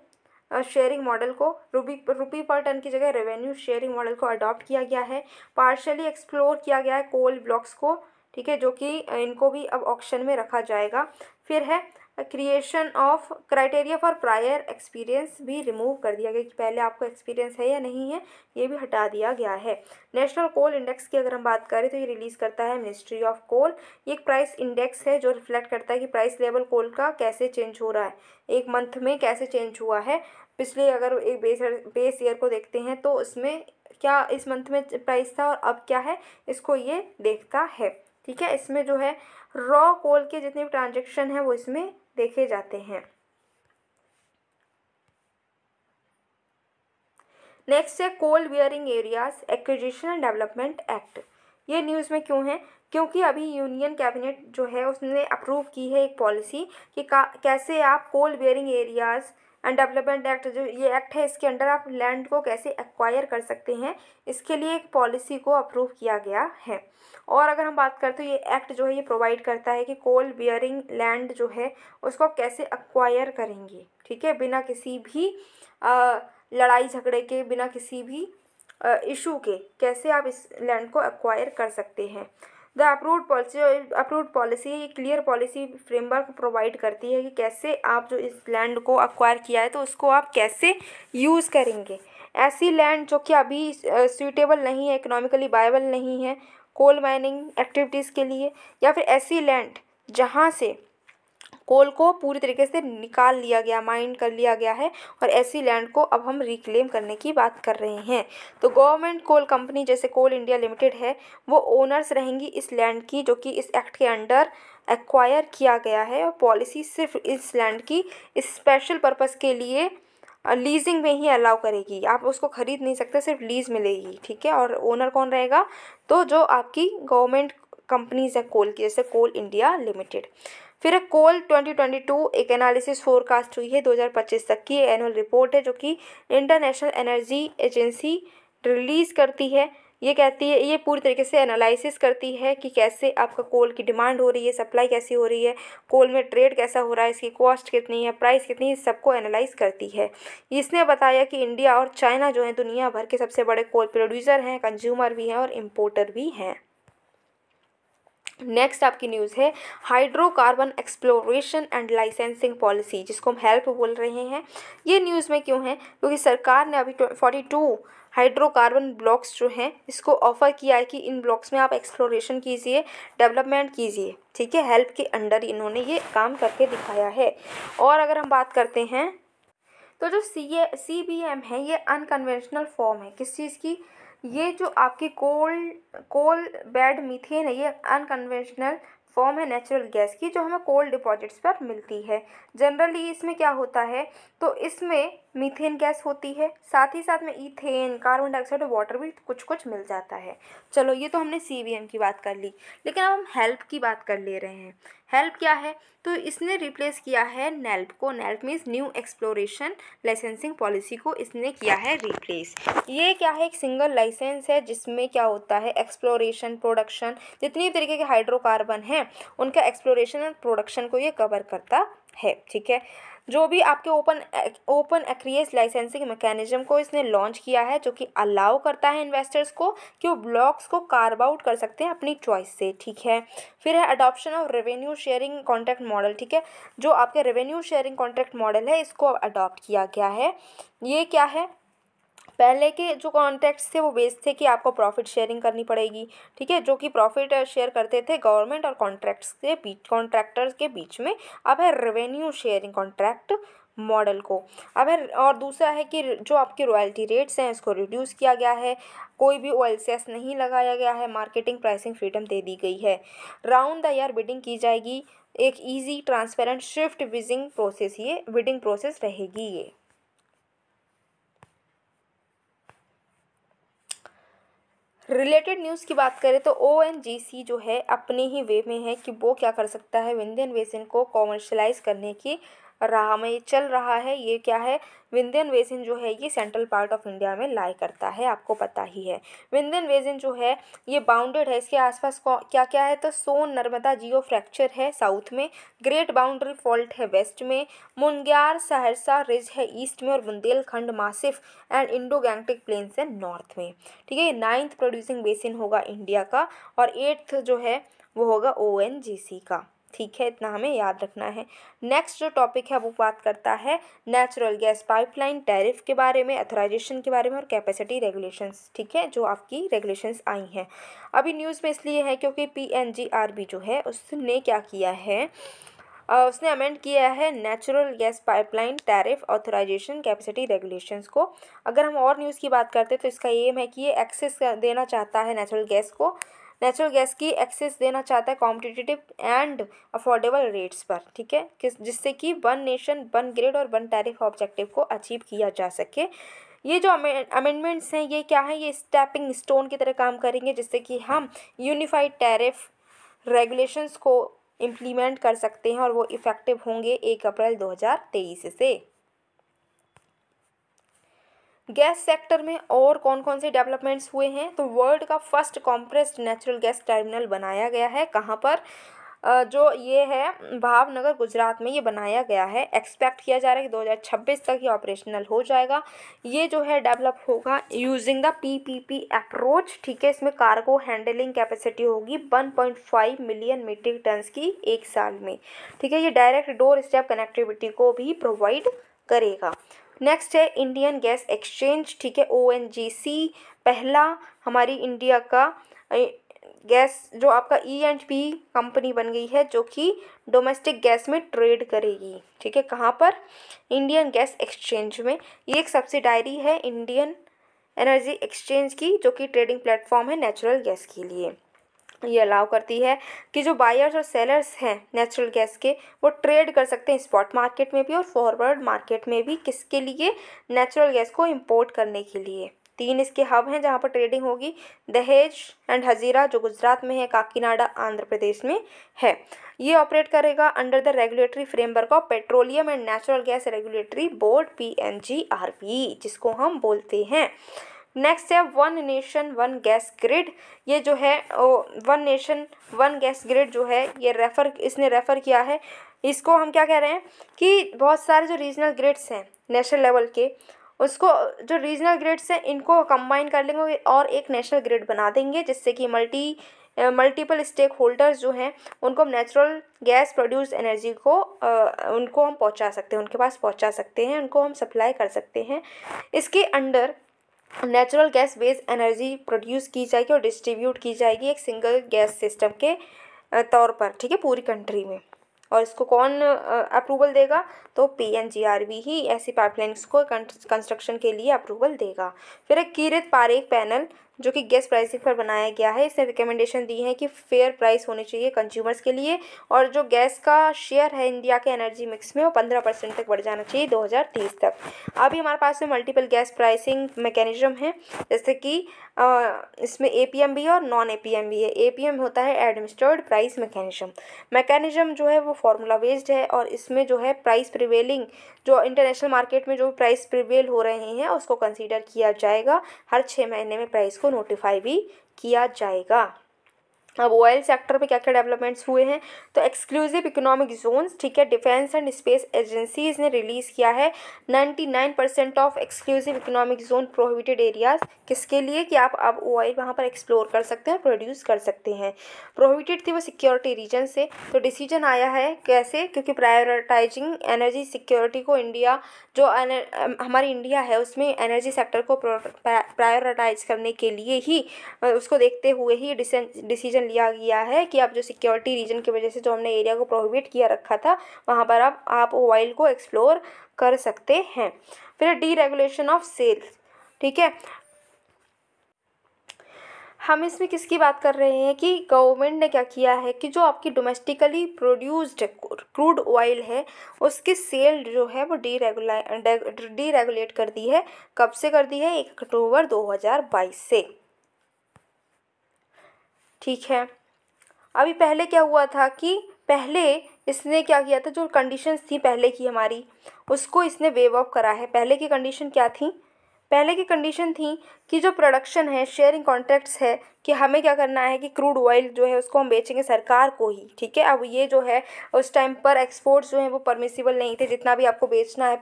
शेयरिंग मॉडल को, रुपी पर टन की जगह रेवेन्यू शेयरिंग मॉडल को अडॉप्ट किया गया है। पार्शली एक्सप्लोर किया गया है कोल ब्लॉक्स को, ठीक है, जो कि इनको भी अब ऑक्शन में रखा जाएगा। फिर है creation of criteria for prior experience भी रिमूव कर दिया गया कि पहले आपको एक्सपीरियंस है या नहीं है, ये भी हटा दिया गया है। नेशनल कोल इंडेक्स की अगर हम बात करें तो ये रिलीज़ करता है मिनिस्ट्री ऑफ कोल। ये एक प्राइस इंडेक्स है जो रिफ्लेक्ट करता है कि प्राइस लेवल कोल का कैसे चेंज हो रहा है, एक मंथ में कैसे चेंज हुआ है। पिछले अगर एक बेस ईयर को देखते हैं तो उसमें क्या इस मंथ में प्राइस था और अब क्या है, इसको ये देखता है, ठीक है। इसमें जो है रॉ कोल के जितने भी ट्रांजेक्शन हैं वो इसमें देखे जाते हैं। नेक्स्ट है coal bearing areas acquisition and development act. ये न्यूज़ में क्यों है, क्योंकि अभी यूनियन कैबिनेट जो है उसने अप्रूव की है एक पॉलिसी कि कैसे आप coal bearing areas and development act, जो ये एक्ट है इसके अंडर आप लैंड को कैसे एक्वायर कर सकते हैं, इसके लिए एक पॉलिसी को अप्रूव किया गया है। और अगर हम बात करें तो ये एक्ट जो है ये प्रोवाइड करता है कि कोल बियरिंग लैंड जो है उसको आप कैसे एक्वायर करेंगे, ठीक है, बिना किसी भी लड़ाई झगड़े के, बिना किसी भी इशू के, कैसे आप इस लैंड को एक्वायर कर सकते हैं। द अप्रूव्ड पॉलिसी ये क्लियर पॉलिसी फ्रेमवर्क प्रोवाइड करती है कि कैसे आप जो इस लैंड को एक्वायर किया है तो उसको आप कैसे यूज़ करेंगे। ऐसी लैंड जो कि अभी सूटेबल नहीं है, इकोनॉमिकली वायबल नहीं है कोल माइनिंग एक्टिविटीज़ के लिए, या फिर ऐसी लैंड जहाँ से कोल को पूरी तरीके से निकाल लिया गया, माइन कर लिया गया है, और ऐसी लैंड को अब हम रिक्लेम करने की बात कर रहे हैं। तो गवर्नमेंट कोल कंपनी जैसे कोल इंडिया लिमिटेड है वो ओनर्स रहेंगी इस लैंड की, जो कि इस एक्ट के अंडर एक्वायर किया गया है। और पॉलिसी सिर्फ इस लैंड की स्पेशल पर्पज़ के लिए लीजिंग में ही अलाउ करेगी, आप उसको खरीद नहीं सकते, सिर्फ लीज मिलेगी, ठीक है। और ओनर कौन रहेगा, तो जो आपकी गवर्नमेंट कंपनीज है कोल की, जैसे कोल इंडिया लिमिटेड। फिर कोल 2022 एक एनालिसिस फोरकास्ट हुई है 2025 तक की एनुअल रिपोर्ट है, जो कि इंटरनेशनल एनर्जी एजेंसी रिलीज़ करती है। ये कहती है, ये पूरी तरीके से एनालिसिस करती है कि कैसे आपका कोल की डिमांड हो रही है, सप्लाई कैसी हो रही है, कोल में ट्रेड कैसा हो रहा है, इसकी कॉस्ट कितनी है, प्राइस कितनी है, सबको एनालाइज करती है। इसने बताया कि इंडिया और चाइना जो है दुनिया भर के सबसे बड़े कोल प्रोड्यूसर हैं, कंज्यूमर भी हैं और इम्पोर्टर भी हैं। नेक्स्ट आपकी न्यूज़ है hydrocarbon exploration and licensing policy, जिसको हम हेल्प बोल रहे हैं। ये न्यूज़ में क्यों है, क्योंकि सरकार ने अभी 42 हाइड्रोकार्बन ब्लॉक्स जो हैं इसको ऑफ़र किया है कि इन ब्लॉक्स में आप एक्सप्लोरेशन कीजिए, डेवलपमेंट कीजिए, ठीक है। हेल्प के अंडर इन्होंने ये काम करके दिखाया है। और अगर हम बात करते हैं तो जो CBM है ये अनकन्वेंशनल फॉर्म है किस चीज़ की, ये जो आपकी कोल बेड मीथेन है ये अनकन्वेंशनल फॉर्म है नेचुरल गैस की, जो हमें कोल डिपॉजिट्स पर मिलती है। जनरली इसमें क्या होता है, तो इसमें मीथेन गैस होती है, साथ ही साथ में ईथेन, कार्बन डाइऑक्साइड और वाटर भी कुछ कुछ मिल जाता है। चलो ये तो हमने CVM की बात कर ली, लेकिन अब हम हेल्प की बात कर ले रहे हैं। हेल्प क्या है? तो इसने रिप्लेस किया है नेल्प को। NELP means new exploration licensing policy को इसने किया है रिप्लेस। ये क्या है? एक सिंगल लाइसेंस है जिसमें क्या होता है, एक्सप्लोरेशन, प्रोडक्शन, जितनी भी तरीके के हाइड्रोकार्बन हैं उनका एक्सप्लोरेशन और प्रोडक्शन को ये कवर करता है। ठीक है, जो भी आपके ओपन एक्रियस लाइसेंसिंग मैकेनिज्म को इसने लॉन्च किया है, जो कि अलाउ करता है इन्वेस्टर्स को कि वो ब्लॉक्स को कार्व आउट कर सकते हैं अपनी चॉइस से। ठीक है, फिर है adoption of revenue sharing contract model. ठीक है, जो आपके रेवेन्यू शेयरिंग कॉन्ट्रैक्ट मॉडल है इसको अडॉप्ट किया गया है। ये क्या है? पहले के जो कॉन्ट्रैक्ट्स थे वो बेस थे कि आपको प्रॉफिट शेयरिंग करनी पड़ेगी। ठीक है, जो कि प्रॉफिट शेयर करते थे गवर्नमेंट और कॉन्ट्रैक्टर्स के बीच में। अब है रेवेन्यू शेयरिंग कॉन्ट्रैक्ट मॉडल को। अब है, और दूसरा है कि जो आपके रॉयल्टी रेट्स हैं इसको रिड्यूस किया गया है, कोई भी OLCS नहीं लगाया गया है, मार्केटिंग प्राइसिंग फ्रीडम दे दी गई है, राउंड द ईयर बिडिंग की जाएगी, एक easy transparent Swift bidding process रहेगी। ये रिलेटेड न्यूज़ की बात करें तो ONGC जो है अपने ही वे में है कि वो क्या कर सकता है, विंध्यन बेसिन को कॉमर्शलाइज करने की राह में चल रहा है। ये क्या है? विंध्यन बेसिन जो है ये सेंट्रल पार्ट ऑफ इंडिया में लाई करता है, आपको पता ही है। विंध्यन बेसिन जो है ये बाउंडेड है, इसके आसपास क्या क्या है? तो सोन नर्मदा जियो फ्रैक्चर है साउथ में, ग्रेट बाउंड्री फॉल्ट है वेस्ट में, मुनग्यार सहरसा रिज है ईस्ट में, और Bundelkhand massif and Indo Gangetic plains है नॉर्थ में। ठीक है, ये 9th प्रोड्यूसिंग बेसिन होगा इंडिया का, और 8th जो है वो होगा ONGC का। ठीक है, इतना हमें याद रखना है। नेक्स्ट जो टॉपिक है वो बात करता है नेचुरल गैस पाइपलाइन टैरिफ के बारे में, अथोराइजेशन के बारे में, और कैपेसिटी रेगुलेशंस। ठीक है, जो आपकी रेगुलेशंस आई हैं अभी न्यूज़ में इसलिए है क्योंकि PNGRB जो है उसने क्या किया है, उसने अमेंड किया है natural gas pipeline tariff authorisation capacity regulations को। अगर हम और न्यूज़ की बात करते हैं तो इसका एम है कि ये एक्सेस देना चाहता है नेचुरल गैस की एक्सेस देना चाहता है कॉम्पिटिटिव एंड अफोर्डेबल रेट्स पर। ठीक है, जिससे कि 1 नेशन 1 ग्रिड और 1 टैरिफ ऑब्जेक्टिव को अचीव किया जा सके। ये जो अमेंडमेंट्स हैं ये क्या है? ये स्टेपिंग स्टोन की तरह काम करेंगे, जिससे कि हम यूनिफाइड टैरिफ रेगुलेशंस को इम्प्लीमेंट कर सकते हैं, और वो इफ़ेक्टिव होंगे 1 अप्रैल 2023 से। गैस सेक्टर में और कौन कौन से डेवलपमेंट्स हुए हैं? तो वर्ल्ड का first compressed natural gas terminal बनाया गया है। कहाँ पर? जो ये है भावनगर गुजरात में ये बनाया गया है। एक्सपेक्ट किया जा रहा है कि 2026 तक ये ऑपरेशनल हो जाएगा। ये जो है डेवलप होगा यूजिंग द PPP अप्रोच। ठीक है, इसमें कार्गो हैंडलिंग कैपेसिटी होगी 1.5 मिलियन मीट्रिक टन्स की 1 साल में। ठीक है, ये डायरेक्ट डोर स्टेप कनेक्टिविटी को भी प्रोवाइड करेगा। नेक्स्ट है इंडियन गैस एक्सचेंज। ठीक है, ONGC पहला हमारी इंडिया का गैस जो आपका E&P कंपनी बन गई है, जो कि डोमेस्टिक गैस में ट्रेड करेगी। ठीक है, कहाँ पर? इंडियन गैस एक्सचेंज में। ये एक सब्सिडायरी है इंडियन एनर्जी एक्सचेंज की, जो कि ट्रेडिंग प्लेटफॉर्म है नेचुरल गैस के लिए। ये अलाउ करती है कि जो बायर्स और सेलर्स हैं नेचुरल गैस के, वो ट्रेड कर सकते हैं स्पॉट मार्केट में भी और फॉरवर्ड मार्केट में भी। किसके लिए? नेचुरल गैस को इंपोर्ट करने के लिए। 3 इसके हब हैं जहाँ पर ट्रेडिंग होगी, दहेज एंड हजीरा जो गुजरात में है, काकीनाडा आंध्र प्रदेश में है। ये ऑपरेट करेगा under the regulatory framework of petroleum and natural gas regulatory board PNGRB, जिसको हम बोलते हैं। नेक्स्ट है 1 नेशन 1 गैस ग्रिड। ये जो है 1 नेशन 1 गैस ग्रिड जो है ये इसने रेफ़र किया है। इसको हम क्या कह रहे हैं कि बहुत सारे जो रीजनल ग्रिड्स हैं नेशनल लेवल के, उसको जो रीजनल ग्रिड्स हैं इनको कंबाइन कर लेंगे और एक नेशनल ग्रिड बना देंगे, जिससे कि मल्टीपल स्टेक होल्डर्स जो हैं उनको नेचुरल गैस प्रोड्यूस एनर्जी को उनको हम पहुंचा सकते हैं, उनके पास पहुंचा सकते हैं, उनको हम सप्लाई कर सकते हैं। इसके under natural gas based energy produce की जाएगी और डिस्ट्रीब्यूट की जाएगी एक सिंगल गैस सिस्टम के तौर पर। ठीक है, पूरी कंट्री में। और इसको कौन अप्रूवल देगा? तो PNGRB ही ऐसी पाइपलाइंस को कंस्ट्रक्शन के लिए अप्रूवल देगा। फिर एक किरित पारेख पैनल जो कि गैस प्राइसिंग पर बनाया गया है। इसने रिकमेंडेशन दी है कि फेयर प्राइस होनी चाहिए कंज्यूमर्स के लिए, और जो गैस का शेयर है इंडिया के एनर्जी मिक्स में वो 15% तक बढ़ जाना चाहिए 2030 तक। अभी हमारे पास में मल्टीपल गैस प्राइसिंग मैकेनिज्म है, जैसे कि इसमें एपीएम भी है और नॉन एपीएम भी है। एपीएम होता है एडमिनिस्ट्रेड प्राइस मैकेनिज्म जो है वो फार्मूला बेस्ड है, और इसमें जो है प्राइस प्रिवेलिंग जो इंटरनेशनल मार्केट में जो प्राइस प्रिवेल हो रहे हैं उसको कंसीडर किया जाएगा। हर 6 महीने में प्राइस को नोटिफाई भी किया जाएगा। अब ऑयल सेक्टर पे क्या क्या डेवलपमेंट्स हुए हैं, तो एक्सक्लूसिव इकोनॉमिक जोन्स, ठीक है, डिफेंस एंड स्पेस एजेंसीज ने रिलीज़ किया है 99% of exclusive economic zone prohibited areas. किसके लिए, कि आप अब ऑयल वहाँ पर एक्सप्लोर कर सकते हैं, प्रोड्यूस कर सकते हैं। प्रोहिबिटेड थी वो सिक्योरिटी रीजन से, तो डिसीजन आया है कैसे, क्योंकि प्रायोरिटाइजिंग एनर्जी सिक्योरिटी को इंडिया जो हमारी इंडिया है उसमें एनर्जी सेक्टर को प्रायोरिटाइज करने के लिए ही उसको देखते हुए ही डिसीजन लिया गया है कि अब जो सिक्योरिटी रीजन की वजह से जो हमने एरिया को प्रोहिबिट किया रखा था वहाँ पर अब आप ऑयल को एक्सप्लोर कर सकते हैं। फिर डीरेगुलेशन ऑफ सेल्स, ठीक है, हम इसमें किसकी बात कर रहे हैं कि गवर्नमेंट ने क्या किया है कि जो आपकी डोमेस्टिकली प्रोड्यूस्ड क्रूड ऑयल है उसकी सेल जो है वो डीरेगुलेट कर दी है। कब से कर दी है, 1 अक्टूबर 2022 से, ठीक है। अभी पहले क्या हुआ था कि पहले इसने क्या किया था, जो कंडीशंस थी पहले की हमारी उसको इसने वेव ऑफ करा है। पहले की कंडीशन क्या थी, पहले की कंडीशन थी कि जो प्रोडक्शन है, शेयरिंग कॉन्ट्रैक्ट्स है, कि हमें क्या करना है कि क्रूड ऑयल जो है उसको हम बेचेंगे सरकार को ही, ठीक है। अब ये जो है उस टाइम पर एक्सपोर्ट्स जो हैं वो परमिसिबल नहीं थे, जितना भी आपको बेचना है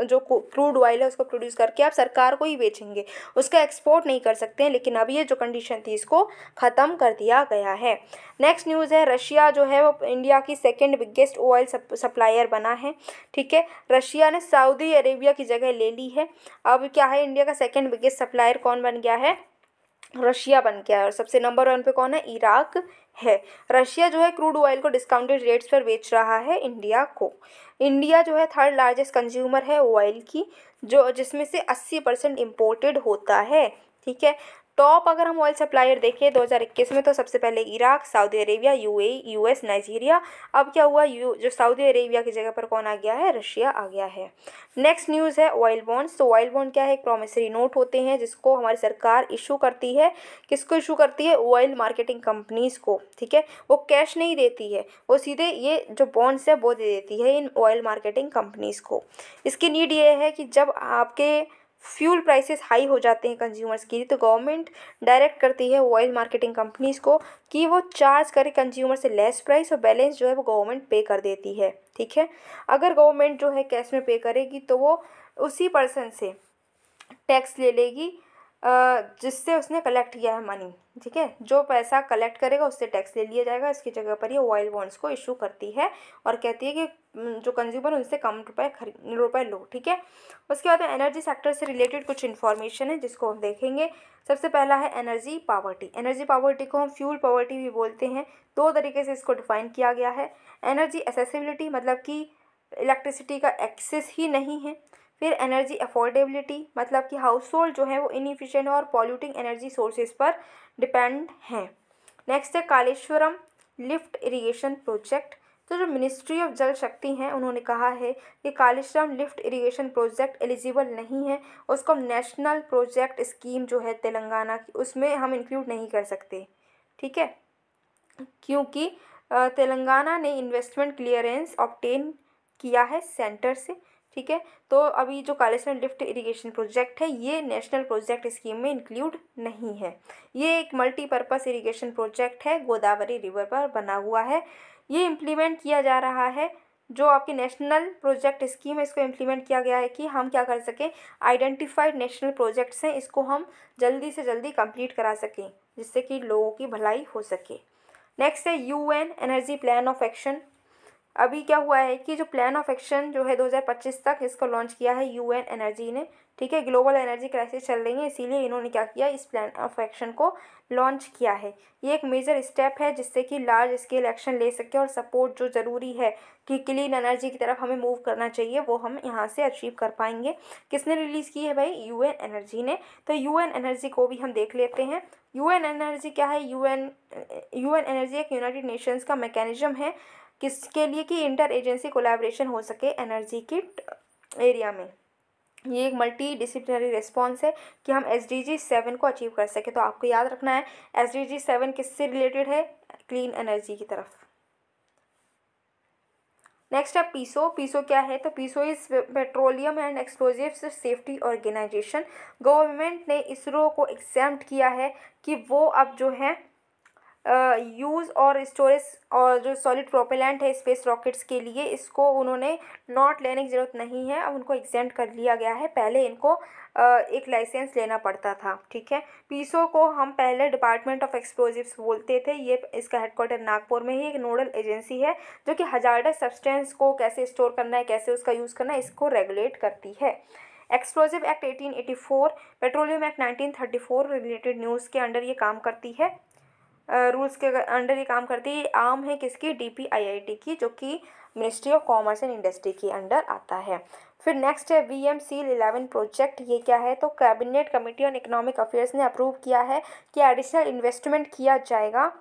जो क्रूड ऑयल है उसको प्रोड्यूस करके आप सरकार को ही बेचेंगे, उसका एक्सपोर्ट नहीं कर सकते हैं। लेकिन अब ये जो कंडीशन थी इसको ख़त्म कर दिया गया है। नेक्स्ट न्यूज़ है, रशिया जो है वो इंडिया की सेकेंड बिगेस्ट ऑयल सप्लायर बना है, ठीक है। रशिया ने सऊदी अरेबिया की जगह ले ली है। अब क्या है, इंडिया का सेकेंड बिगेस्ट सप्लायर कौन बन गया है, रशिया बन गया है, और सबसे नंबर 1 पे कौन है, इराक है। रशिया जो है क्रूड ऑयल को डिस्काउंटेड रेट्स पर बेच रहा है इंडिया को। इंडिया जो है 3rd लार्जेस्ट कंज्यूमर है ऑयल की, जो जिसमें से 80% इम्पोर्टेड होता है, ठीक है। टॉप अगर हम ऑयल सप्लायर देखें 2021 में, तो सबसे पहले Iraq, Saudi Arabia, UAE, US, Nigeria. अब क्या हुआ, जो सऊदी अरेबिया की जगह पर कौन आ गया है, रशिया आ गया है। नेक्स्ट न्यूज़ है ऑयल बॉन्ड्स। तो ऑयल बॉन्ड क्या है, एक प्रॉमिसरी नोट होते हैं जिसको हमारी सरकार इशू करती है। किसको इशू करती है, ऑयल मार्केटिंग कंपनीज़ को, ठीक है। वो कैश नहीं देती है, वो सीधे ये जो बॉन्ड्स है वो दे देती है इन ऑयल मार्केटिंग कंपनीज़ को। इसकी नीड ये है कि जब आपके फ्यूल प्राइसेस हाई हो जाते हैं कंज्यूमर्स की, तो गवर्नमेंट डायरेक्ट करती है ऑयल मार्केटिंग कंपनीज़ को कि वो चार्ज करे कंज्यूमर से लेस प्राइस, और बैलेंस जो है वो गवर्नमेंट पे कर देती है, ठीक है। अगर गवर्नमेंट जो है कैश में पे करेगी तो वो उसी पर्सन से टैक्स ले लेगी जिससे उसने कलेक्ट किया है मनी, ठीक है। जो पैसा कलेक्ट करेगा उससे टैक्स ले लिया जाएगा। इसकी जगह पर ये ऑयल बॉन्ड्स को इशू करती है और कहती है कि जो कंज्यूमर उनसे कम रुपए लो, ठीक है। उसके बाद एनर्जी सेक्टर से रिलेटेड कुछ इन्फॉर्मेशन है जिसको हम देखेंगे। सबसे पहला है एनर्जी पावर्टी। एनर्जी पावर्टी को हम फ्यूल पावर्टी भी बोलते हैं। 2 तरीके से इसको डिफाइन किया गया है। एनर्जी एसेसिबिलिटी, मतलब कि इलेक्ट्रिसिटी का एक्सेस ही नहीं है। फिर एनर्जी अफोर्डेबिलिटी, मतलब कि हाउस होल्ड जो है वो इनएफिशिएंट और पॉल्यूटिंग एनर्जी सोर्सेज पर डिपेंड हैं। नेक्स्ट है कालेश्वरम लिफ्ट इरिगेशन प्रोजेक्ट। तो जो मिनिस्ट्री ऑफ जल शक्ति हैं उन्होंने कहा है कि Kaleshwaram lift irrigation project eligible नहीं है, उसको हम नेशनल प्रोजेक्ट स्कीम जो है तेलंगाना की उसमें हम इंक्लूड नहीं कर सकते, ठीक है, क्योंकि तेलंगाना ने इन्वेस्टमेंट क्लियरेंस ऑब्टेन किया है सेंटर से, ठीक है। तो अभी जो कालेश्वरम लिफ्ट इरिगेशन प्रोजेक्ट है ये नेशनल प्रोजेक्ट स्कीम में इंक्लूड नहीं है। ये एक मल्टीपर्पस इरिगेशन प्रोजेक्ट है, गोदावरी रिवर पर बना हुआ है। ये इम्प्लीमेंट किया जा रहा है, जो आपकी नेशनल प्रोजेक्ट स्कीम है इसको इम्प्लीमेंट किया गया है कि हम क्या कर सकें, आइडेंटिफाइड नेशनल प्रोजेक्ट्स हैं इसको हम जल्दी से जल्दी कंप्लीट करा सकें जिससे कि लोगों की भलाई हो सके। नेक्स्ट है UN energy plan of action. अभी क्या हुआ है कि जो प्लान ऑफ एक्शन जो है 2025 तक, इसको लॉन्च किया है यूएन एनर्जी ने, ठीक है। ग्लोबल एनर्जी क्राइसिस चल रही है, इसीलिए इन्होंने क्या किया, इस प्लान ऑफ एक्शन को लॉन्च किया है। ये एक मेजर स्टेप है जिससे कि लार्ज स्केल एक्शन ले सके और सपोर्ट जो ज़रूरी है कि क्लीन एनर्जी की तरफ हमें मूव करना चाहिए, वो हम यहाँ से अचीव कर पाएंगे। किसने रिलीज़ की है भाई? यूएन एनर्जी ने। तो यूएन एनर्जी को भी हम देख लेते हैं। यूएन एनर्जी क्या है? यूएन एनर्जी एक यूनाइटेड नेशंस का मैकेनिज्म है, किसके लिए? कि इंटर एजेंसी कोलैबोरेशन हो सके एनर्जी की एरिया में। ये एक मल्टी डिसिप्लिनरी रिस्पॉन्स है कि हम SDG 7 को अचीव कर सके। तो आपको याद रखना है SDG 7 किससे रिलेटेड है? क्लीन एनर्जी की तरफ। नेक्स्ट है पीसो। पीसो क्या है? तो PESO is petroleum and explosives safety organisation. Government ने इसरो को एग्जेम्प्ट किया है कि वो अब जो है यूज़ और स्टोरेज और जो सॉलिड प्रोपेलेंट है स्पेस रॉकेट्स के लिए, इसको उन्होंने नॉट लेने की ज़रूरत नहीं है, अब उनको एग्जेम्प्ट कर लिया गया है। पहले इनको एक लाइसेंस लेना पड़ता था, ठीक है। पीसो को हम पहले डिपार्टमेंट ऑफ एक्सप्लोजिव्स बोलते थे। ये इसका हेडक्वार्टर नागपुर में ही एक नोडल एजेंसी है जो कि हजार्डस सब्सटेंस को कैसे स्टोर करना है, कैसे उसका यूज़ करना है, इसको रेगुलेट करती है। Explosive act 1884, petroleum act 1934 related news के अंडर ये काम करती है, रूल्स के अंडर ये काम करती है। आर्म है किसकी? DPIIT की, जो कि ministry of commerce and industry के अंडर आता है। फिर नेक्स्ट है VMCL11 प्रोजेक्ट। ये क्या है? तो cabinet committee on economic affairs ने अप्रूव किया है कि एडिशनल इन्वेस्टमेंट किया जाएगा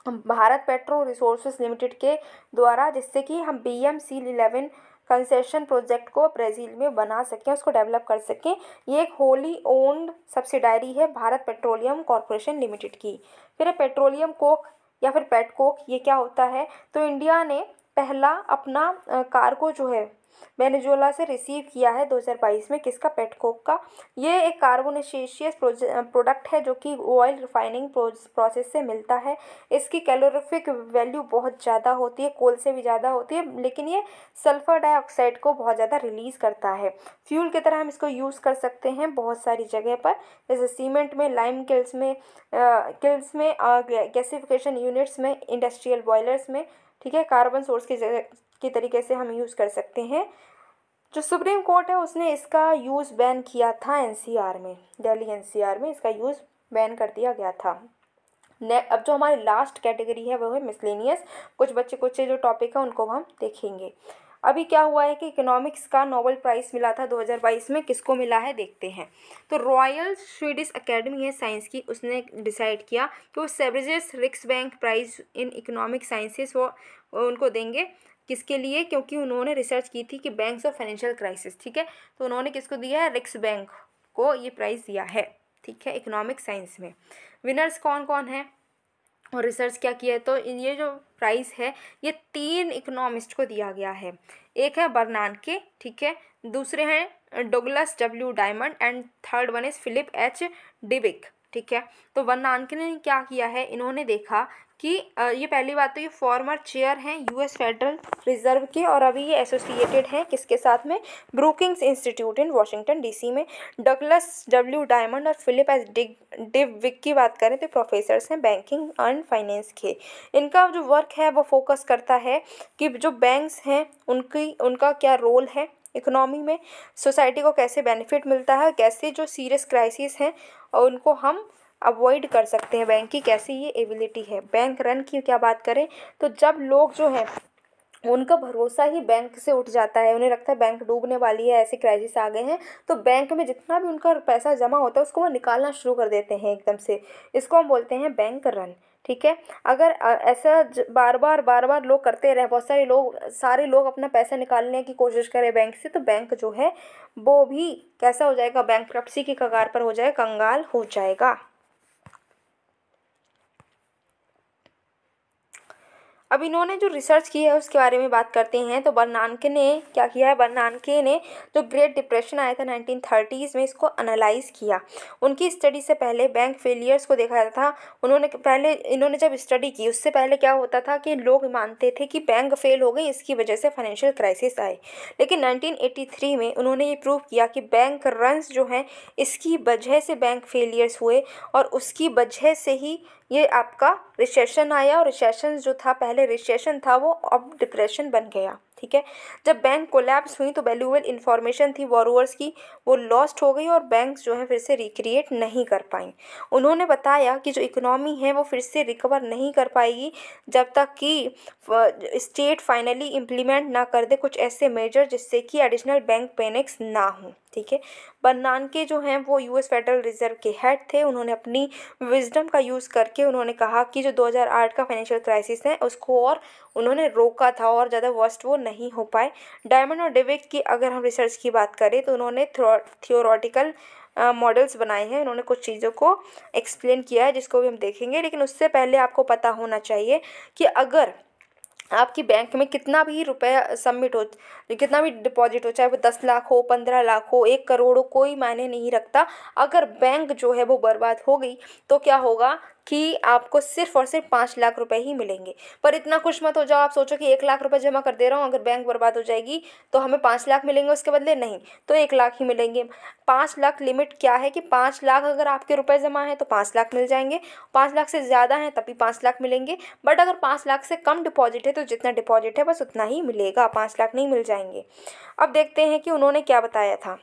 भारत पेट्रो रिसोर्सेज लिमिटेड के द्वारा, जिससे कि हम VMCL11 कंसेशन प्रोजेक्ट को ब्राज़ील में बना सकें, उसको डेवलप कर सकें। ये एक होली ओन्ड सब्सिडायरी है भारत पेट्रोलियम कॉरपोरेशन लिमिटेड की। फिर है पेट्रोलियम कोक या फिर पेट कोक। ये क्या होता है? तो इंडिया ने पहला अपना कार्गो जो है वेनेजुएला से रिसीव किया है 2022 में, किसका? पेट कोक का। ये एक कार्बोनेशियस प्रोडक्ट है जो कि ऑयल रिफाइनिंग प्रोसेस से मिलता है। इसकी कैलोरीफिक वैल्यू बहुत ज़्यादा होती है, कोल से भी ज़्यादा होती है, लेकिन ये सल्फ़र डाइऑक्साइड को बहुत ज़्यादा रिलीज़ करता है। फ्यूल की तरह हम इसको यूज़ कर सकते हैं बहुत सारी जगह पर, जैसे सीमेंट में, लाइम किल्स में, गैसिफिकेशन यूनिट्स में, इंडस्ट्रियल बॉयलर्स में, ठीक है। कार्बन सोर्स की तरीके से हम यूज़ कर सकते हैं। जो सुप्रीम कोर्ट है उसने इसका यूज़ बैन किया था NCR में, दिल्ली NCR में इसका यूज़ बैन कर दिया गया था। अब जो हमारी लास्ट कैटेगरी है वो है मिसलेनियस। कुछ बच्चे जो टॉपिक है उनको हम देखेंगे। अभी क्या हुआ है कि इकोनॉमिक्स का नोबेल प्राइज़ मिला था 2022 में, किसको मिला है देखते हैं। तो रॉयल स्वीडिश अकेडमी है साइंस की, उसने डिसाइड किया कि वो Sveriges Riksbank prize in economic sciences वो उनको देंगे। किसके लिए? क्योंकि उन्होंने रिसर्च की थी कि बैंक्स ऑफ फाइनेंशियल क्राइसिस, ठीक है। तो उन्होंने किसको दिया है? रिक्सबैंक को ये प्राइज़ दिया है, ठीक है, इकोनॉमिक साइंस में। विनर्स कौन कौन है और रिसर्च क्या किया है? तो ये जो प्राइज़ है ये 3 इकोनॉमिस्ट को दिया गया है। एक है बर्नानके, ठीक है, दूसरे हैं Douglas W Diamond and third one is Philip H Dybvig, ठीक है। तो बर्नानके ने क्या किया है? इन्होंने देखा कि ये पहली बात तो ये फॉर्मर चेयर हैं US फेडरल रिजर्व के, और अभी ये एसोसिएटेड हैं किसके साथ में? ब्रूकिंग्स इंस्टीट्यूट इन वाशिंगटन DC में। डगलस W डायमंड और फिलिप H डिबिक की बात करें तो प्रोफेसर्स हैं बैंकिंग एंड फाइनेंस के। इनका जो वर्क है वो फोकस करता है कि जो बैंक्स हैं उनका क्या रोल है इकोनॉमी में, सोसाइटी को कैसे बेनिफिट मिलता है, कैसे जो सीरियस क्राइसिस हैं और उनको हम अवॉइड कर सकते हैं, बैंक की कैसी ये एबिलिटी है। बैंक रन की क्या बात करें तो जब लोग जो हैं उनका भरोसा ही बैंक से उठ जाता है, उन्हें लगता है बैंक डूबने वाली है, ऐसे क्राइसिस आ गए हैं, तो बैंक में जितना भी उनका पैसा जमा होता है उसको वो निकालना शुरू कर देते हैं एकदम से। इसको हम बोलते हैं बैंक रन, ठीक है। अगर ऐसा बार बार लोग करते रहे, बहुत सारे लोग अपना पैसा निकालने की कोशिश करें बैंक से, तो बैंक जो है वो भी कैसा हो जाएगा? बैंकरप्सी की कगार पर हो जाएगा, कंगाल हो जाएगा। अब इन्होंने जो रिसर्च की है उसके बारे में बात करते हैं। तो बर्नानके ने क्या किया है? बर्नानके ने जो ग्रेट डिप्रेशन आया था 1930s में, इसको एनालाइज किया। उनकी स्टडी से पहले बैंक फेलियर्स को देखा जाता था। इन्होंने जब स्टडी की उससे पहले क्या होता था कि लोग मानते थे कि बैंक फेल हो गई, इसकी वजह से फाइनेंशियल क्राइसिस आए। लेकिन 1983 में उन्होंने ये प्रूव किया कि बैंक रन्स जो हैं इसकी वजह से बैंक फेलियर्स हुए, और उसकी वजह से ही ये आपका रिसेशन आया, और रिसेशन जो था, पहले रिसेशन था वो अब डिप्रेशन बन गया। ठीक है, जब बैंक कोलैप्स हुई तो वैल्यूएबल इंफॉर्मेशन थी बोरोवर्स की, वो लॉस्ट हो गई और बैंक्स जो है फिर से रिक्रिएट नहीं कर पाई। उन्होंने बताया कि जो इकोनॉमी है वो फिर से रिकवर नहीं कर पाएगी जब तक कि स्टेट फाइनली इम्प्लीमेंट ना कर दे कुछ ऐसे मेजर जिससे कि एडिशनल बैंक पैनिक्स ना हो। ठीक है, बर्नानके जो हैं वो यूएस फेडरल रिजर्व के हेड थे। उन्होंने अपनी विजडम का यूज़ करके उन्होंने कहा कि जो 2008 का फाइनेंशियल क्राइसिस है उसको और उन्होंने रोका था और ज़्यादा वर्स्ट वो नहीं हो पाए। डायमंड और डेविड की अगर हम रिसर्च की बात करें तो उन्होंने थियोरटिकल मॉडल्स बनाए हैं, उन्होंने कुछ चीज़ों को एक्सप्लेन किया है जिसको भी हम देखेंगे। लेकिन उससे पहले आपको पता होना चाहिए कि अगर आपकी बैंक में कितना भी रुपया सबमिट हो, कितना भी डिपॉजिट हो, चाहे वो 10 लाख हो, 15 लाख हो, 1 करोड़ हो, कोई मायने नहीं रखता। अगर बैंक जो है वो बर्बाद हो गई तो क्या होगा कि आपको सिर्फ और सिर्फ 5 लाख रुपए ही मिलेंगे। पर इतना खुश मत हो जाओ, आप सोचो कि 1 लाख रुपए जमा कर दे रहा हूँ, अगर बैंक बर्बाद हो जाएगी तो हमें 5 लाख मिलेंगे उसके बदले, नहीं, तो 1 लाख ही मिलेंगे। 5 लाख लिमिट क्या है कि 5 लाख अगर आपके रुपए जमा है तो 5 लाख मिल जाएंगे, 5 लाख से ज़्यादा है तभी 5 लाख मिलेंगे। बट अगर 5 लाख से कम डिपॉजिट है तो जितना डिपॉजिट है बस उतना ही मिलेगा, 5 लाख नहीं मिल जाएंगे। अब देखते हैं कि उन्होंने क्या बताया था।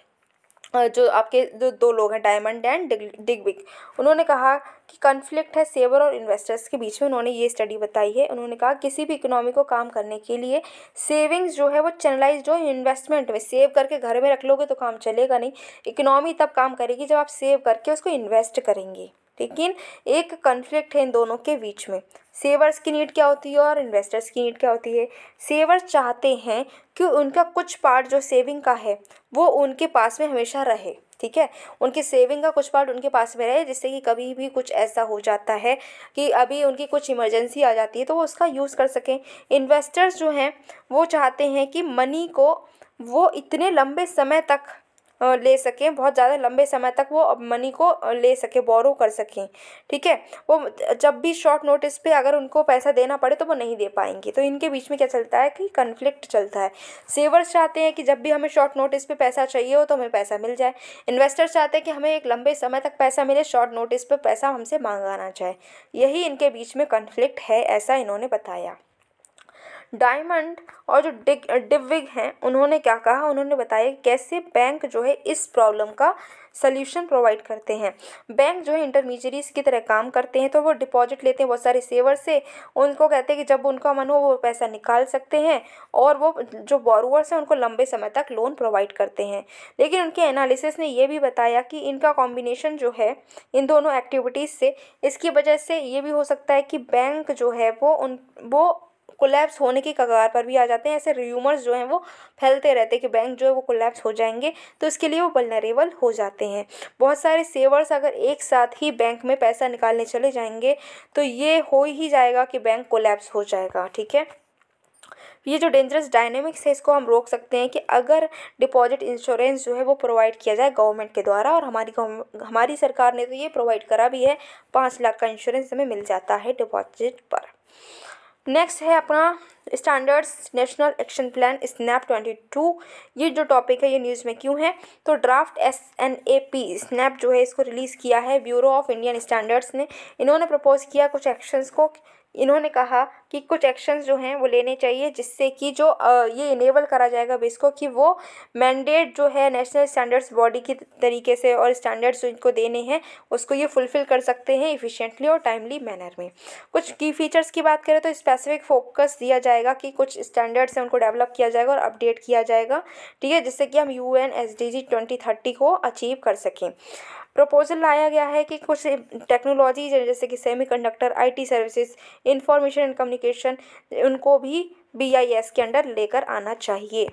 जो आपके जो 2 लोग हैं, डायमंड एंड डिगविग, उन्होंने कहा कि कन्फ्लिक्ट है सेवर और इन्वेस्टर्स के बीच में। उन्होंने ये स्टडी बताई है। उन्होंने कहा किसी भी इकोनॉमी को काम करने के लिए सेविंग्स जो है वो चैनलाइज्ड हो इन्वेस्टमेंट में। सेव करके घर में रख लोगे तो काम चलेगा नहीं, इकोनॉमी तब काम करेगी जब आप सेव करके उसको इन्वेस्ट करेंगे। लेकिन एक कन्फ्लिक्ट है इन दोनों के बीच में। सेवर्स की नीड क्या होती है और इन्वेस्टर्स की नीड क्या होती है। सेवर्स चाहते हैं कि उनका कुछ पार्ट जो सेविंग का है वो उनके पास में हमेशा रहे। ठीक है, उनकी सेविंग का कुछ पार्ट उनके पास में रहे, जिससे कि कभी भी कुछ ऐसा हो जाता है कि अभी उनकी कुछ इमरजेंसी आ जाती है तो वो उसका यूज़ कर सकें। इन्वेस्टर्स जो हैं वो चाहते हैं कि मनी को वो इतने लंबे समय तक ले सकें, बहुत ज़्यादा लंबे समय तक वो मनी को ले सकें, बोरो कर सकें। ठीक है, वो जब भी शॉर्ट नोटिस पे अगर उनको पैसा देना पड़े तो वो नहीं दे पाएंगे। तो इनके बीच में क्या चलता है कि कन्फ्लिक्ट चलता है। सेवर्स चाहते हैं कि जब भी हमें शॉर्ट नोटिस पे पैसा चाहिए हो तो हमें पैसा मिल जाए। इन्वेस्टर्स चाहते हैं कि हमें एक लंबे समय तक पैसा मिले, शॉर्ट नोटिस पे पैसा हमसे मांगा ना जाए। यही इनके बीच में कन्फ्लिक्ट है, ऐसा इन्होंने बताया। डायमंड और जो डिविग हैं उन्होंने क्या कहा, उन्होंने बताया कैसे बैंक जो है इस प्रॉब्लम का सल्यूशन प्रोवाइड करते हैं। बैंक जो है इंटरमीडियरीज की तरह काम करते हैं, तो वो डिपॉजिट लेते हैं बहुत सारे सेवर से, उनको कहते हैं कि जब उनका मन हो वो पैसा निकाल सकते हैं, और वो जो बोरोवर्स हैं उनको लंबे समय तक लोन प्रोवाइड करते हैं। लेकिन उनके एनालिसिस ने ये भी बताया कि इनका कॉम्बिनेशन जो है इन दोनों एक्टिविटीज़ से, इसकी वजह से ये भी हो सकता है कि बैंक जो है वो कोलैप्स होने की कगार पर भी आ जाते हैं। ऐसे र्यूमर्स जो हैं वो फैलते रहते हैं कि बैंक जो है वो कोलैप्स हो जाएंगे, तो इसके लिए वो वल्नरेबल हो जाते हैं। बहुत सारे सेवर्स अगर एक साथ ही बैंक में पैसा निकालने चले जाएंगे तो ये हो ही जाएगा कि बैंक कोलैप्स हो जाएगा। ठीक है, ये जो डेंजरस डायनेमिक्स है इसको हम रोक सकते हैं कि अगर डिपॉजिट इंश्योरेंस जो है वो प्रोवाइड किया जाए गवर्नमेंट के द्वारा, और हमारी सरकार ने तो ये प्रोवाइड करा भी है। 5 लाख का इंश्योरेंस हमें मिल जाता है डिपॉजिट पर। नेक्स्ट है अपना standards national action plan snap 22। ये जो टॉपिक है ये न्यूज़ में क्यों है, तो ड्राफ्ट SNAP स्नैप जो है इसको रिलीज़ किया है ब्यूरो ऑफ इंडियन स्टैंडर्ड्स ने। इन्होंने प्रपोज किया कुछ एक्शंस को। इन्होंने कहा कि कुछ एक्शंस जो हैं वो लेने चाहिए जिससे कि जो ये इनेबल करा जाएगा इसको कि वो मैंडेट जो है नेशनल स्टैंडर्ड्स बॉडी की तरीके से, और स्टैंडर्ड्स जो इनको देने हैं उसको ये फुलफ़िल कर सकते हैं इफ़िशिएंटली और टाइमली मैनर में। कुछ की फीचर्स की बात करें तो स्पेसिफिक फोकस दिया जाएगा कि कुछ स्टैंडर्ड्स हैं उनको डेवलप किया जाएगा और अपडेट किया जाएगा। ठीक है, जिससे कि हम UN SDG 2030 को अचीव कर सकें। प्रपोजल लाया गया है कि कुछ टेक्नोलॉजी जैसे कि semiconductor, IT services, information and communication, उनको भी BIS के अंडर लेकर आना चाहिए।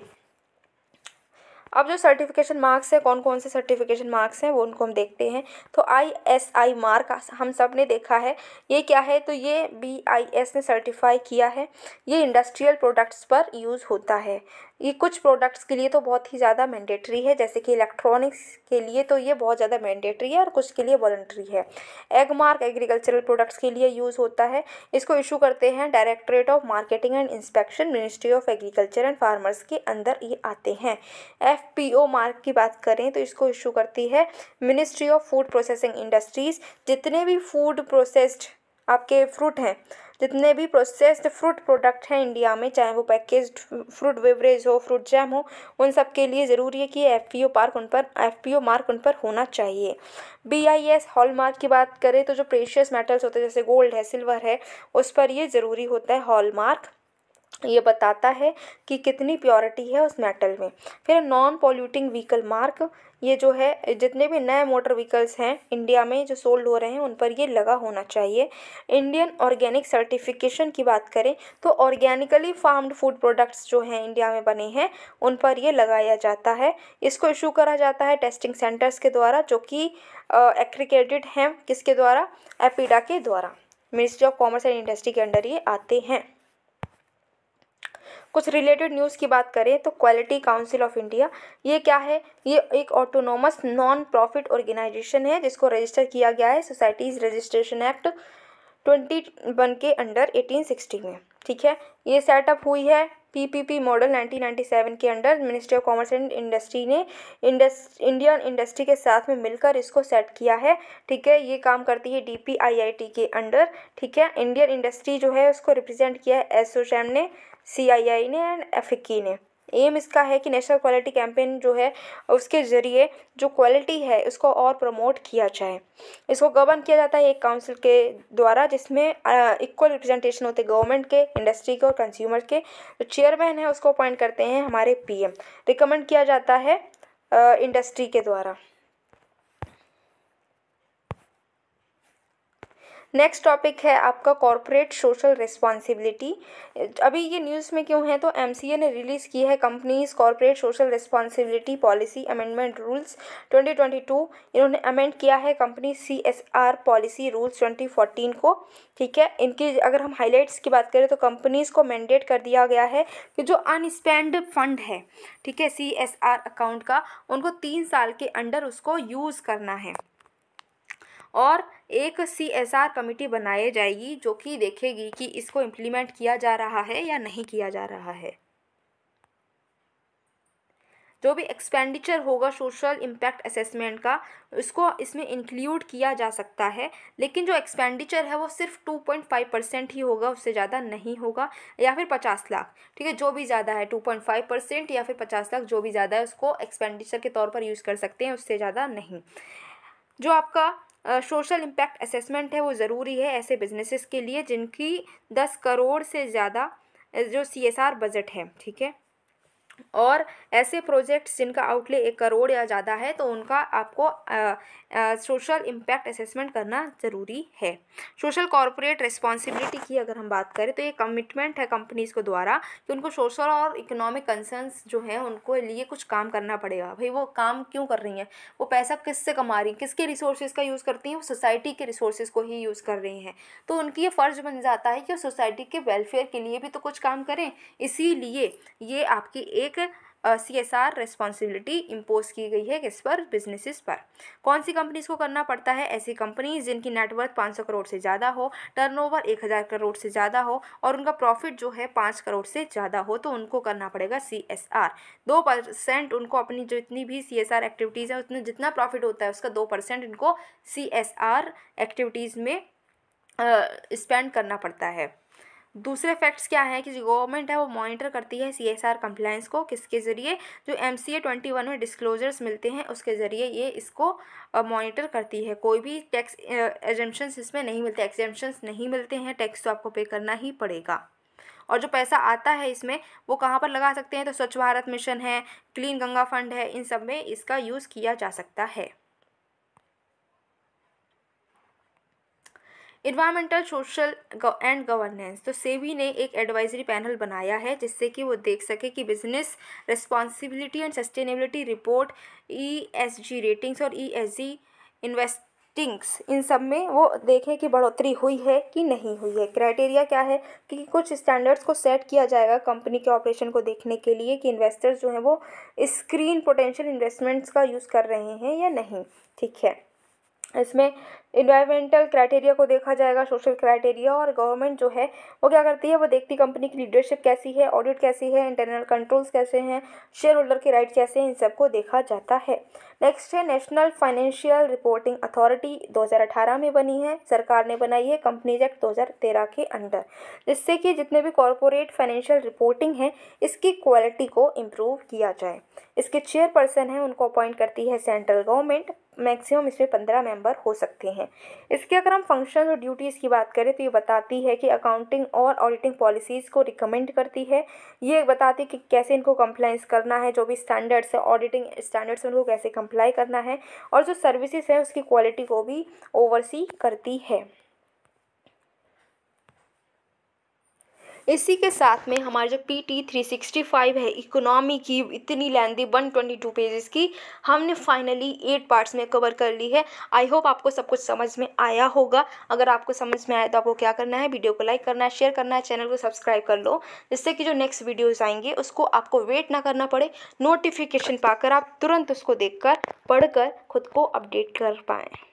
अब जो सर्टिफिकेशन मार्क्स है, कौन कौन से सर्टिफिकेशन मार्क्स हैं वो उनको हम देखते हैं। तो ISI मार्क हम सब ने देखा है, ये क्या है, तो ये BIS ने सर्टिफाई किया है। ये इंडस्ट्रियल प्रोडक्ट्स पर यूज़ होता है। ये कुछ प्रोडक्ट्स के लिए तो बहुत ही ज़्यादा मैंडेटरी है, जैसे कि इलेक्ट्रॉनिक्स के लिए तो ये बहुत ज़्यादा मैंडेटरी है और कुछ के लिए वॉलंटरी है। एग मार्क एग्रीकल्चरल प्रोडक्ट्स के लिए यूज़ होता है। इसको इशू करते हैं directorate of marketing and inspection, ministry of agriculture and farmers के अंदर ये आते हैं। FPO मार्क की बात करें तो इसको इशू करती है ministry of food processing industries. जितने भी फूड प्रोसेस्ड आपके फ्रूट हैं, जितने भी प्रोसेस्ड फ्रूट प्रोडक्ट हैं इंडिया में, चाहे वो पैकेज्ड फ्रूट बेवरेज हो, फ्रूट जैम हो, उन सब के लिए ज़रूरी है कि एफपीओ मार्क उन पर होना चाहिए। BIS हॉलमार्क की बात करें तो जो प्रेशियस मेटल्स होते हैं जैसे गोल्ड है, सिल्वर है, उस पर ये ज़रूरी होता है हॉलमार्क। ये बताता है कि कितनी प्योरिटी है उस मेटल में। फिर नॉन पॉल्यूटिंग व्हीकल मार्क, ये जो है जितने भी नए मोटर व्हीकल्स हैं इंडिया में जो सोल्ड हो रहे हैं उन पर ये लगा होना चाहिए। इंडियन ऑर्गेनिक सर्टिफिकेशन की बात करें तो ऑर्गेनिकली फार्म्ड फूड प्रोडक्ट्स जो हैं इंडिया में बने हैं उन पर ये लगाया जाता है। इसको इशू करा जाता है टेस्टिंग सेंटर्स के द्वारा, जो कि एक्रीडेटेड हैं, किसके द्वारा, एपीडा के द्वारा, ministry of commerce and industry के अंडर ये आते हैं। कुछ रिलेटेड न्यूज़ की बात करें तो क्वालिटी काउंसिल ऑफ इंडिया, ये क्या है, ये एक ऑटोनोमस नॉन प्रॉफिट ऑर्गेनाइजेशन है जिसको रजिस्टर किया गया है सोसाइटीज़ रजिस्ट्रेशन एक्ट 21 के अंडर 1860 में। ठीक है, ये सेटअप हुई है PPP मॉडल 1997 के under. Ministry of commerce and industry ने इंडियन इंडस्ट्री के साथ में मिलकर इसको सेट किया है। ठीक है, ये काम करती है DPIIT के अंडर। ठीक है, इंडियन इंडस्ट्री जो है उसको रिप्रेजेंट किया है एसोचैम ने, CII ने एंड एफिकी ने। एम इसका है कि नेशनल क्वालिटी कैंपेन जो है उसके ज़रिए जो क्वालिटी है उसको और प्रमोट किया जाए। इसको गवर्न किया जाता है एक काउंसिल के द्वारा जिसमें इक्वल रिप्रेजेंटेशन होते हैं गवर्नमेंट के, इंडस्ट्री के और कंज्यूमर के। जो चेयरमैन है उसको अपॉइंट करते हैं हमारे PM, रिकमेंड किया जाता है इंडस्ट्री के द्वारा। नेक्स्ट टॉपिक है आपका कॉर्पोरेट सोशल रिस्पॉन्सिबिलिटी। अभी ये न्यूज़ में क्यों है तो MCA ने रिलीज़ की है companies corporate social responsibility policy amendment rules 2022। इन्होंने अमेंड किया है कंपनी CSR पॉलिसी रूल्स 2014 को। ठीक है, इनकी अगर हम हाइलाइट्स की बात करें तो कंपनीज़ को मैंडेट कर दिया गया है कि जो अनस्पेंड फंड है, ठीक है, CSR अकाउंट का, उनको 3 साल के अंडर उसको यूज़ करना है और एक CSR कमेटी बनाई जाएगी जो कि देखेगी कि इसको इम्प्लीमेंट किया जा रहा है या नहीं किया जा रहा है। जो भी एक्सपेंडिचर होगा सोशल इम्पैक्ट असेसमेंट का उसको इसमें इंक्लूड किया जा सकता है, लेकिन जो एक्सपेंडिचर है वो सिर्फ 2.5% ही होगा, उससे ज़्यादा नहीं होगा, या फिर 50 लाख। ठीक है, जो भी ज़्यादा है 2.5% या फिर 50 लाख, जो भी ज़्यादा है उसको एक्सपेंडिचर के तौर पर यूज़ कर सकते हैं, उससे ज़्यादा नहीं। जो आपका सोशल इम्पैक्ट असेसमेंट है वो ज़रूरी है ऐसे बिजनेसेस के लिए जिनकी 10 करोड़ से ज़्यादा जो CSR बजट है। ठीक है, और ऐसे प्रोजेक्ट्स जिनका आउटले 1 करोड़ या ज़्यादा है तो उनका आपको सोशल इम्पैक्ट असेसमेंट करना ज़रूरी है। सोशल कॉर्पोरेट रिस्पॉन्सिबिलिटी की अगर हम बात करें तो ये कमिटमेंट है कंपनीज़ को द्वारा कि उनको सोशल और इकोनॉमिक कंसर्न्स जो हैं उनको लिए कुछ काम करना पड़ेगा। भाई वो काम क्यों कर रही हैं, वो पैसा किससे कमा रही हैं, किसके रिसोर्सेज का यूज़ करती हैं, वो सोसाइटी के रिसोर्सेज को ही यूज़ कर रही हैं, तो उनकी ये फ़र्ज़ बन जाता है कि सोसाइटी के वेलफेयर के लिए भी तो कुछ काम करें। इसीलिए ये आपकी एक CSR रिस्पॉन्सिबिलिटी इम्पोज की गई है किस पर, बिजनेसेस पर। कौन सी कंपनीज को करना पड़ता है, ऐसी कंपनीज जिनकी नेटवर्थ 500 करोड़ से ज़्यादा हो, टर्नओवर 1000 करोड़ से ज़्यादा हो और उनका प्रॉफिट जो है 5 करोड़ से ज़्यादा हो, तो उनको करना पड़ेगा CSR। 2% उनको अपनी जितनी भी CSR एक्टिविटीज़ है उसमें जितना प्रॉफिट होता है उसका 2% इनको CSR एक्टिविटीज़ में स्पेंड करना पड़ता है। दूसरे फैक्ट्स क्या है कि जो गवर्नमेंट है वो मॉनिटर करती है CSR कंप्लायंस को, किसके ज़रिए, जो MCA 21 में डिस्क्लोजर्स मिलते हैं उसके ज़रिए ये इसको मॉनिटर करती है। कोई भी टैक्स एग्जेम्पशंस इसमें नहीं मिलते, एग्जेम्पशंस नहीं मिलते हैं, टैक्स तो आपको पे करना ही पड़ेगा। और जो पैसा आता है इसमें वो कहाँ पर लगा सकते हैं, तो स्वच्छ भारत मिशन है, क्लीन गंगा फंड है, इन सब में इसका यूज़ किया जा सकता है। इन्वायरमेंटल सोशल एंड गवर्नेंस, तो सेबी ने एक एडवाइजरी पैनल बनाया है जिससे कि वो देख सके कि business responsibility and sustainability report, ESG ratings और ESG इन्वेस्टिंग्स, इन सब में वो देखें कि बढ़ोतरी हुई है कि नहीं हुई है। क्राइटेरिया क्या है कि कुछ स्टैंडर्ड्स को सेट किया जाएगा कंपनी के ऑपरेशन को देखने के लिए कि इन्वेस्टर्स जो हैं वो स्क्रीन पोटेंशियल इन्वेस्टमेंट्स का यूज़ कर रहे हैं या नहीं। ठीक है, इसमें इन्वायरमेंटल क्राइटेरिया को देखा जाएगा, सोशल क्राइटेरिया, और गवर्नमेंट जो है वो क्या करती है, वो देखती कंपनी की लीडरशिप कैसी है, ऑडिट कैसी है, इंटरनल कंट्रोल्स कैसे हैं, शेयर होल्डर के राइट कैसे हैं, इन सबको देखा जाता है। नेक्स्ट है नेशनल फाइनेंशियल रिपोर्टिंग अथॉरिटी, 2018 में बनी है, सरकार ने बनाई है कंपनीज एक्ट 2013 के अंडर, जिससे कि जितने भी कॉरपोरेट फाइनेंशियल रिपोर्टिंग है इसकी क्वालिटी को इम्प्रूव किया जाए। इसके चेयरपर्सन हैं उनको अपॉइंट करती है सेंट्रल गवर्नमेंट, मैक्सिमम इसमें 15 मेंबर हो सकते हैं। इसके अगर हम फंक्शन और ड्यूटीज़ की बात करें तो ये बताती है कि अकाउंटिंग और ऑडिटिंग पॉलिसीज़ को रिकमेंड करती है, ये बताती है कि कैसे इनको कंप्लाइंस करना है, जो भी स्टैंडर्ड्स है ऑडिटिंग स्टैंडर्ड्स उनको कैसे कंप्लाई करना है, और जो सर्विसेज है उसकी क्वालिटी को भी ओवरसी करती है। इसी के साथ में हमारे जो PT 365 है इकोनॉमी की, इतनी लेंदी 122 पेजेस की, हमने फाइनली 8 पार्ट्स में कवर कर ली है। आई होप आपको सब कुछ समझ में आया होगा। अगर आपको समझ में आया तो आपको क्या करना है, वीडियो को लाइक करना है, शेयर करना है, चैनल को सब्सक्राइब कर लो, जिससे कि जो नेक्स्ट वीडियोज़ आएंगे उसको आपको वेट ना करना पड़े, नोटिफिकेशन पाकर आप तुरंत उसको देखकर पढ़कर खुद को अपडेट कर पाएँ।